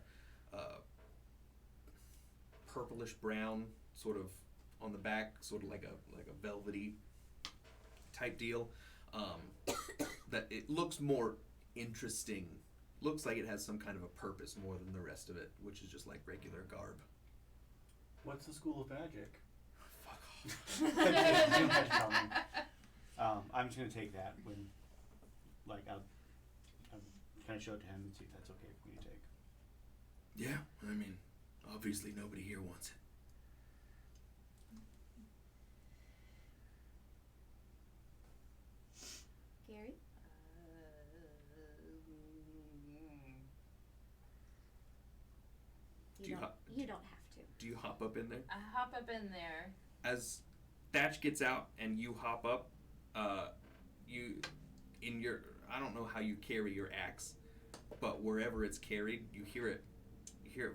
purplish brown sort of on the back, sort of like a velvety type deal. That it looks more interesting looks like it has some kind of a purpose more than the rest of it, which is just like regular garb. What's the School of Magic? Fuck You don't have to tell me. I'm just gonna take that when, like, I'll kind of show it to him and see if that's okay for me to take. Yeah, I mean, obviously nobody here wants it. Gary? Do you hop- you don't have to. Do you hop up in there? I hop up in there. As Thatch gets out and you hop up, I don't know how you carry your axe, but wherever it's carried, you hear it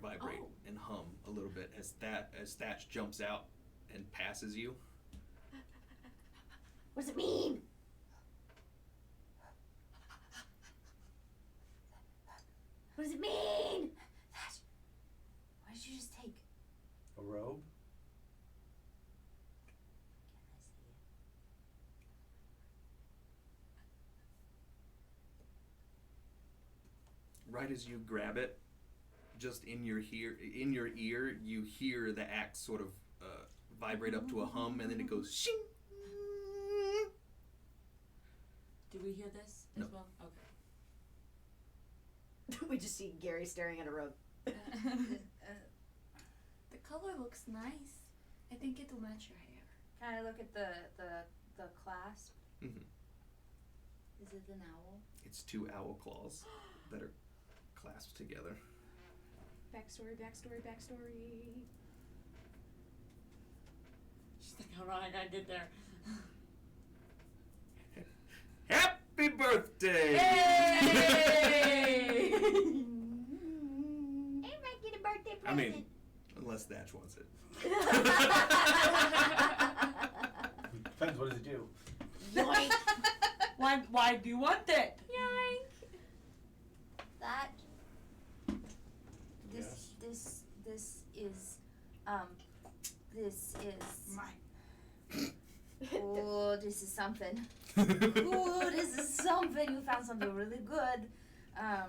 vibrate and hum a little bit as Thatch jumps out and passes you. What does it mean? What does it mean? What did you just take? A robe? Right as you grab it, just in your ear, you hear the axe sort of vibrate up to a hum, and then it goes shing. Do we hear this No. as well? Okay. We just see Gary staring at a robe. The color looks nice. I think it'll match your hair. Can I look at the clasp? Mhm. Is it an owl? It's two owl claws that are clasped together. Backstory. She's like, hold on, I gotta get there. Happy birthday! Hey! I might get a birthday present. I mean, unless Thatch wants it. Depends, what does it do? Yoink. Why do you want it? Yoink. That. Yes. This is Mine. oh, this is something. Ooh, this is something. You found something really good. I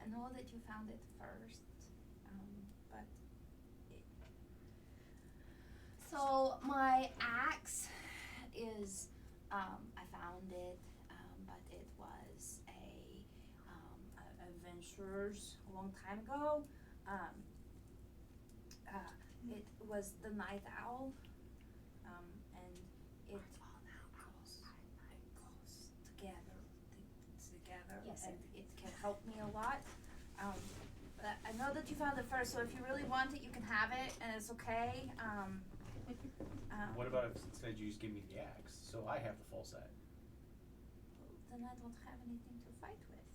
know that you found it first, but so my axe is I found it, but it was a adventurers a long time ago. It was the night owl, and it goes together, Yes, and it can help me a lot. But I know that you found it first, so if you really want it, you can have it, and it's okay. What about if instead you just give me the axe, so I have the full set? Then I don't have anything to fight with.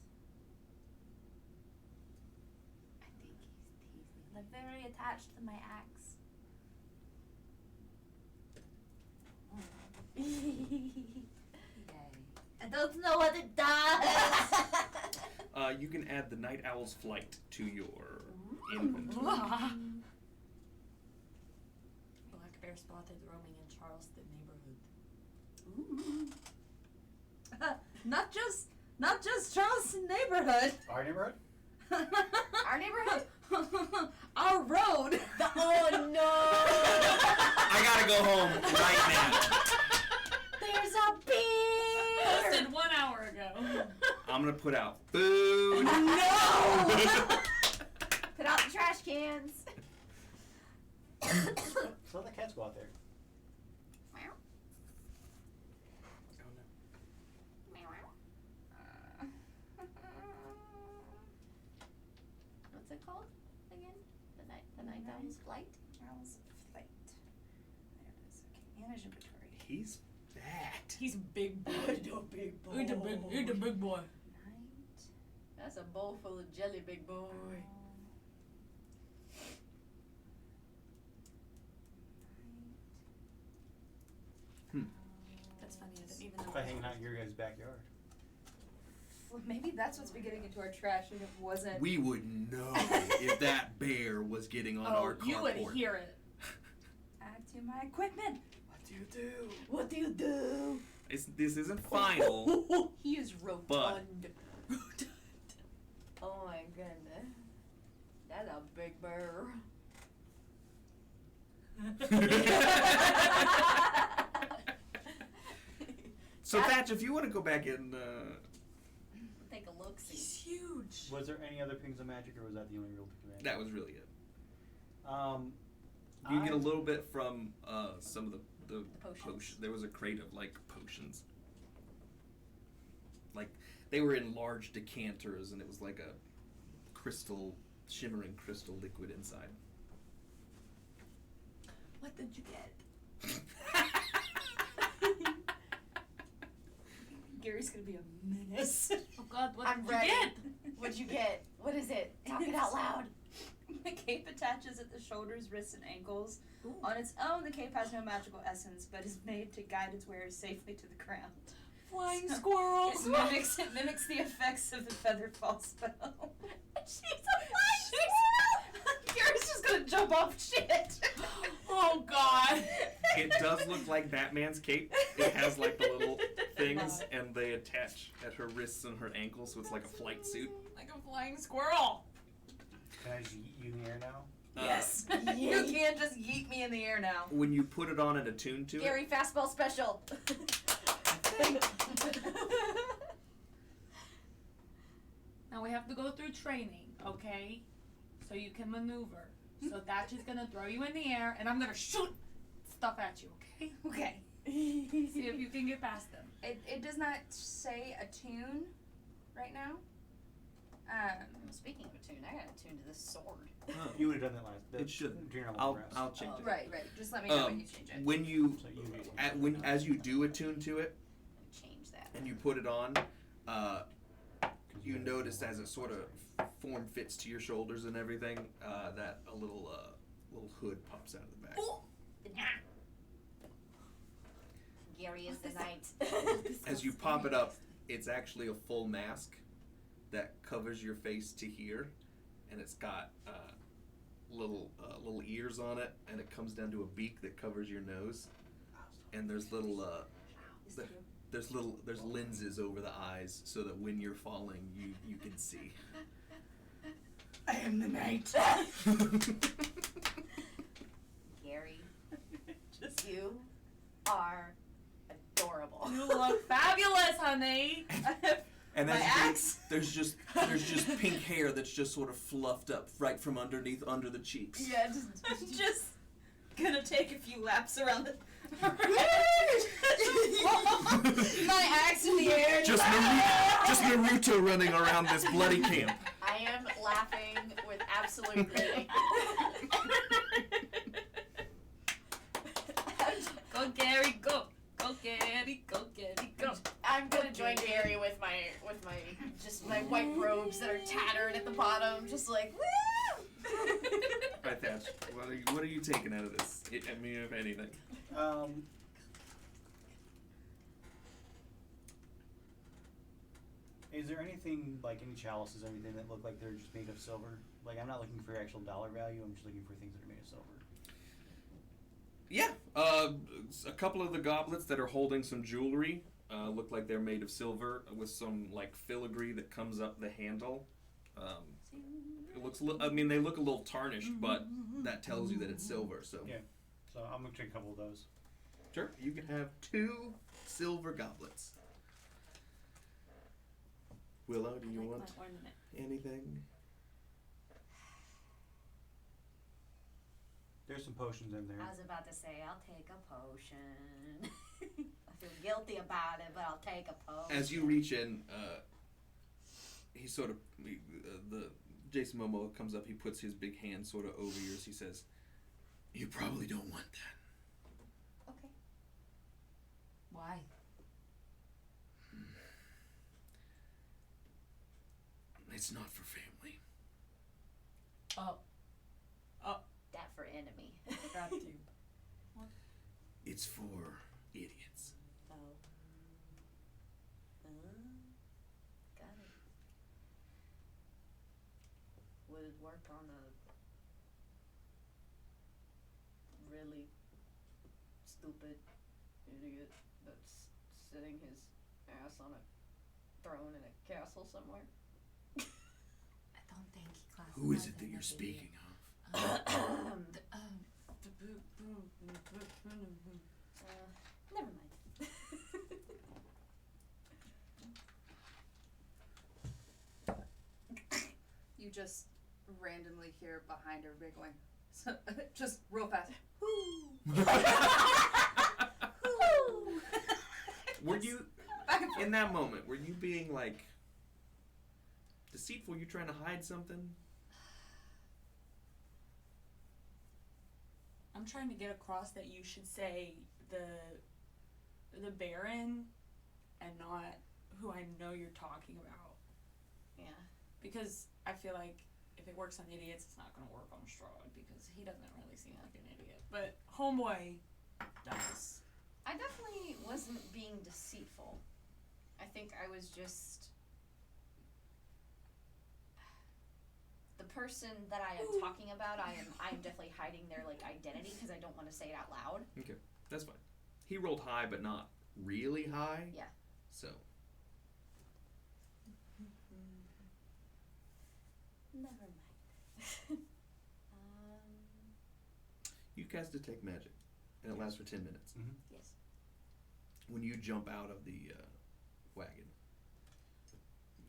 I think he's teasing. I'm very attached to my axe. I don't know what it does. You can add the night owl's flight to your inventory. Black bear spotted roaming in Charleston neighborhood. Ooh. Not just Charleston neighborhood. Our neighborhood? Our neighborhood? Our road. Oh no! I gotta go home right now. There's a bear. Posted 1 hour ago. I'm gonna put out food. No! Put out the trash cans. So let the cats go out there. What's it called again? The night owl's flight. Owl's flight. There it is. Okay, manage inventory. He's fat. He's a big boy. He's a big boy. He's a big boy. Night. That's a bowl full of jelly, big boy. That's funny. I didn't even know. By hanging out in your guys' backyard. Well, maybe that's what's been getting into our trash, and it wasn't. We would know if that bear was getting on our you would carport. hear it. Add to my equipment. What do you do? What do you do? This isn't final. He is rotund. Oh my goodness. That's a big bear. So Thatch, if you want to go back and Take a look. He's See. huge. Was there any other pings of magic, or was that the only real ping of magic? that was really it. I You get a little bit from some of the potions. potion. There was a crate of like potions. Like they were in large decanters, and it was like a crystal, shimmering crystal liquid inside. What did you get? Gary's gonna be a menace. Oh God, what I'm did ready. you get? What'd you get? What is it? Talk it out loud. The cape attaches at the shoulders, wrists, and ankles. On its own, the cape has no magical essence, but is made to guide its wearer safely to the ground. Flying So- squirrels. It mimics the effects of the feathered fall spell. She's a flying Gary's just gonna jump off shit. Oh God. It does look like Batman's cape. It has like the little things, and they attach at her wrists and her ankles, so it's like a flight suit. Like a flying squirrel. Can I just yeet you in the air now? Yes. You can't just yeet me in the air now. When you put it on and attune to Gary fastball special. Now we have to go through training, okay? So you can maneuver. So Thatch is gonna throw you in the air, and I'm gonna shoot stuff at you, okay? Okay. See if you can get past them. It does not say attune right now. Speaking of attune, I got attuned to this sword. You would have done that last. It should. During our I'll long rest. I'll change it. Right. Just let me know when you change it. When you So you as you do attune to it Change that. and you put it on, 'Cause you have notice the as it sort of form fits to your shoulders and everything, that a little hood pops out of the back. Gary is the knight. As you pop it up, it's actually a full mask that covers your face to here, and it's got little ears on it, and it comes down to a beak that covers your nose, and there's there's lenses over the eyes so that when you're falling, you can see. I am the knight. Gary, you are adorable. You look fabulous, honey. And My that's there's just pink hair that's just sort of fluffed up right from underneath under the cheeks. Yeah, just gonna take a few laps around the. My axe in the air. Just Naruto running around this bloody camp. I am laughing with absolute glee. Go, Gary, go. Go, Gary, go, Gary, go. I'm gonna join Gary with my just my white robes that are tattered at the bottom, just like woo. Right, Thatch. What are you taking out of this? I mean, if anything. Is there anything, like any chalices or anything that look like they're just made of silver? Like, I'm not looking for actual dollar value, I'm just looking for things that are made of silver. Yeah, a couple of the goblets that are holding some jewelry look like they're made of silver with some like filigree that comes up the handle. It looks. I mean, they look a little tarnished, but that tells you that it's silver. So Yeah. So I'm gonna take a couple of those. sure, you can have 2 silver goblets. Willow, do you want anything? There's some potions in there. I was about to say I'll take a potion. I feel guilty about it, but I'll take a potion. As you reach in, he sort of the Jason Momoa comes up. He puts his big hand sort of over yours. He says, "You probably don't want that." Okay. Why? It's not for family. Oh. That for enemy. Got you. It's for idiots. Oh. Got it. Would it work on a really stupid idiot that's sitting his ass on a throne in a castle somewhere. I don't think he classifies. Who is it that him you're as speaking idiot. of? Never mind. You just randomly hear behind everybody going, so, just real fast. Were you, in that moment, were you being, like, deceitful? You trying to hide something? I'm trying to get across that you should say the Baron and not who I know you're talking about. Yeah. Because I feel like if it works on idiots, it's not going to work on Strahd because he doesn't really seem like an idiot. But Homeboy does. I definitely wasn't being deceitful. I think I was just the person that I am talking about. I am definitely hiding their like identity because I don't want to say it out loud. Okay, that's fine. He rolled high, but not really high. Yeah. So, Never mind. you cast Detect Magic, and it lasts for 10 minutes. Yes. When you jump out of the wagon,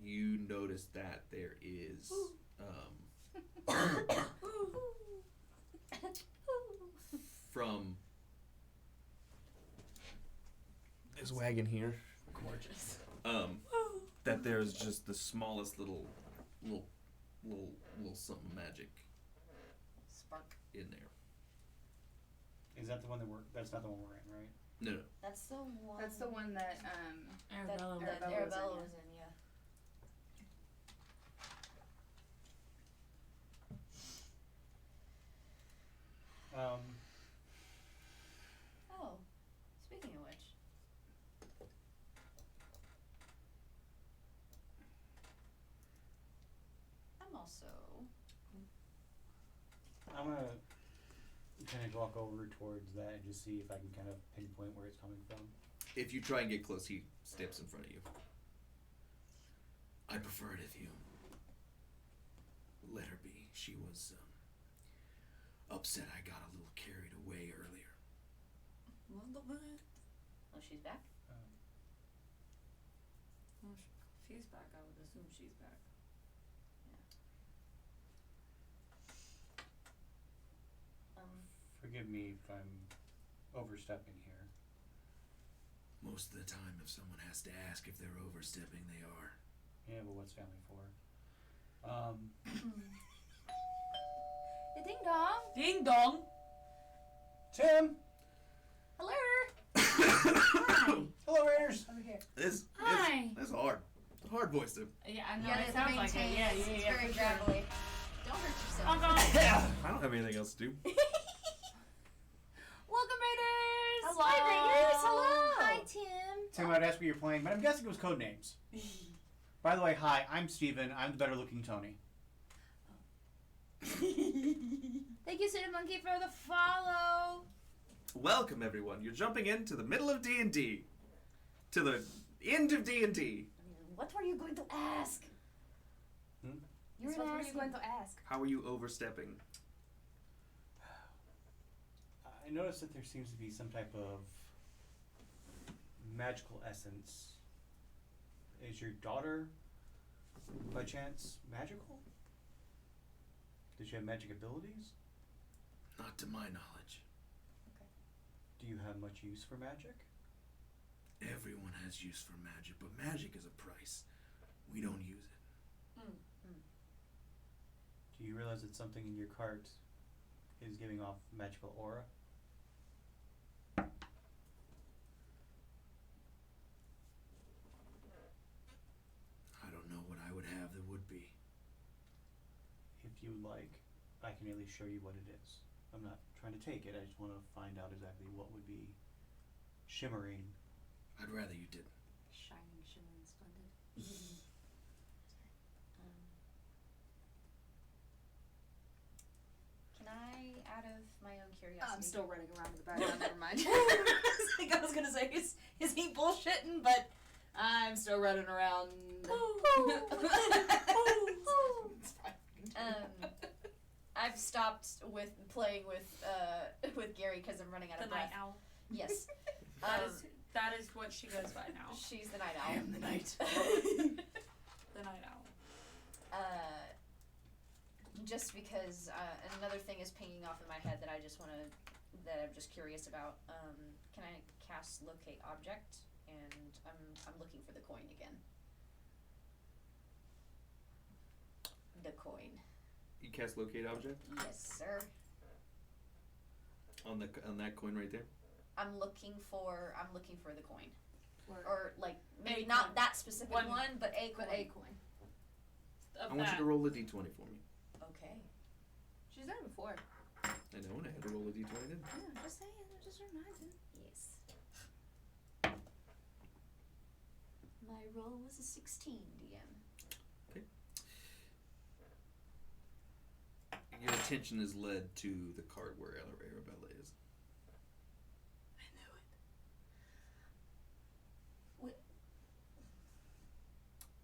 you notice that there is from this wagon here, Gorgeous. that there's just the smallest little something magic Spark. in there. Is that the one that's not the one we're in, right? No. That's the one. That's the one that, Arabella that Arabella was in, Arabella yeah. was in, yeah. Oh, speaking of which. I'm also. I'm gonna kind of walk over towards that and just see if I can kind of pinpoint where it's coming from. If you try and get close, he steps in front of you. I prefer it if you let her be. She was upset I got a little carried away earlier. Oh, she's back? Well, if she's back, I would assume she's back. Forgive me if I'm overstepping here. Most of the time, if someone has to ask if they're overstepping, they are. Yeah, but what's family for? Ding dong. Ding dong! Tim! Hello. Hello, Raiders! Over here. This Hi. That's hard. It's a hard voice to. Yeah, I know. Yeah, it it sounds like it. maintains. Yeah, It's yeah, very for sure. gravelly. Don't hurt yourself. Oh, God. Yeah. I don't have anything else to do. Welcome, Raiders. Hello. Hi, Raiders. Hello. Hi, Tim. Tim, I'd ask what you're playing, but I'm guessing it was code names. By the way, hi, I'm Steven. I'm the better looking Tony. Thank you, City Monkey, for the follow. Welcome, everyone. You're jumping into the middle of D&D. To the end of D&D. What were you going to ask? Hmm? You what were you going to ask? How are you overstepping? I noticed that there seems to be some type of magical essence. Is your daughter, by chance, magical? Does she have magic abilities? Not to my knowledge. Do you have much use for magic? Everyone has use for magic, but magic is a price. We don't use it. Do you realize that something in your cart is giving off magical aura? I don't know what I would have that would be. If you'd like, I can at least show you what it is. I'm not trying to take it, I just want to find out exactly what would be shimmering. I'd rather you didn't. Shining, shimmering, splendid. Can I, out of my own curiosity? I'm still running around in the background, never mind. I was gonna say, is he bullshitting? But I'm still running around. It's fine. I've stopped with playing with Gary because I'm running out The of night breath. owl. Yes. That is what she goes by now. She's the night I owl. am the night. The night owl. Just because another thing is pinging off in my head that I'm just curious about. Can I cast locate object? And I'm looking for the coin again. The coin. You cast locate object Yes, sir. on that coin right there. I'm looking for the coin, Or or like maybe A not coin. that specific One. one, but a coin. Of I want you to roll a d20 for me. Okay. She's done it before. I know, and I had to roll a d20. Didn't I? Yeah, just saying. Just reminding. Yes. My roll was a 16, DM. Your attention is led to the cart where Arabella is. I knew it.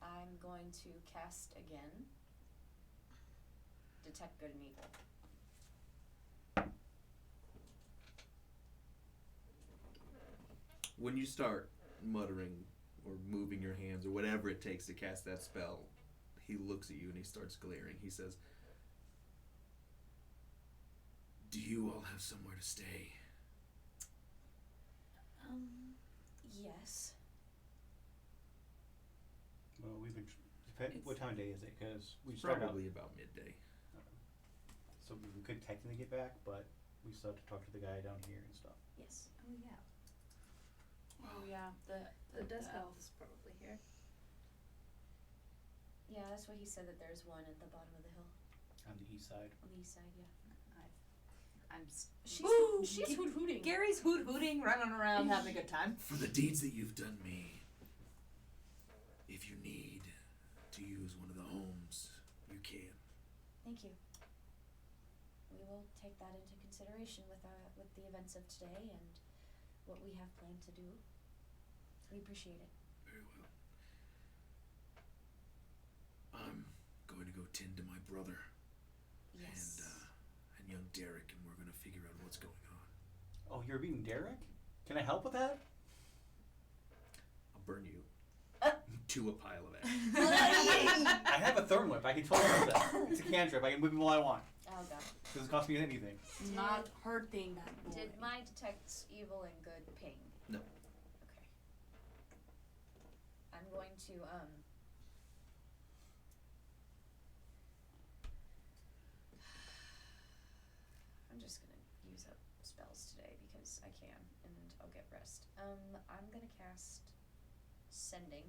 I'm going to cast again. Detect good and evil. When you start muttering or moving your hands or whatever it takes to cast that spell, he looks at you and he starts glaring. He says, "Do you all have somewhere to stay?" Yes. Well, we've been. What time of day is it? Because we started out. Probably about midday. So we could technically get back, but we still have to talk to the guy down here and stuff. Yes. Oh yeah. Oh yeah, The desk elf is probably here. Yeah, that's what he said, that there's one at the bottom of the hill. On the east side. On the east side, yeah. She's hoot hooting. Gary's hooting, running around, having a good time. For the deeds that you've done me, if you need to use one of the homes, you can. Thank you. We will take that into consideration with the events of today and what we have planned to do. We appreciate it. Very well. I'm going to go tend to my brother Yes. and young Derek, and we're going to figure out what's going on. Oh, you're beating Derek? Can I help with that? I'll burn you to a pile of ash. I have a thorn whip. I can totally use that. It's a cantrip. I can whip him all I want. Oh god. Doesn't cost me anything. not hurting that boy. Did my detect evil and good ping? No. Okay. I'm going to I'm just gonna use up spells today because I can, and I'll get rest. I'm gonna cast sending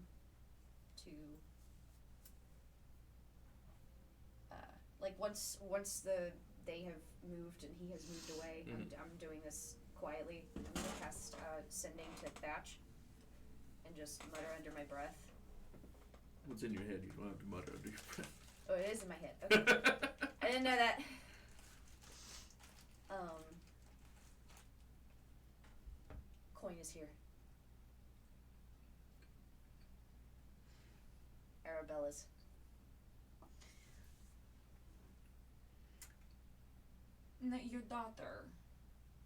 to like once they have moved and he has moved away. I'm doing this quietly. I'm gonna cast sending to Thatch and just mutter under my breath. What's in your head? You don't have to mutter under your breath. Oh, it is in my head. Okay. I didn't know that. Coin is here. Arabella's. No, your daughter.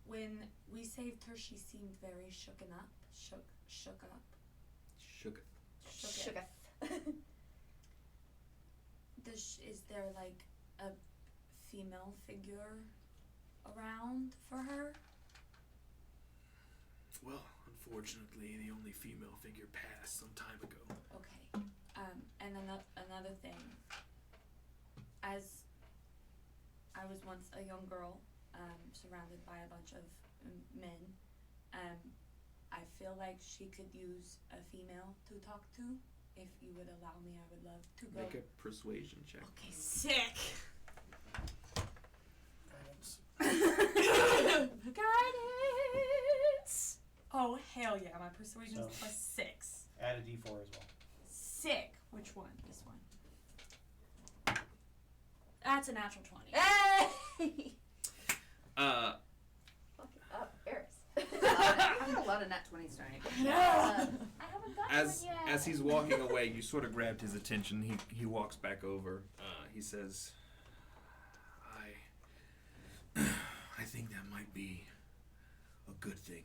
When we saved her, she seemed very shooken up. Shook up. Shook it. Shooketh. Is there like a female figure around for her? Well, unfortunately, the only female figure passed some time ago. Okay. And another thing. As I was once a young girl, surrounded by a bunch of men, I feel like she could use a female to talk to. If you would allow me, I would love to go. Make a persuasion check. Okay, sick. Guidance. Oh hell yeah! My persuasion's So- plus 6. Add a d4 as well. Sick. Which one? This one. That's a natural 20. Hey! Uh, Fuck it up, Eris. I had a lot of a nat 20 tonight. I haven't gotten As one yet. as he's walking away, you sort of grabbed his attention. He walks back over. He says, I think that might be a good thing.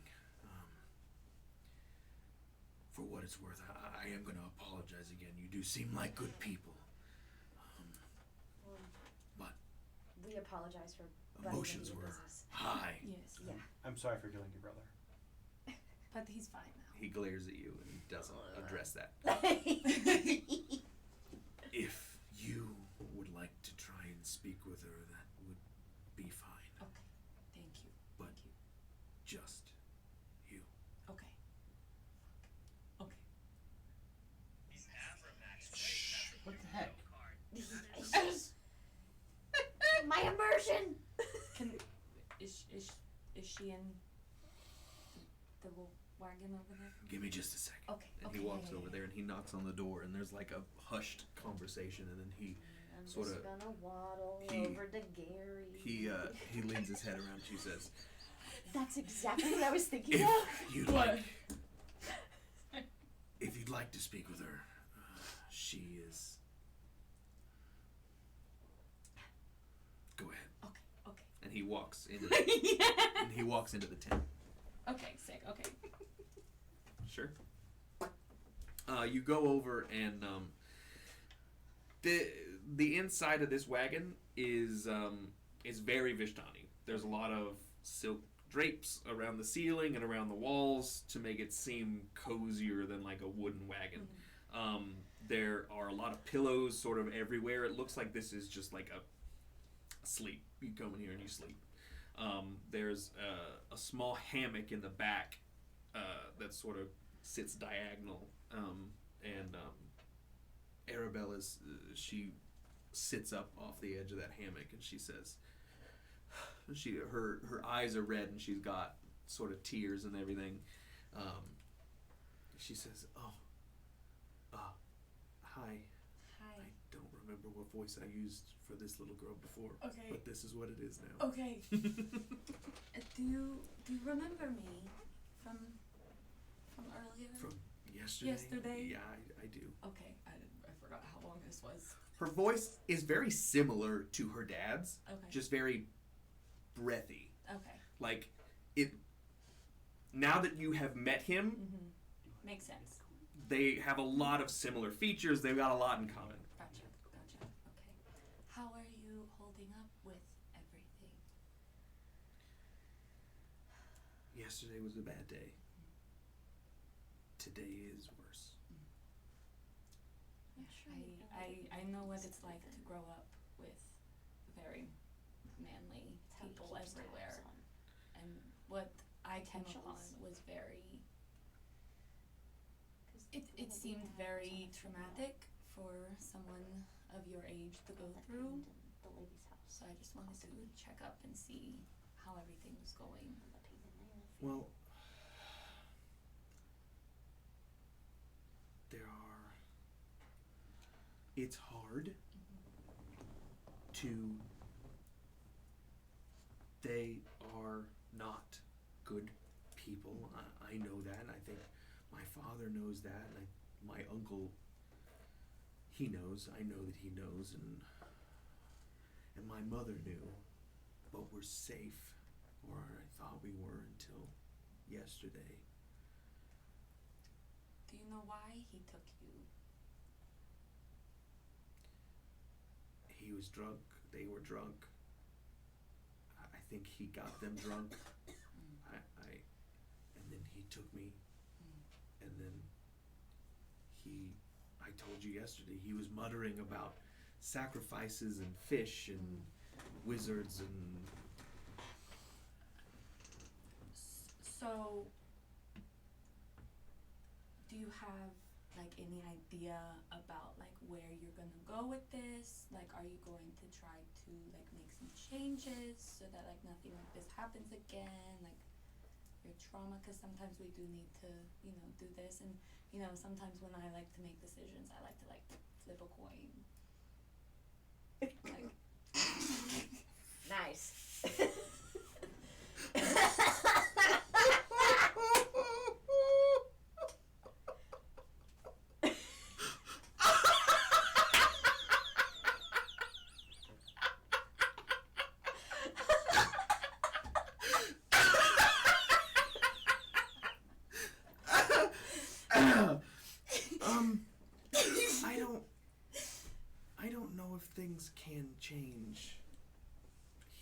For what it's worth, I am going to apologize again. You do seem like good people. But We apologize for emotions butting into were your business. high. Yes. Yeah. I'm sorry for killing your brother. But he's fine now. He glares at you and doesn't address that. If you would like to try and speak with her, that would be fine. Okay. Thank you. But Thank you. just you. Okay. Okay. What the heck? My immersion. Can is she in the wagon over there? Give me just a second. Okay. And Okay. he walks yeah, over there and he knocks on the door and there's like a hushed conversation and then he I'm Sorta- just gonna waddle he- over to Gary. he leans his head around and she says, That's exactly what I was thinking if of. you'd What? like if you'd like to speak with her, she is go ahead. Okay. Okay. And he walks into Yeah. and he walks into the tent. Okay. Sick. Okay. Sure. You go over and the inside of this wagon is very Vistani. There's a lot of silk drapes around the ceiling and around the walls to make it seem cozier than like a wooden wagon. There are a lot of pillows sort of everywhere. It looks like this is just like a sleep. You come in here and you sleep. There's a small hammock in the back that sort of sits diagonal, and Arabella's she sits up off the edge of that hammock and she says, her eyes are red and she's got sort of tears and everything. She says, hi. Hi. I don't remember what voice I used for this little girl before, Okay. but this is what it is now. Okay. Do you remember me from earlier? From yesterday? Yesterday? Yeah, I do. Okay. I forgot how long this was. Her voice is very similar to her dad's, Okay. just very breathy. Okay. Like, it. Now that you have met him, Mm-hmm. Makes sense. they have a lot of similar features. They've got a lot in common. Gotcha. Okay. How are you holding up with everything? Yesterday was a bad day. Today is worse. I know what it's like to grow up with very manly people everywhere, and what I came upon was very. It seemed very traumatic for someone of your age to go through. So I just wanted to check up and see how everything was going. Well, it's hard to. They are not good people. I know that, and I think my father knows that, and my uncle, he knows. I know that he knows, and my mother knew. But we're safe, or I thought we were until yesterday. Do you know why he took you? He was drunk. They were drunk. I think he got them drunk. And then he took me. And then I told you yesterday, he was muttering about sacrifices and fish and wizards and. So, do you have like any idea about like where you're gonna go with this? Like, are you going to try to like make some changes so that like nothing like this happens again? Like your trauma, because sometimes we do need to, do this, and sometimes when I like to make decisions, I like to like flip a coin. Like, Nice.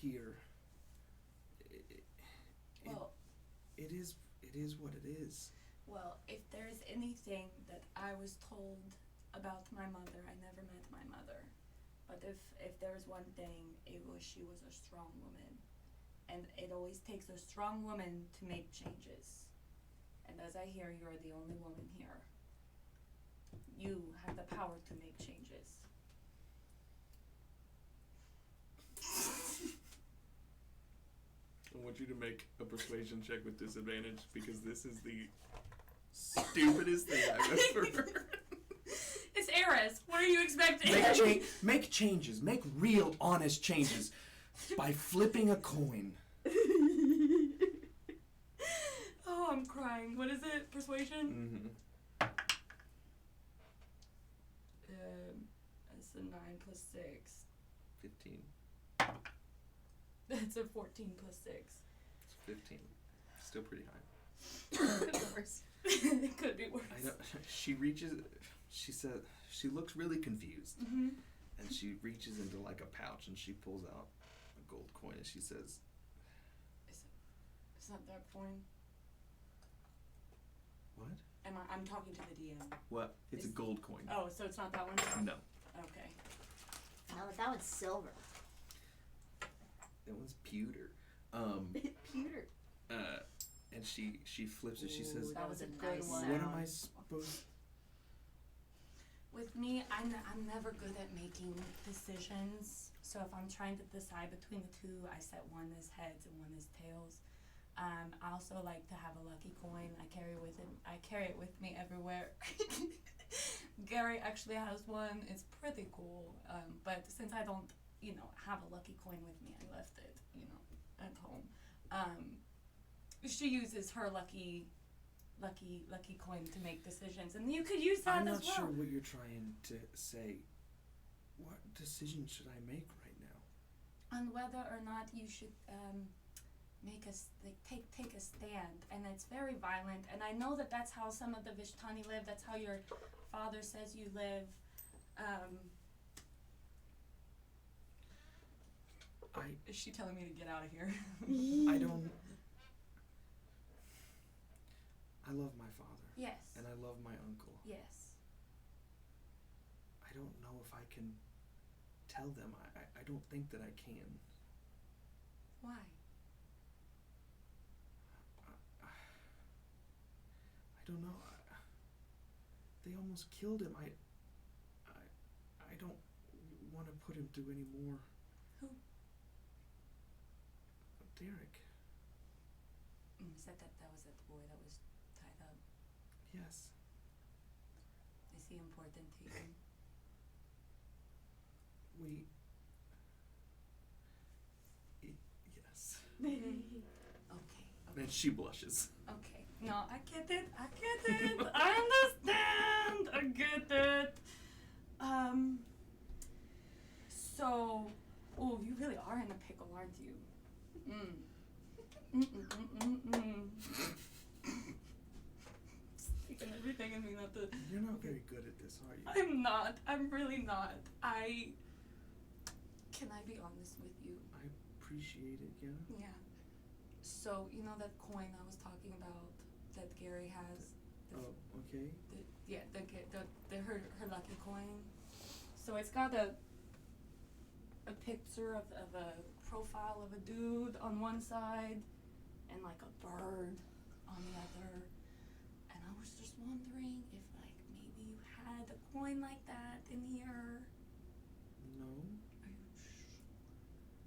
here. Well, It is what it is. well, if there's anything that I was told about my mother, I never met my mother. But if there's one thing, it was she was a strong woman. And it always takes a strong woman to make changes. And as I hear, you're the only woman here. You have the power to make changes. I want you to make a persuasion check with disadvantage because this is the stupidest thing I've ever heard. It's Eris. What are you expecting? Make changes. Make real, honest changes by flipping a coin. Oh, I'm crying. What is it? Persuasion? Mm-hmm. It's a 9 plus 6. 15. That's a 14 plus 6. It's 15. Still pretty high. Could be worse. It could be worse. I know. She reaches. She said she looks really confused, Mm-hmm. and she reaches into like a pouch and she pulls out a gold coin and she says, It's not that coin. "What? I'm talking to the DM. What? It's a gold coin." Oh, so it's not that one? No, Okay. No, that one's silver. that one's pewter. Pewter. And she flips it. She says, That was a a good nice one. "What am I supposed?" With me, I'm never good at making decisions. So if I'm trying to decide between the two, I set one as heads and one as tails. I also like to have a lucky coin. I carry it with me everywhere. Gary actually has one. It's pretty cool. But since I don't, have a lucky coin with me, I left it, at home. She uses her lucky coin to make decisions, and you could use that I'm as not well. sure what you're trying to say. What decision should I make right now? On whether or not you should take a stand, and it's very violent. And I know that that's how some of the Vistani live. That's how your father says you live. Is she telling me to get out of here? I don't. I love my father. Yes. And I love my uncle. Yes. I don't know if I can tell them. I don't think that I can. Why? I don't know. They almost killed him. I don't want to put him through any more. Who? Derek. Is that was that boy that was tied up? Yes. Is he important to you? Yes. Okay. And she blushes. Okay. No, I get it. I understand. I get it. So, you really are in a pickle, aren't you? Taking everything in me not to. You're not very good at this, are you? I'm not. I'm really not. Can I be honest with you? I appreciate it, yeah. Yeah. So, that coin I was talking about that Gary has? Oh, okay. Her lucky coin. So it's got a picture of a profile of a dude on one side and like a bird on the other. And I was just wondering if maybe you had a coin like that in here. No. Are you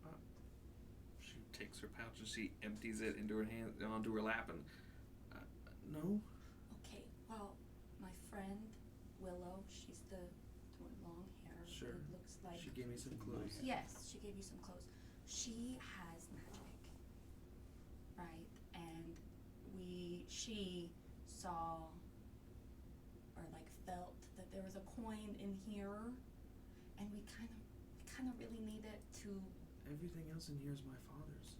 sure? She takes her pouch and she empties it into her hand, onto her lap, and no. Okay, well, my friend Willow, she's the with long hair. Sure. It looks like. She gave me some clothes. Yes, she gave you some clothes. She has magic, right? And she saw or felt that there was a coin in here, and we kind of really need it to. Everything else in here is my father's.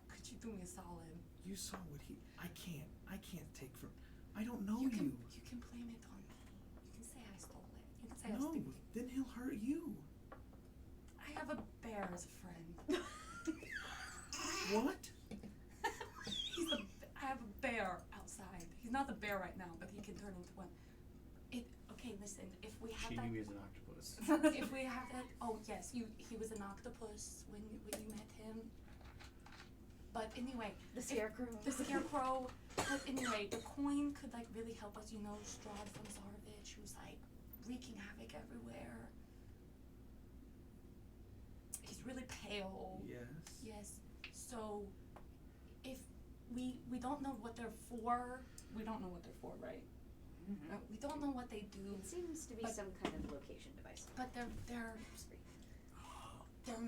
Could you do me a solid? You saw what he. I can't take from. I don't know You you. can blame it on me. You can say I stole it. You can say I was No, thinking. then he'll hurt you. I have a bear as a friend. What? I have a bear outside. He's not the bear right now, but he can turn into one. Okay, listen, if we have She that. knew he was an octopus. If we have that. Oh, yes, he was an octopus when you met him. But anyway. The scarecrow. The scarecrow. But anyway, the coin could, like, really help us. You know, Strahd from Zarvich, who's, like, wreaking havoc everywhere. He's really pale. Yes. Yes. So, if we don't know what they're for. We don't know what they're for, right? Mm-hmm. We don't know what they do. It seems to be But- some kind of location device. But they're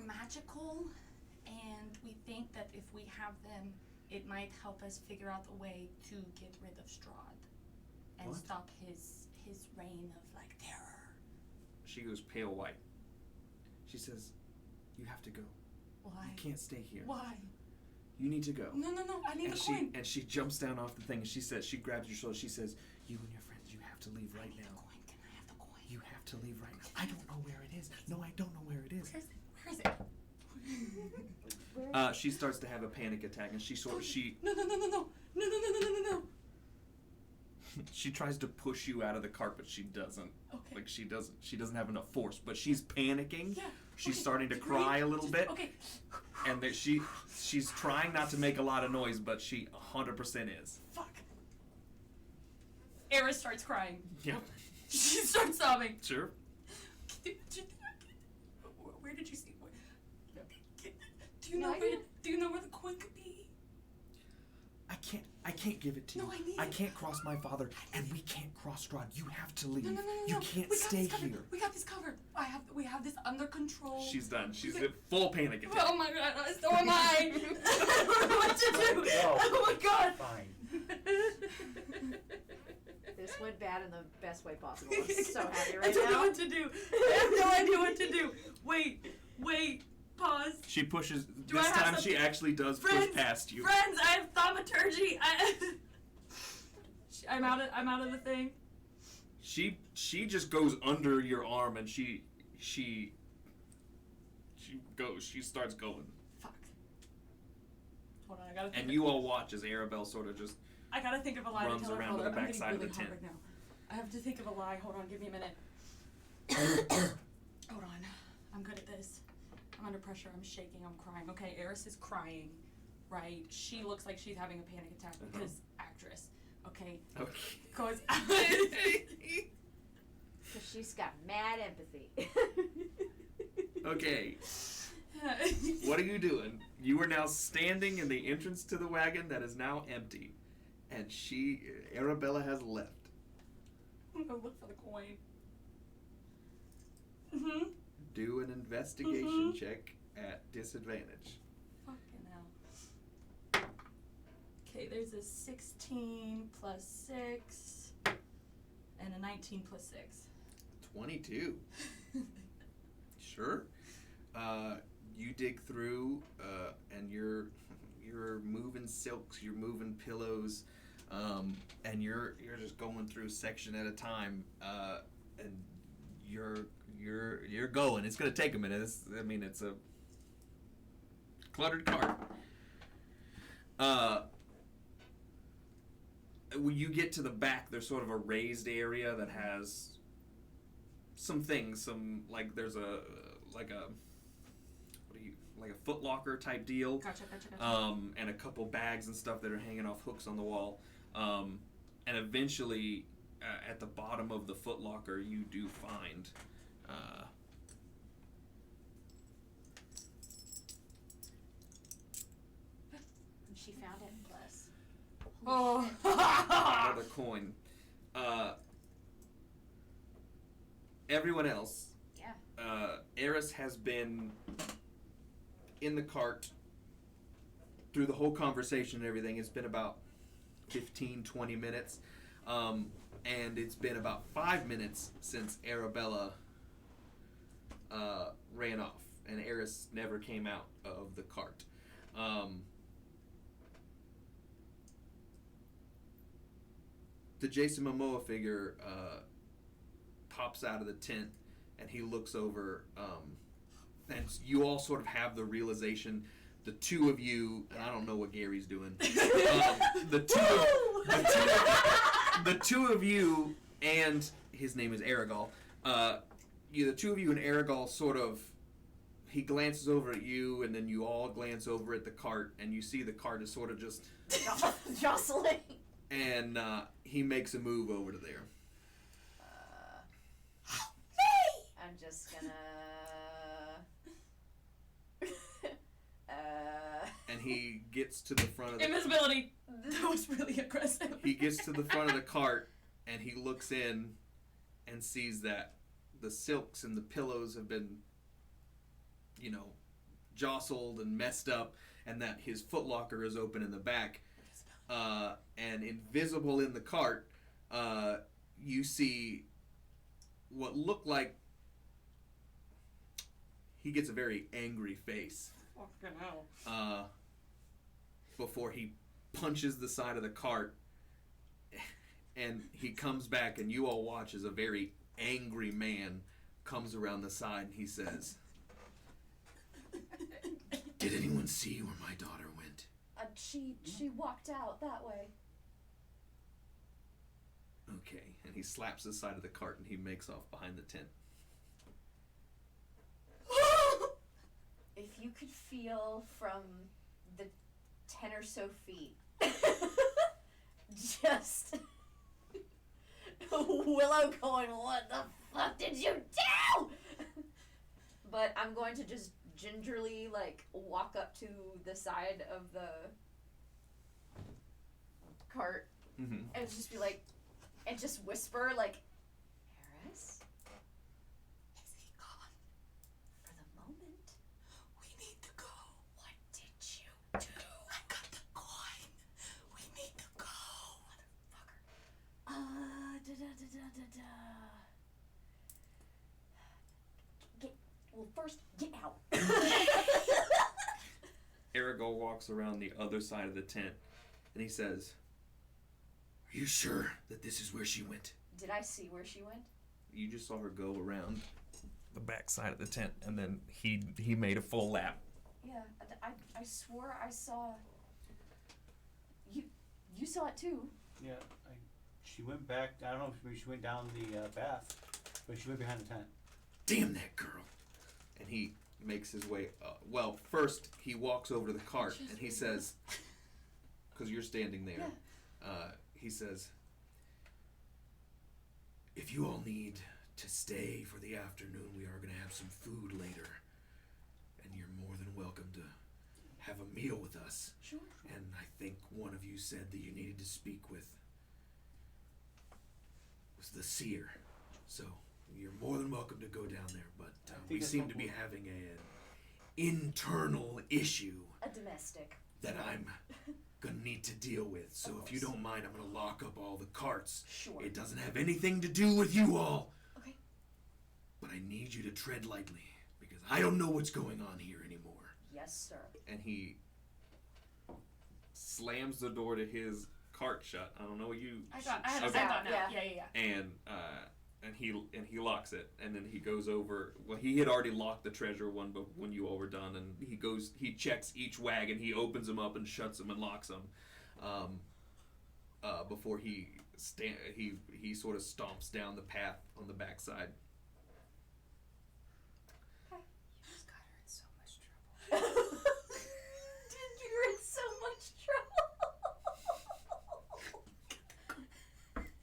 magical, and we think that if we have them, it might help us figure out a way to get rid of Strahd and What? stop his reign of, like, terror. She goes pale white. She says, "You have to go. Why? You can't stay here. Why? You need to go." No, I need And the she coin. and she jumps down off the thing. And she says, she grabs your shoulder. She says, "You and your friends, you have to leave I right need the now. coin. Can I have the coin? You have to leave right now." I don't know where it is. No, I don't know where it is. Where is it? She starts to have a panic attack, and she No. she tries to push you out of the cart, but she doesn't. Okay. Like she doesn't have enough force, but she's panicking. Yeah. She's okay, starting to breathe, cry a little just- bit, Okay. and that she's trying not to make a lot of noise, but she 100% is. Fuck. Eris starts crying. Yeah. She starts sobbing. Sure. Where did you see? No idea. Do you know where the coin could be? I can't give it to you. No, I need I it. can't cross my father, and we can't cross Strahd. You have to leave. No. You can't We got stay this covered. here. We got this covered. We have this under control. She's done. She's Okay. in full panic attack. Oh my god, so am I. I don't know what to do. No. Oh my god. Fine. This went bad in the best way possible. I'm so happy I right don't know now. what to do. I have no idea what to do. Wait, pause. She pushes. Do I This have time some- she actually does Friends, push past you. Friends, I have thaumaturgy. I'm out of the thing. She just goes under your arm, and she starts going. Fuck. Hold on, I gotta think. And you all watch as Arabelle sort of just. I gotta think of a lie runs to tell her. around Hold to on, the I'm backside getting of really the hot tent. right now. I have to think of a lie. Hold on, give me a minute. Hold on. I'm good at this. I'm under pressure. I'm shaking. I'm crying. Okay, Eris is crying, right? She looks like she's having a panic attack because actress. Okay. Okay. Because Because she's got mad empathy. Okay. What are you doing? You are now standing in the entrance to the wagon that is now empty, and Arabella has left. I'm gonna look for the coin. Mm-hmm. Do an investigation Mhm. check at disadvantage. Fucking hell. Okay, there's a 16 plus 6 and a 19 plus 6. 22. Sure. You dig through, and you're moving silks, you're moving pillows, and you're just going through section at a time, and you're going. It's gonna take a minute. It's a cluttered cart. When you get to the back, there's sort of a raised area that has some things. There's a Foot Locker type deal. Gotcha. And a couple bags and stuff that are hanging off hooks on the wall. And eventually, at the bottom of the Foot Locker, you do find. She found it, plus. Oh. Another coin. Everyone else. Yeah. Eris has been in the cart through the whole conversation and everything. It's been about 15-20 minutes. And it's been about 5 minutes since Arabella ran off. And Eris never came out of the cart. The Jason Momoa figure hops out of the tent, and he looks over, and you all sort of have the realization, the two of you, and I don't know what Gary's doing, the two of you, and his name is Aragol, the two of you and Aragol sort of, he glances over at you, and then you all glance over at the cart, and you see the cart is sort of just jostling. And he makes a move over to there. I'm just gonna. And he gets to the front of the Invisibility. That was really aggressive. He gets to the front of the cart, and he looks in and sees that the silks and the pillows have been, jostled and messed up, and that his footlocker is open in the back. And invisible in the cart, you see what looked like he gets a very angry face. Fucking hell. Before he punches the side of the cart, and he comes back, and you all watch as a very angry man comes around the side, and he says, "Did anyone see where my daughter went?" She walked out that way. Okay, and he slaps the side of the cart, and he makes off behind the tent. If you could feel from the 10 or so feet, just Willow going, "What the fuck did you do?" But I'm going to just gingerly, walk up to the side of the cart Mm-hmm. and just be like, and just whisper, Harris? Is he gone? For the moment. We need to go. What did you do? I got the coin. We need to go. Motherfucker. First, get out. Aragol walks around the other side of the tent, and he says, "Are you sure that this is where she went?" Did I see where she went? You just saw her go around the back side of the tent, and then he made a full lap. Yeah, I swore I saw. You saw it too. Yeah, she went back. I don't know if maybe she went down the bath, but she went behind the tent. Damn that girl! And he makes his way. Well, first he walks over to the cart, and he says, "Because you're standing there," he says, "If you all need to stay for the afternoon, we are going to have some food later, and you're more than welcome to have a meal with us." Sure. And I think one of you said that you needed to speak with was the seer, so you're more than welcome to go down there. But we seem to be having an internal issue A domestic. that I'm gonna need to deal with. So if you don't mind, I'm gonna lock up all the carts. Sure. It doesn't have anything to do with you all. Okay. But I need you to tread lightly, because I don't know what's going on here anymore. Yes, sir. And he slams the door to his cart shut. I don't know what you. I had a Okay. sound now. Yeah. Yeah. And he locks it, and then he goes over. Well, he had already locked the treasure one, but when you all were done, and he checks each wagon, he opens them up and shuts them and locks them. Before he sort of stomps down the path on the backside. You just got her in so much trouble. You're in so much trouble.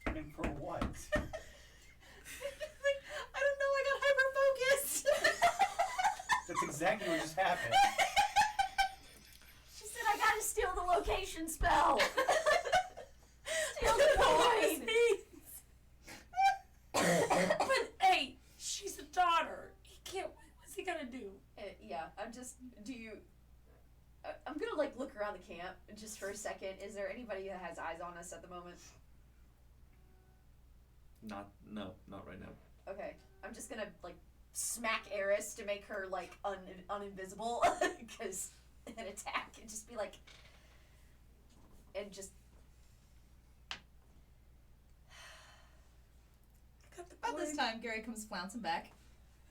And for what? I don't know, I got hyper-focused. That's exactly what just happened. She said I gotta steal the location spell. Steal the coin. But hey, she's a daughter. He can't. What's he gonna do? Yeah, I'm gonna look around the camp just for a second. Is there anybody that has eyes on us at the moment? Not right now. Okay, I'm just gonna smack Eris to make her uninvisible, because an attack and just be and just. I got the About this time, Gary comes flouncing back.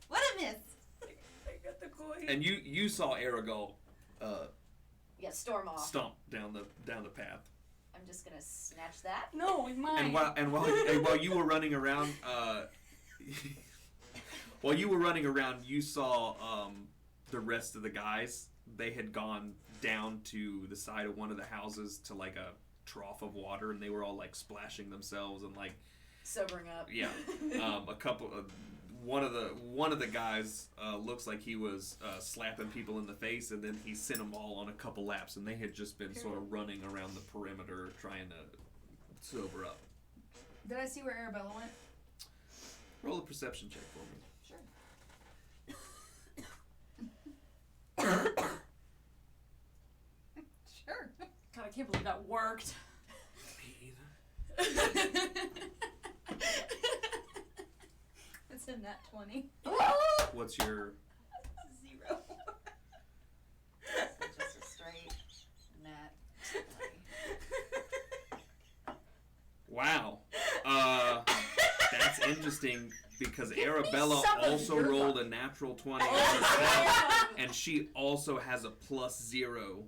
What a miss! I got the coin. And you saw Aragol Yeah, storm off. stomp down the path. I'm just gonna snatch that. No, it's mine. And while you were running around, you saw the rest of the guys. They had gone down to the side of one of the houses to like a trough of water, and they were all like splashing themselves and like Sobering up. yeah. A couple of one of the guys looks like he was slapping people in the face, and then he sent them all on a couple laps, and they had just been sort of running around the perimeter trying to sober up. Did I see where Arabella went? Roll a perception check for me. Sure. Sure. God, I can't believe that worked. Me either. It's a nat 20. What's your 0. Just a straight nat. wow? That's interesting because Arabella some of also your rolled luck. a natural 20 on herself, and she also has a +0.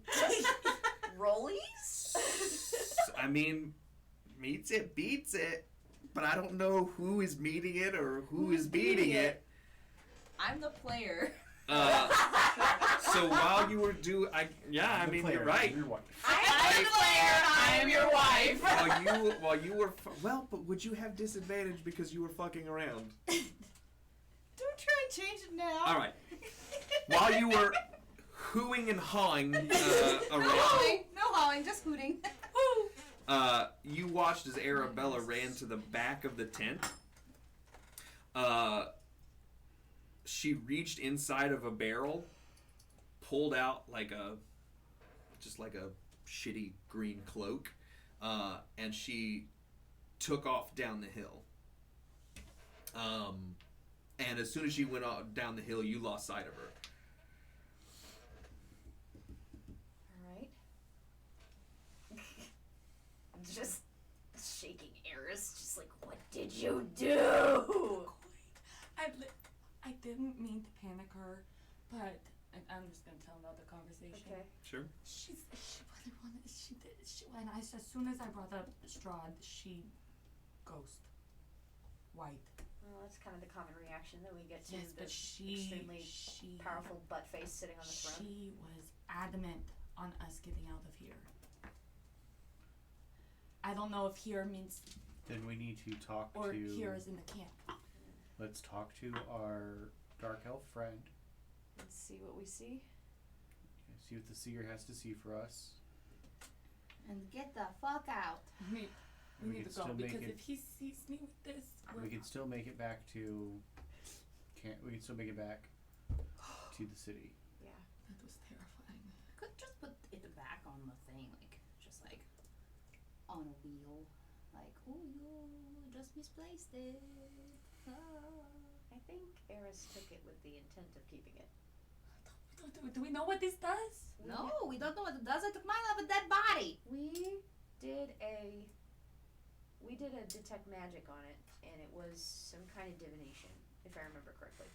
Rollies? I mean, meets it, beats it, but I don't know who is meeting it or who is beating it. I'm the player. So while you were you're right. Your wife. I'm the player. I am your wife. While you were but would you have disadvantage because you were fucking around? Don't try and change it now. All right. While you were hooing and hawing No around, hawing. No hawing, just hooting. you watched as Arabella ran to the back of the tent. She reached inside of a barrel, pulled out like a shitty green cloak, and she took off down the hill. And as soon as she went down the hill, you lost sight of her. Alright. I'm just shaking Eris, just like, what did you do? I didn't mean to panic her, but I'm just gonna tell about the conversation. Okay. Sure. She really wanted. She did. And as soon as I brought up Strahd, she ghost white. Well, that's kind of the common reaction that we get to Yes, the but she powerful butt face sitting on the throne. She was adamant on us getting out of here. I don't know if here means Then we need to talk or to. here is in the camp. Let's talk to our dark elf friend. Let's see what we see. See what the seer has to see for us. And get the fuck out. We We need can to go still make because it- if he sees me with this, We can still make it back to. We can still make it back to the city. Yeah. That was terrifying. Could just put it back on the thing, just on a wheel. Oh, you just misplaced it. I think Eris took it with the intent of keeping it. Do we know what this does? No, we don't know what it does. I took mine off a dead body. We did a detect magic on it, and it was some kind of divination, if I remember correctly.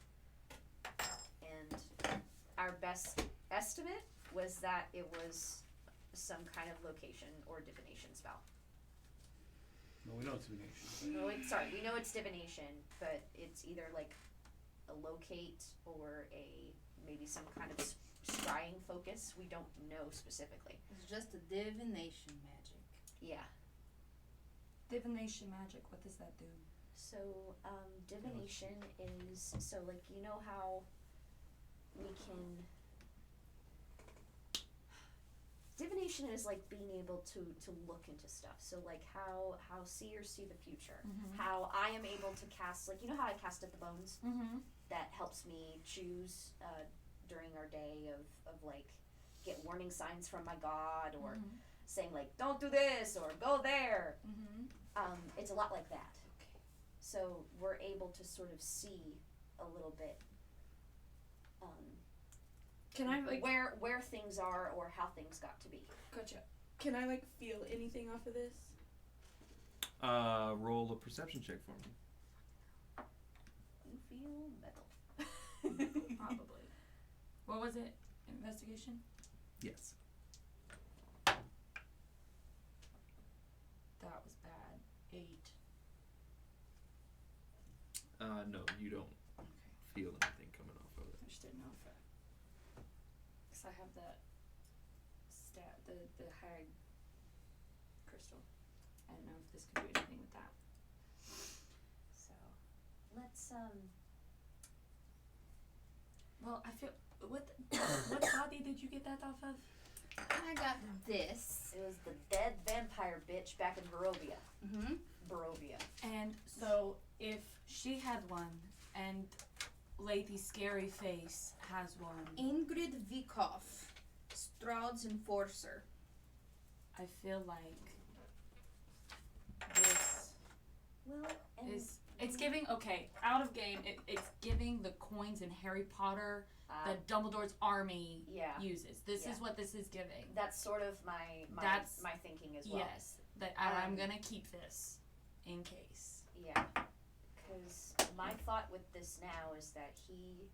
And our best estimate was that it was some kind of location or divination spell. No, we know it's divination. No, we know it's divination, but it's either like a locate or maybe some kind of scrying focus. We don't know specifically. It's just a divination magic. Yeah. Divination magic. What does that do? So, divination is, so like, you know how we can, divination is like being able to look into stuff. So like how seers see the future. Mhm. How I am able to cast, like, you know how I cast at the bones? Mm-hmm. That helps me choose, during our day of like, get warning signs from my god or saying like, don't do this or go there. Mm-hmm. It's a lot like that. So we're able to sort of see a little bit Can I where things are or how things got to be. Gotcha. Can I feel anything off of this? Roll a perception check for me. you feel metal. Probably. What was it? Investigation? Yes. That was bad. 8. No, you don't Okay. feel anything coming off of it. I just didn't know if because I have that the hag crystal. I don't know if this could do anything with that. So, let's Well, I feel what body did you get that off of? I got this. It was the dead vampire bitch back in Barovia. Mm-hmm. Barovia. And so if she had one and Lady Scary Face has one, Ingrid Vikov, Strahd's enforcer. I feel like this Well, and is it's giving out of game. It's giving the coins in Harry Potter that Dumbledore's army yeah, uses. This Yeah. is what this is giving. that's sort of my That's- my thinking as well. Yes, that I'm Um, gonna keep this in case. Yeah, because my thought with this now is that he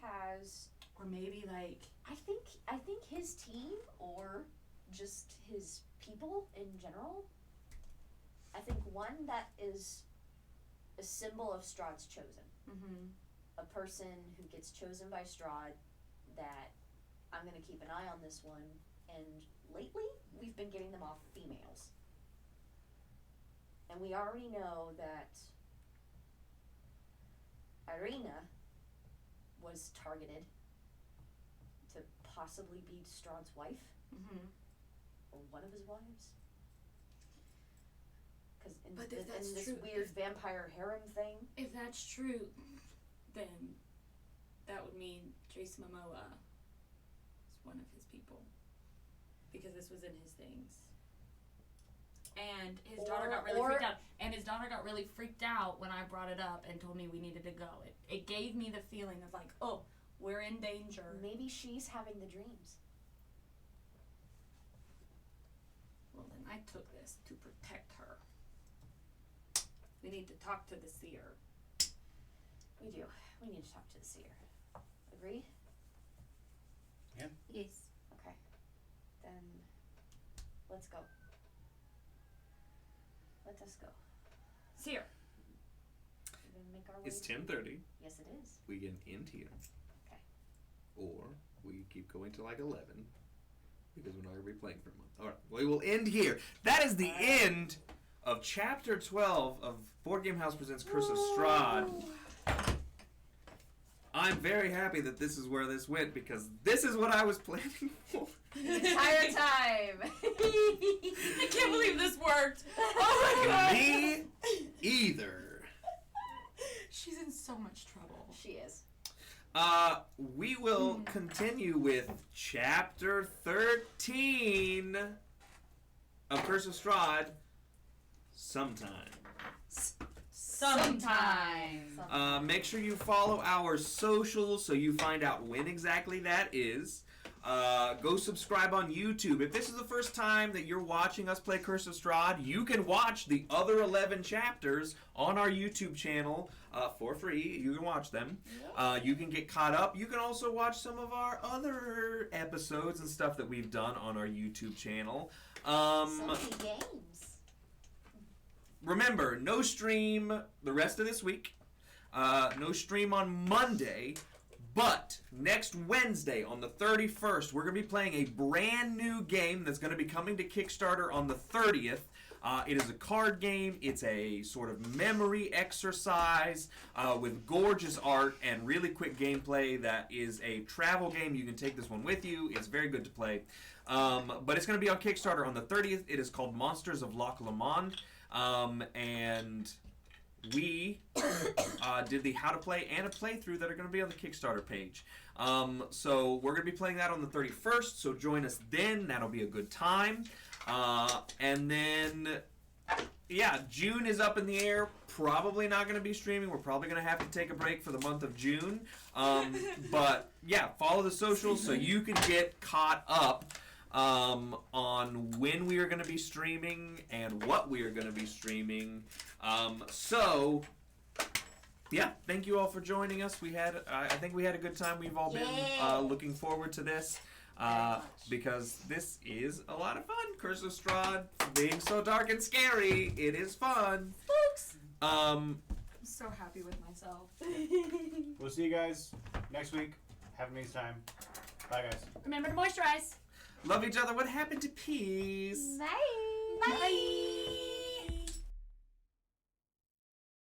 has. Or maybe like I think his team or just his people in general. I think one that is a symbol of Strahd's chosen. A person who gets chosen by Strahd, that I'm going to keep an eye on this one, and lately we've been getting them off females. And we already know that Irina was targeted to possibly be Strahd's wife, or one of his wives. Because But if that's in this true, weird vampire harem thing, if that's true, then that would mean Jason Momoa is one of his people. Because this was in his things. And his daughter got really freaked out. And his daughter got really freaked out when I brought it up and told me we needed to go. It gave me the feeling of like, oh, we're in danger. maybe she's having the dreams. Well, then I took this to protect her. We need to talk to the seer. We do. We need to talk to the seer. Agreed? Yes. Okay. Then let's go. Let us go. Seer. We're gonna make our way. It's 10:30. Yes, it is. We can end here. Okay. Or we keep going to like 11 because we're not going to be playing for a month. All right, we will end here. That is the end of Chapter 12 of Board Game House Presents Curse of Strahd. I'm very happy that this is where this went because this is what I was planning for. The entire time. I can't believe this worked. Oh my god. Me either. She's in so much trouble. She is. We will continue with Chapter 13 of Curse of Strahd sometime. Sometime. Make sure you follow our socials so you find out when exactly that is. Go subscribe on YouTube. If this is the first time that you're watching us play Curse of Strahd, you can watch the other 11 chapters on our YouTube channel for free. You can watch them. You can get caught up. You can also watch some of our other episodes and stuff that we've done on our YouTube channel. So many games. Remember, no stream the rest of this week. No stream on Monday. But next Wednesday, on the 31st, we're going to be playing a brand new game that's going to be coming to Kickstarter on the 30th. It is a card game. It's a sort of memory exercise with gorgeous art and really quick gameplay that is a travel game. You can take this one with you. It's very good to play. But it's going to be on Kickstarter on the 30th. It is called Monsters of Loch Lomond. And we did the how to play and a playthrough that are going to be on the Kickstarter page. So we're going to be playing that on the 31st, so join us then. That'll be a good time. And then, yeah, June is up in the air. Probably not going to be streaming. We're probably going to have to take a break for the month of June. But, yeah, follow the socials so you can get caught up on when we are going to be streaming and what we are going to be streaming. So, yeah, thank you all for joining us. We had, I think we had a good time. We've all been looking forward to this because this is a lot of fun. Curse of Strahd, being so dark and scary, it is fun. Spooks. I'm so happy with myself. We'll see you guys next week. Have a nice time. Bye, guys. Remember to moisturize. Love each other. What happened to peace? Bye. Bye.